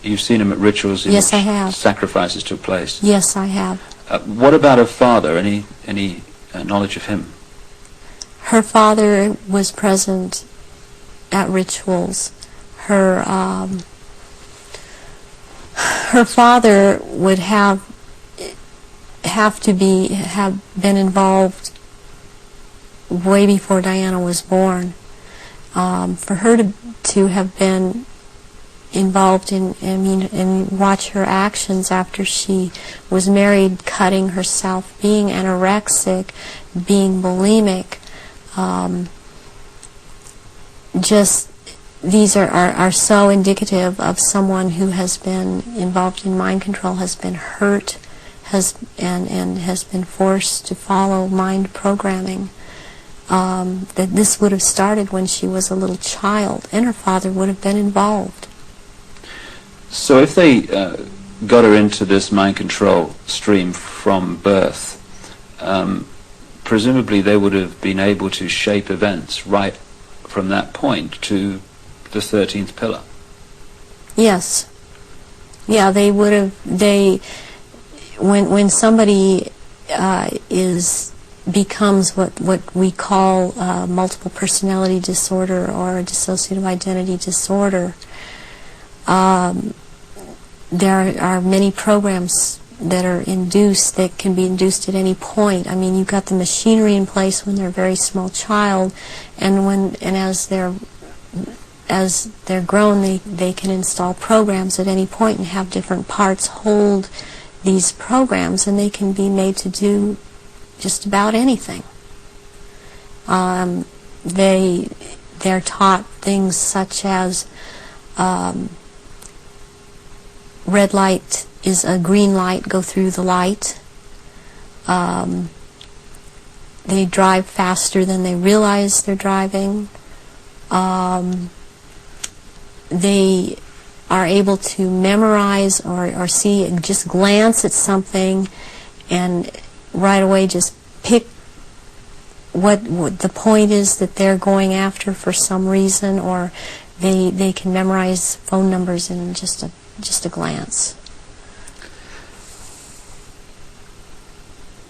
You've seen him at rituals in yes, which I have. Sacrifices took place? Yes, I have. What about her father? Any knowledge of him? Her father was present at rituals. Her father would have been involved way before Diana was born. For her to have been involved and watch her actions after she was married, cutting herself, being anorexic, being bulimic, these are so indicative of someone who has been involved in mind control, has been hurt, and has been forced to follow mind programming. That this would have started when she was a little child, and her father would have been involved. So if they got her into this mind control stream from birth, presumably they would have been able to shape events right from that point to the 13th pillar. Yes. Yeah, they would have. When somebody becomes what we call multiple personality disorder or a dissociative identity disorder, there are many programs that are induced, that can be induced at any point. I mean, you've got the machinery in place when they're a very small child, and as they're grown, they can install programs at any point and have different parts hold these programs, and they can be made to do just about anything. They're taught things such as red light is a green light, go through the light. They drive faster than they realize they're driving. They are able to memorize or see, just glance at something and right away just pick what the point is that they're going after for some reason, or they can memorize phone numbers in just a glance.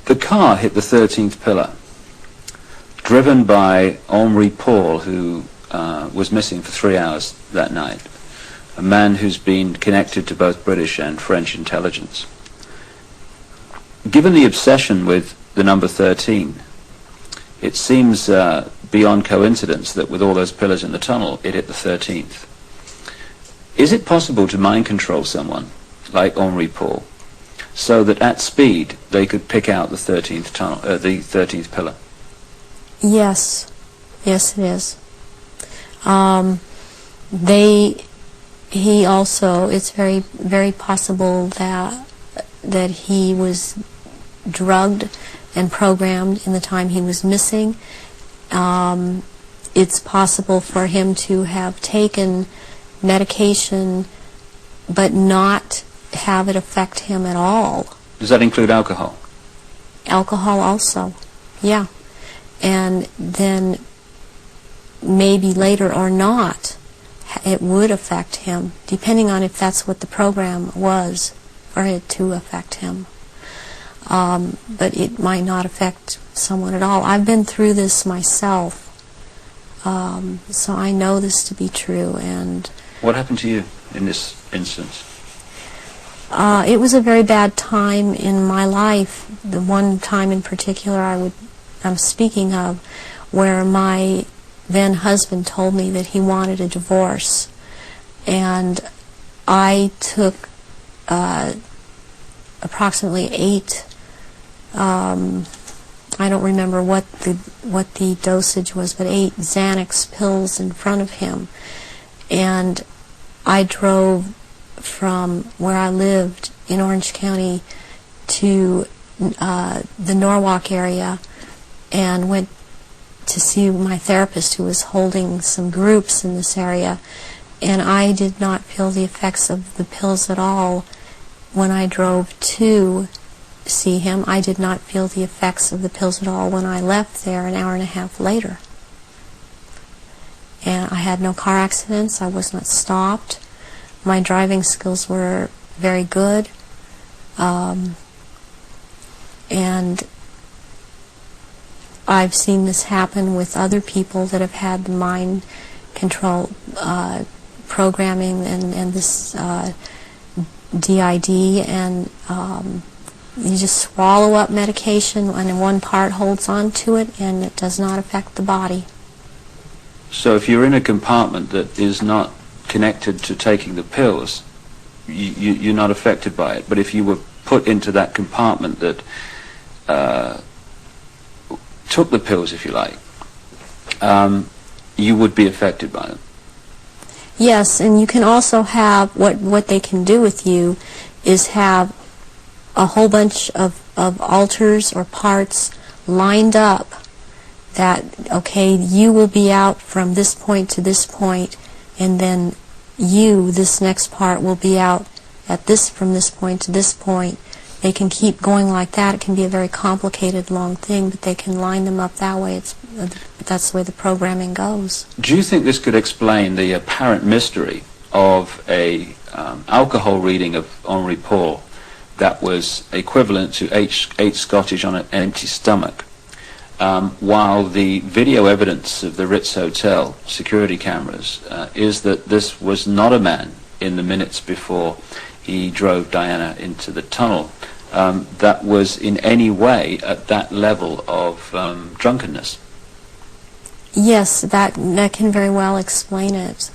The car hit the 13th pillar, driven by Henri Paul, who was missing for 3 hours that night, a man who's been connected to both British and French intelligence. Given the obsession with the number 13, it seems beyond coincidence that with all those pillars in the tunnel, it hit the 13th. Is it possible to mind control someone like Henri Paul so that at speed they could pick out the 13th tunnel, the 13th pillar? Yes, yes, it is. He also, it's very, very possible that he was drugged and programmed in the time he was missing. It's possible for him to have taken medication but not have it affect him at all. Does that include alcohol? Alcohol also, yeah. And then maybe later or not, it would affect him, depending on if that's what the program was for it to affect him. But it might not affect someone at all. I've been through this myself, so I know this to be true. And what happened to you in this instance? It was a very bad time in my life. The one time in particular I'm speaking of, where my then husband told me that he wanted a divorce, and I took approximately 8. I don't remember what the dosage was, but 8 Xanax pills in front of him, and I drove from where I lived in Orange County to the Norwalk area and went to see my therapist, who was holding some groups in this area, and I did not feel the effects of the pills at all when I drove to see him. I did not feel the effects of the pills at all when I left there an hour and a half later. And I had no car accidents. I was not stopped. My driving skills were very good. And I've seen this happen with other people that have had the mind control programming and this DID, and you just swallow up medication and one part holds on to it and it does not affect the body. So if you're in a compartment that is not connected to taking the pills, you're not affected by it. But if you were put into that compartment that took the pills, if you like, you would be affected by them. Yes, and you can also have, what they can do with you is have a whole bunch of alters or parts lined up that, okay, you will be out from this point to this point, and then this next part, will be out at from this point to this point. They can keep going like that. It can be a very complicated, long thing, but they can line them up that way. That's the way the programming goes. Do you think this could explain the apparent mystery of a alcohol reading of Henri Paul that was equivalent to 8 Scottish on an empty stomach, while the video evidence of the Ritz Hotel security cameras is that this was not a man in the minutes before he drove Diana into the tunnel that was in any way at that level of drunkenness? Yes, that can very well explain it.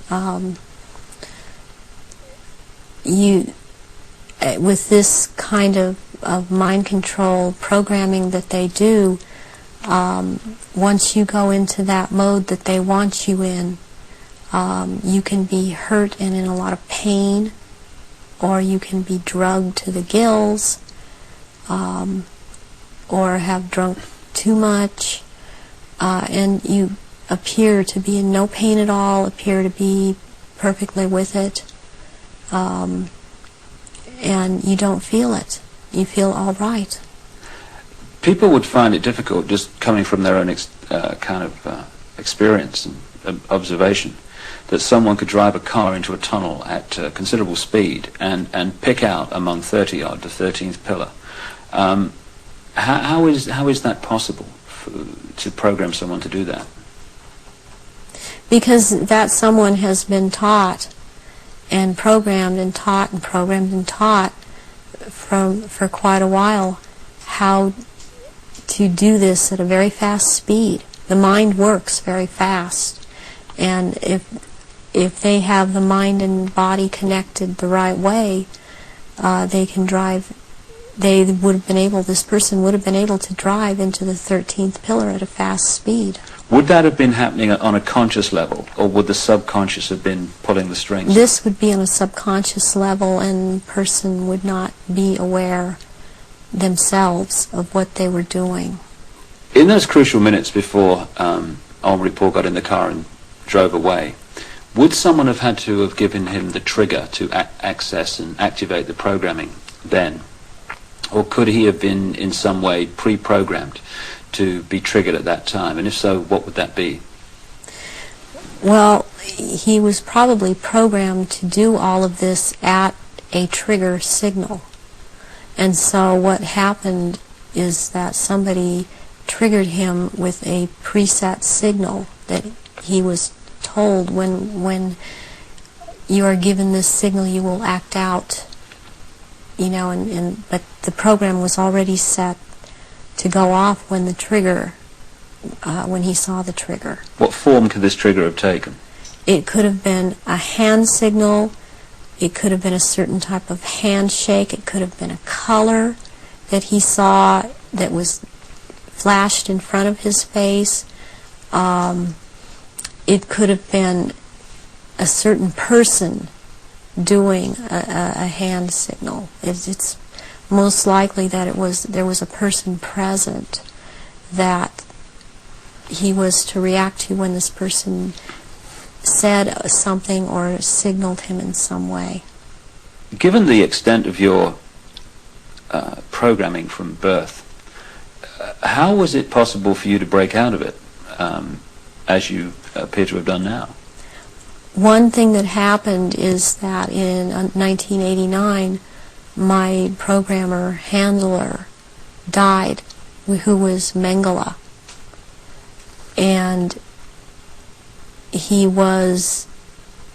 With this kind of mind control programming that they do, once you go into that mode that they want you in, you can be hurt and in a lot of pain, or you can be drugged to the gills, or have drunk too much, and you appear to be in no pain at all, appear to be perfectly with it. and you don't feel it. You feel all right. People would find it difficult, just coming from their own experience and observation, that someone could drive a car into a tunnel at considerable speed and pick out among 30 odd the 13th pillar. How is that possible to program someone to do that? Because that someone has been taught and programmed and taught and programmed and taught for quite a while how to do this at a very fast speed. The mind works very fast, and if they have the mind and body connected the right way, they can drive. This person would have been able to drive into the 13th pillar at a fast speed. Would that have been happening on a conscious level, or would the subconscious have been pulling the strings? This would be on a subconscious level, and the person would not be aware themselves of what they were doing. In those crucial minutes before Henri Paul got in the car and drove away, would someone have had to have given him the trigger to access and activate the programming then? Or could he have been in some way pre-programmed to be triggered at that time? And if so, what would that be? Well, he was probably programmed to do all of this at a trigger signal. And so what happened is that somebody triggered him with a preset signal that he was told, when you are given this signal, you will act out. But the program was already set to go off when the trigger, when he saw the trigger. What form could this trigger have taken? It could have been a hand signal. It could have been a certain type of handshake. It could have been a color that he saw that was flashed in front of his face. It could have been a certain person doing a hand signal. It's most likely that there was a person present that he was to react to when this person said something or signaled him in some way. Given the extent of your programming from birth, how was it possible for you to break out of it, as you appear to have done now? One thing that happened is that in 1989, my programmer handler died, who was Mengele. And he was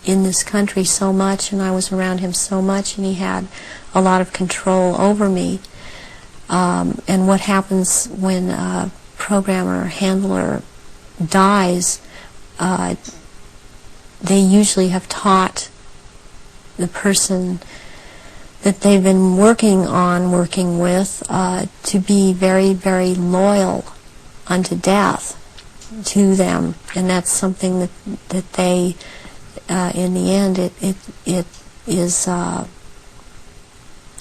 in this country so much, and I was around him so much, and he had a lot of control over me. And what happens when a programmer handler dies, they usually have taught the person that they've been working with, to be very, very loyal unto death to them. And that's something that they, in the end, it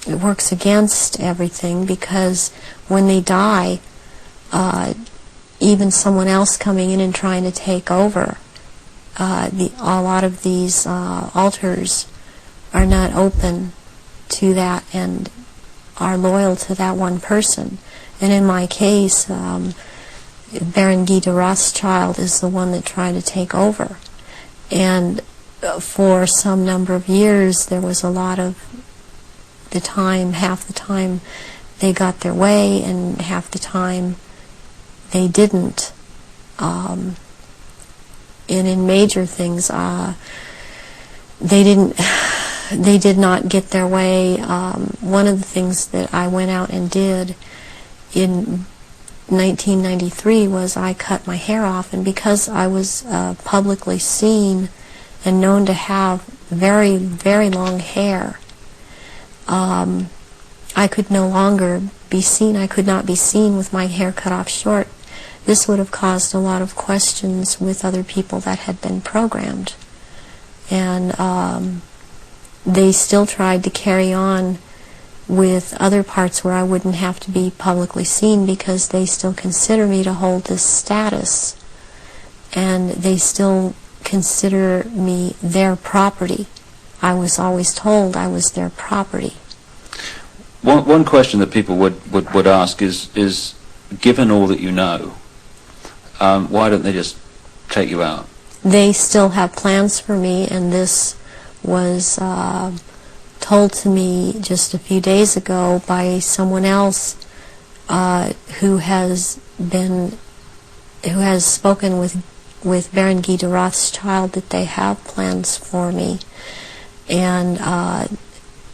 works against everything, because when they die, even someone else coming in and trying to take over, a lot of these altars are not open to that and are loyal to that one person. And in my case, Baron Guy de Rothschild is the one that tried to take over. And for some number of years, there was a lot of the time, half the time they got their way, and half the time they didn't. And in major things, they did not get their way. One of the things that I went out and did in 1993 was I cut my hair off, and because I was publicly seen and known to have very, very long hair, I could no longer be seen. I could not be seen with my hair cut off short. This would have caused a lot of questions with other people that had been programmed. And they still tried to carry on with other parts where I wouldn't have to be publicly seen, because they still consider me to hold this status, and they still consider me their property. I was always told I was their property. One question that people would ask is, given all that you know, why don't they just take you out? They still have plans for me, and this was told to me just a few days ago by someone else who has spoken with Baron Guy de Rothschild that they have plans for me, and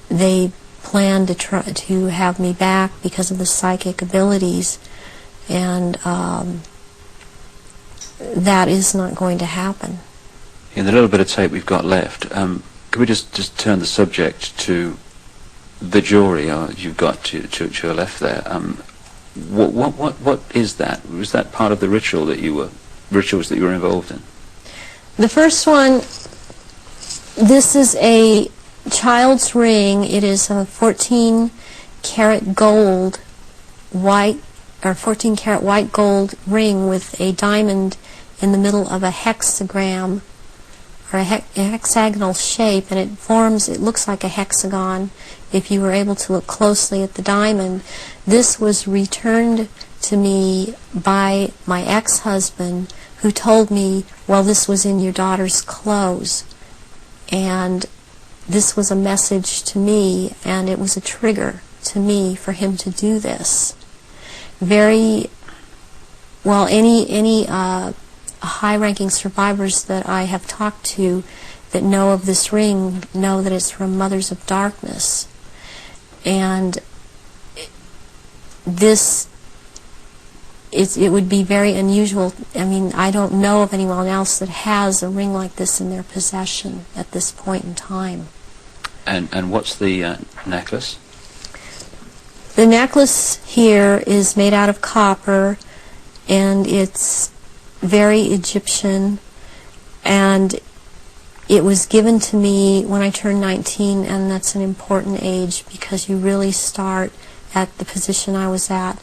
they plan to try to have me back because of the psychic abilities, and that is not going to happen. In the little bit of tape we've got left, could we just turn the subject to the jury you've got to your left there? What is that? Was that part of the rituals that you were involved in? The first one, this is a child's ring. It is a 14-karat gold white, or 14-karat white gold ring with a diamond in the middle of a hexagram, or a hexagonal shape, and it looks like a hexagon if you were able to look closely at the diamond. This was returned to me by my ex-husband, who told me, well, this was in your daughter's clothes, and this was a message to me, and it was a trigger to me for him to do this. Very well, any high-ranking survivors that I have talked to that know of this ring know that it's from Mothers of Darkness, and it would be very unusual. I mean, I don't know of anyone else that has a ring like this in their possession at this point in time. And what's the necklace? The necklace here is made out of copper, and it's very Egyptian, and it was given to me when I turned 19, and that's an important age because you really start at the position I was at,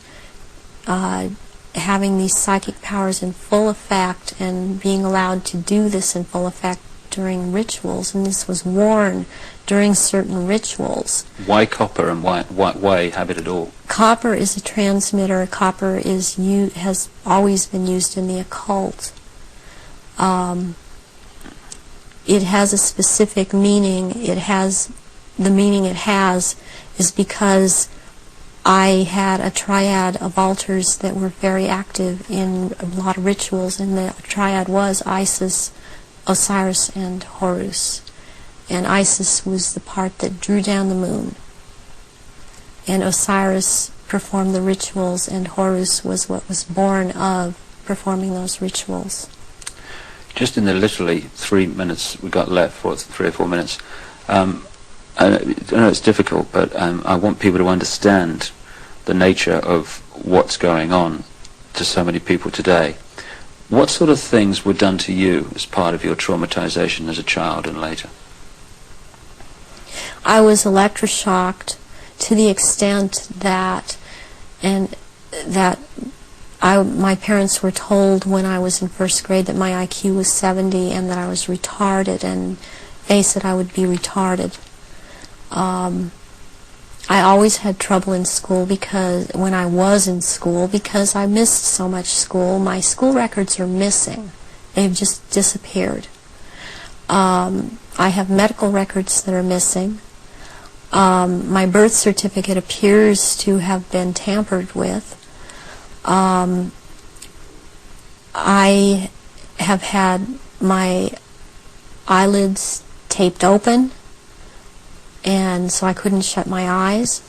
having these psychic powers in full effect and being allowed to do this in full effect during rituals, and this was worn during certain rituals. Why copper, and why have it at all? Copper is a transmitter. Copper has always been used in the occult. It has a specific meaning. The meaning it has is because I had a triad of altars that were very active in a lot of rituals, and the triad was Isis, Osiris, and Horus. And Isis was the part that drew down the moon, and Osiris performed the rituals, and Horus was what was born of performing those rituals. Just in the literally 3 minutes we got left, or 3 or 4 minutes, I know it's difficult, but I want people to understand the nature of what's going on to so many people today. What sort of things were done to you as part of your traumatization as a child and later? I was electroshocked to the extent that my parents were told when I was in first grade that my IQ was 70 and that I was retarded, and they said I would be retarded. I always had trouble in school when I was in school because I missed so much school. My school records are missing. They've just disappeared. I have medical records that are missing. My birth certificate appears to have been tampered with. I have had my eyelids taped open, and so I couldn't shut my eyes.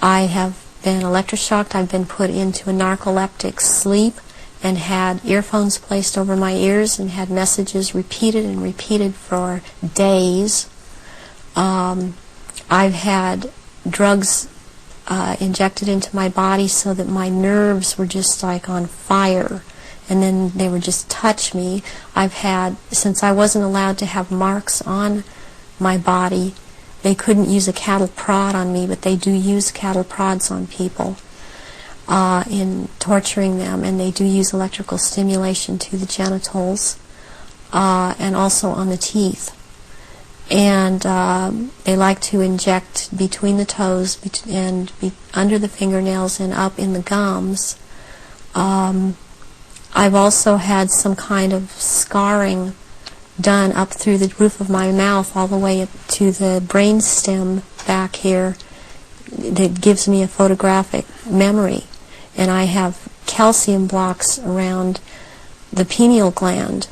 I have been electroshocked. I've been put into a narcoleptic sleep and had earphones placed over my ears and had messages repeated and repeated for days. I've had drugs injected into my body so that my nerves were just like on fire, and then they would just touch me. Since I wasn't allowed to have marks on my body, they couldn't use a cattle prod on me, but they do use cattle prods on people in torturing them, and they do use electrical stimulation to the genitals and also on the teeth. and they like to inject between the toes and under the fingernails and up in the gums. I've also had some kind of scarring done up through the roof of my mouth all the way up to the brain stem back here that gives me a photographic memory. And I have calcium blocks around the pineal gland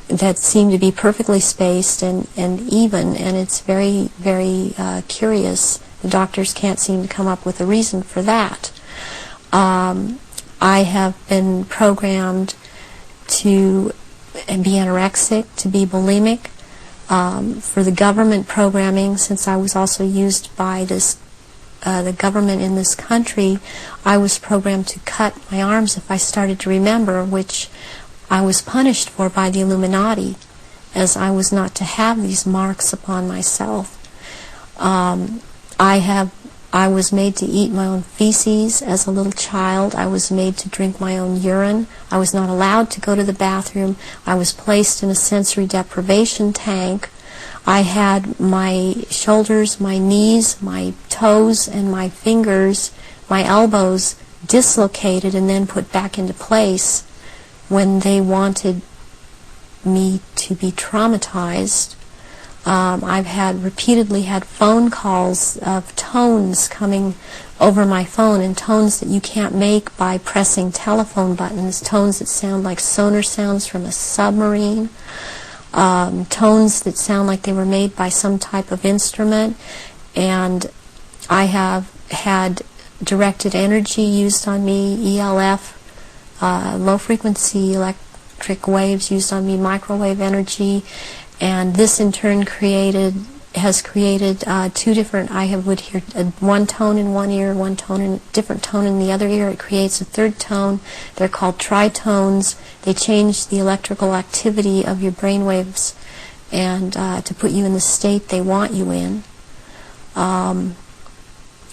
that seem to be perfectly spaced and even, and it's very, very curious. The doctors can't seem to come up with a reason for that. I have been programmed to be anorexic, to be bulimic. For the government programming, since I was also used by the government in this country, I was programmed to cut my arms if I started to remember, which I was punished for by the Illuminati, as I was not to have these marks upon myself. I was made to eat my own feces as a little child. I was made to drink my own urine. I was not allowed to go to the bathroom. I was placed in a sensory deprivation tank. I had my shoulders, my knees, my toes, and my fingers, my elbows dislocated and then put back into place when they wanted me to be traumatized. I've repeatedly had phone calls of tones coming over my phone, and tones that you can't make by pressing telephone buttons, tones that sound like sonar sounds from a submarine, tones that sound like they were made by some type of instrument. And I have had directed energy used on me, ELF, low frequency electric waves used on me, microwave energy. And this in turn has created two different, would hear one tone in one ear, one tone in different tone in the other ear. It creates a third tone. They're called tritones. They change the electrical activity of your brain waves and to put you in the state they want you in. I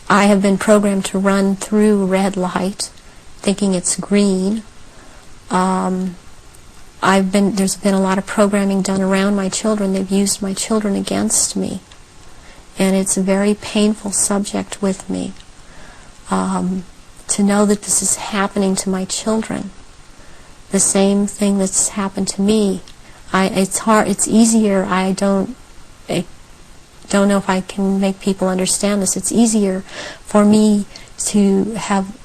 have been programmed to run through red light, thinking it's green. There's been a lot of programming done around my children. They've used my children against me. And it's a very painful subject with me to know that this is happening to my children. The same thing that's happened to me. It's hard. It's easier. I don't know if I can make people understand this. It's easier for me to have,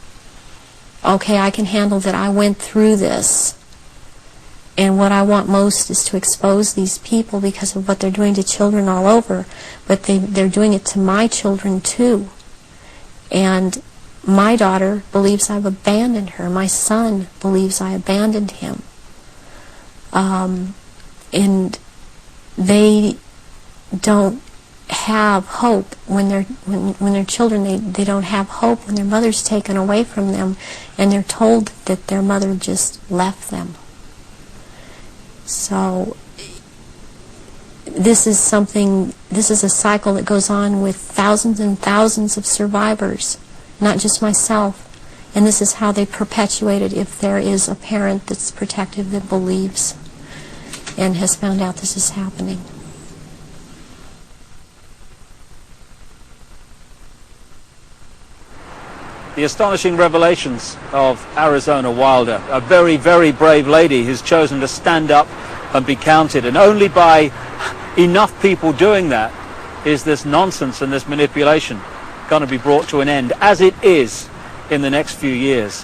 okay, I can handle that I went through this. And what I want most is to expose these people because of what they're doing to children all over. But they're doing it to my children too. And my daughter believes I've abandoned her. My son believes I abandoned him. And they don't have hope when they're children. They don't have hope when their mother's taken away from them and they're told that their mother just left them. So this is a cycle that goes on with thousands and thousands of survivors, not just myself. And this is how they perpetuate it if there is a parent that's protective that believes and has found out this is happening. The astonishing revelations of Arizona Wilder, a very, very brave lady who's chosen to stand up and be counted. And only by enough people doing that is this nonsense and this manipulation going to be brought to an end, as it is in the next few years.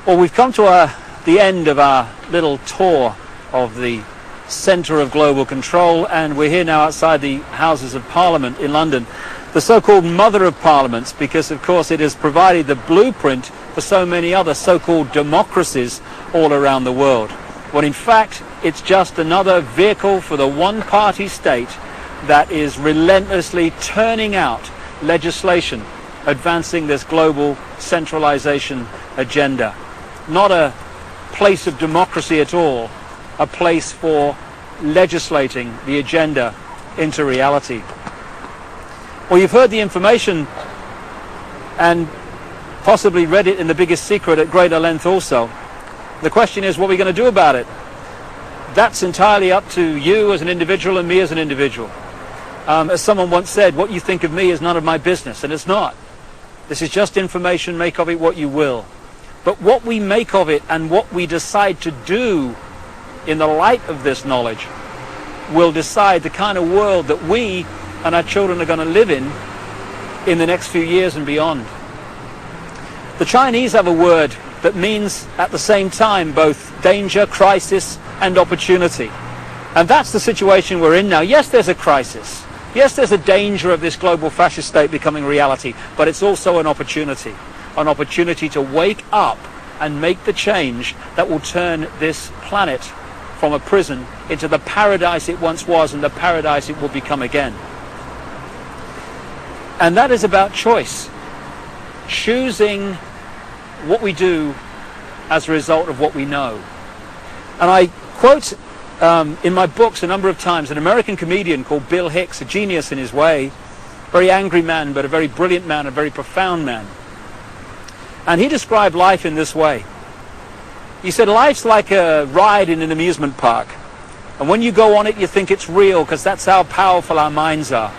Well, we've come to the end of our little tour of the centre of global control, and we're here now outside the Houses of Parliament in London, the so-called mother of parliaments, because of course it has provided the blueprint for so many other so-called democracies all around the world. When in fact it's just another vehicle for the one-party state that is relentlessly turning out legislation advancing this global centralization agenda. Not a place of democracy at all, a place for legislating the agenda into reality. Well, you've heard the information and possibly read it in The Biggest Secret at greater length also. The question is, what are we going to do about it? That's entirely up to you as an individual and me as an individual. As someone once said, what you think of me is none of my business, and it's not. This is just information, make of it what you will. But what we make of it and what we decide to do in the light of this knowledge will decide the kind of world that we and our children are going to live in the next few years and beyond. The Chinese have a word that means at the same time both danger, crisis, and opportunity. And that's the situation we're in now. Yes, there's a crisis. Yes, there's a danger of this global fascist state becoming reality, but it's also an opportunity to wake up and make the change that will turn this planet from a prison into the paradise it once was and the paradise it will become again. And that is about choice. Choosing what we do as a result of what we know. And I quote in my books a number of times an American comedian called Bill Hicks, a genius in his way, very angry man, but a very brilliant man, a very profound man. And he described life in this way. He said, life's like a ride in an amusement park. And when you go on it, you think it's real, because that's how powerful our minds are.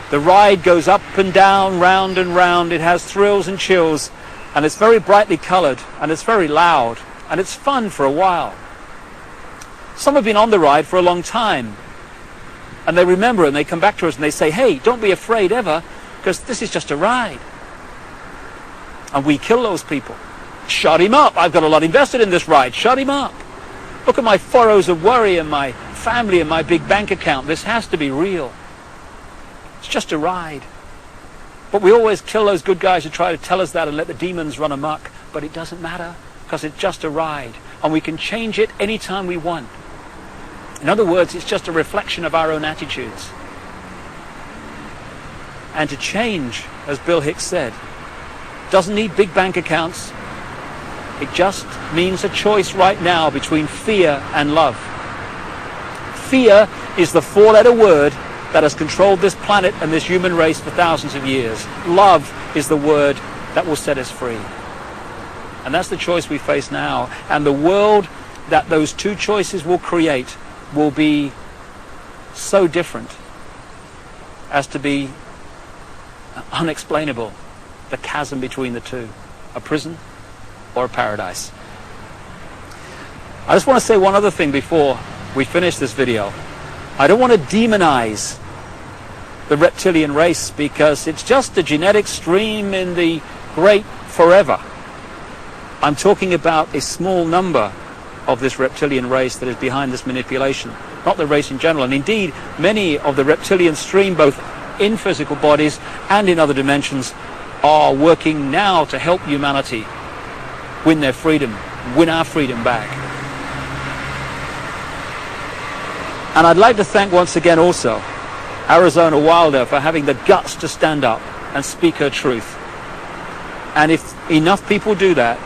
The ride goes up and down, round and round. It has thrills and chills, and it's very brightly colored, and it's very loud, and it's fun for a while. Some have been on the ride for a long time, and they remember it, and they come back to us and they say, hey, don't be afraid ever, because this is just a ride. And we kill those people. Shut him up. I've got a lot invested in this ride. Shut him up. Look at my furrows of worry and my family and my big bank account. This has to be real. It's just a ride. But we always kill those good guys who try to tell us that and let the demons run amok. But it doesn't matter, because it's just a ride. And we can change it anytime we want. In other words, it's just a reflection of our own attitudes. And to change, as Bill Hicks said, doesn't need big bank accounts. It just means a choice right now between fear and love. Fear is the four-letter word that has controlled this planet and this human race for thousands of years. Love is the word that will set us free. And that's the choice we face now. And the world that those two choices will create will be so different as to be unexplainable. The chasm between the two, a prison or a paradise. I just want to say one other thing before we finish this video. I don't want to demonize the reptilian race, because it's just a genetic stream in the great forever. I'm talking about a small number of this reptilian race that is behind this manipulation, not the race in general. And indeed, many of the reptilian stream, both in physical bodies and in other dimensions, are working now to help humanity win their freedom, win our freedom back. And I'd like to thank once again also Arizona Wilder for having the guts to stand up and speak her truth. And if enough people do that,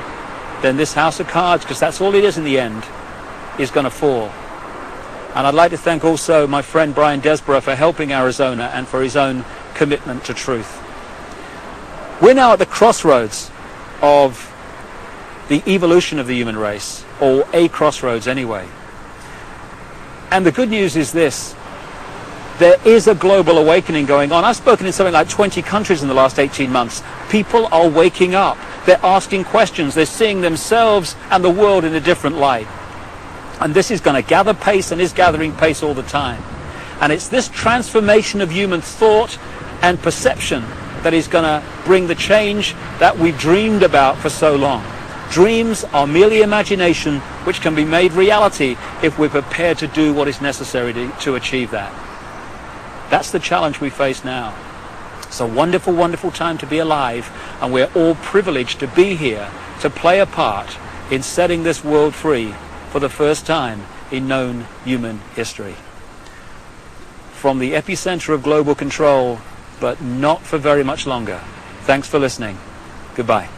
then this house of cards, because that's all it is in the end, is going to fall. And I'd like to thank also my friend Brian Desborough for helping Arizona and for his own commitment to truth. We're now at the crossroads of the evolution of the human race, or a crossroads anyway. And the good news is this: there is a global awakening going on. I've spoken in something like 20 countries in the last 18 months. People are waking up. They're asking questions. They're seeing themselves and the world in a different light. And this is going to gather pace and is gathering pace all the time. And it's this transformation of human thought and perception that is going to bring the change that we've dreamed about for so long. Dreams are merely imagination, which can be made reality if we're prepared to do what is necessary to achieve that. That's the challenge we face now. It's a wonderful, wonderful time to be alive, and we're all privileged to be here to play a part in setting this world free for the first time in known human history. From the epicenter of global control, but not for very much longer. Thanks for listening. Goodbye.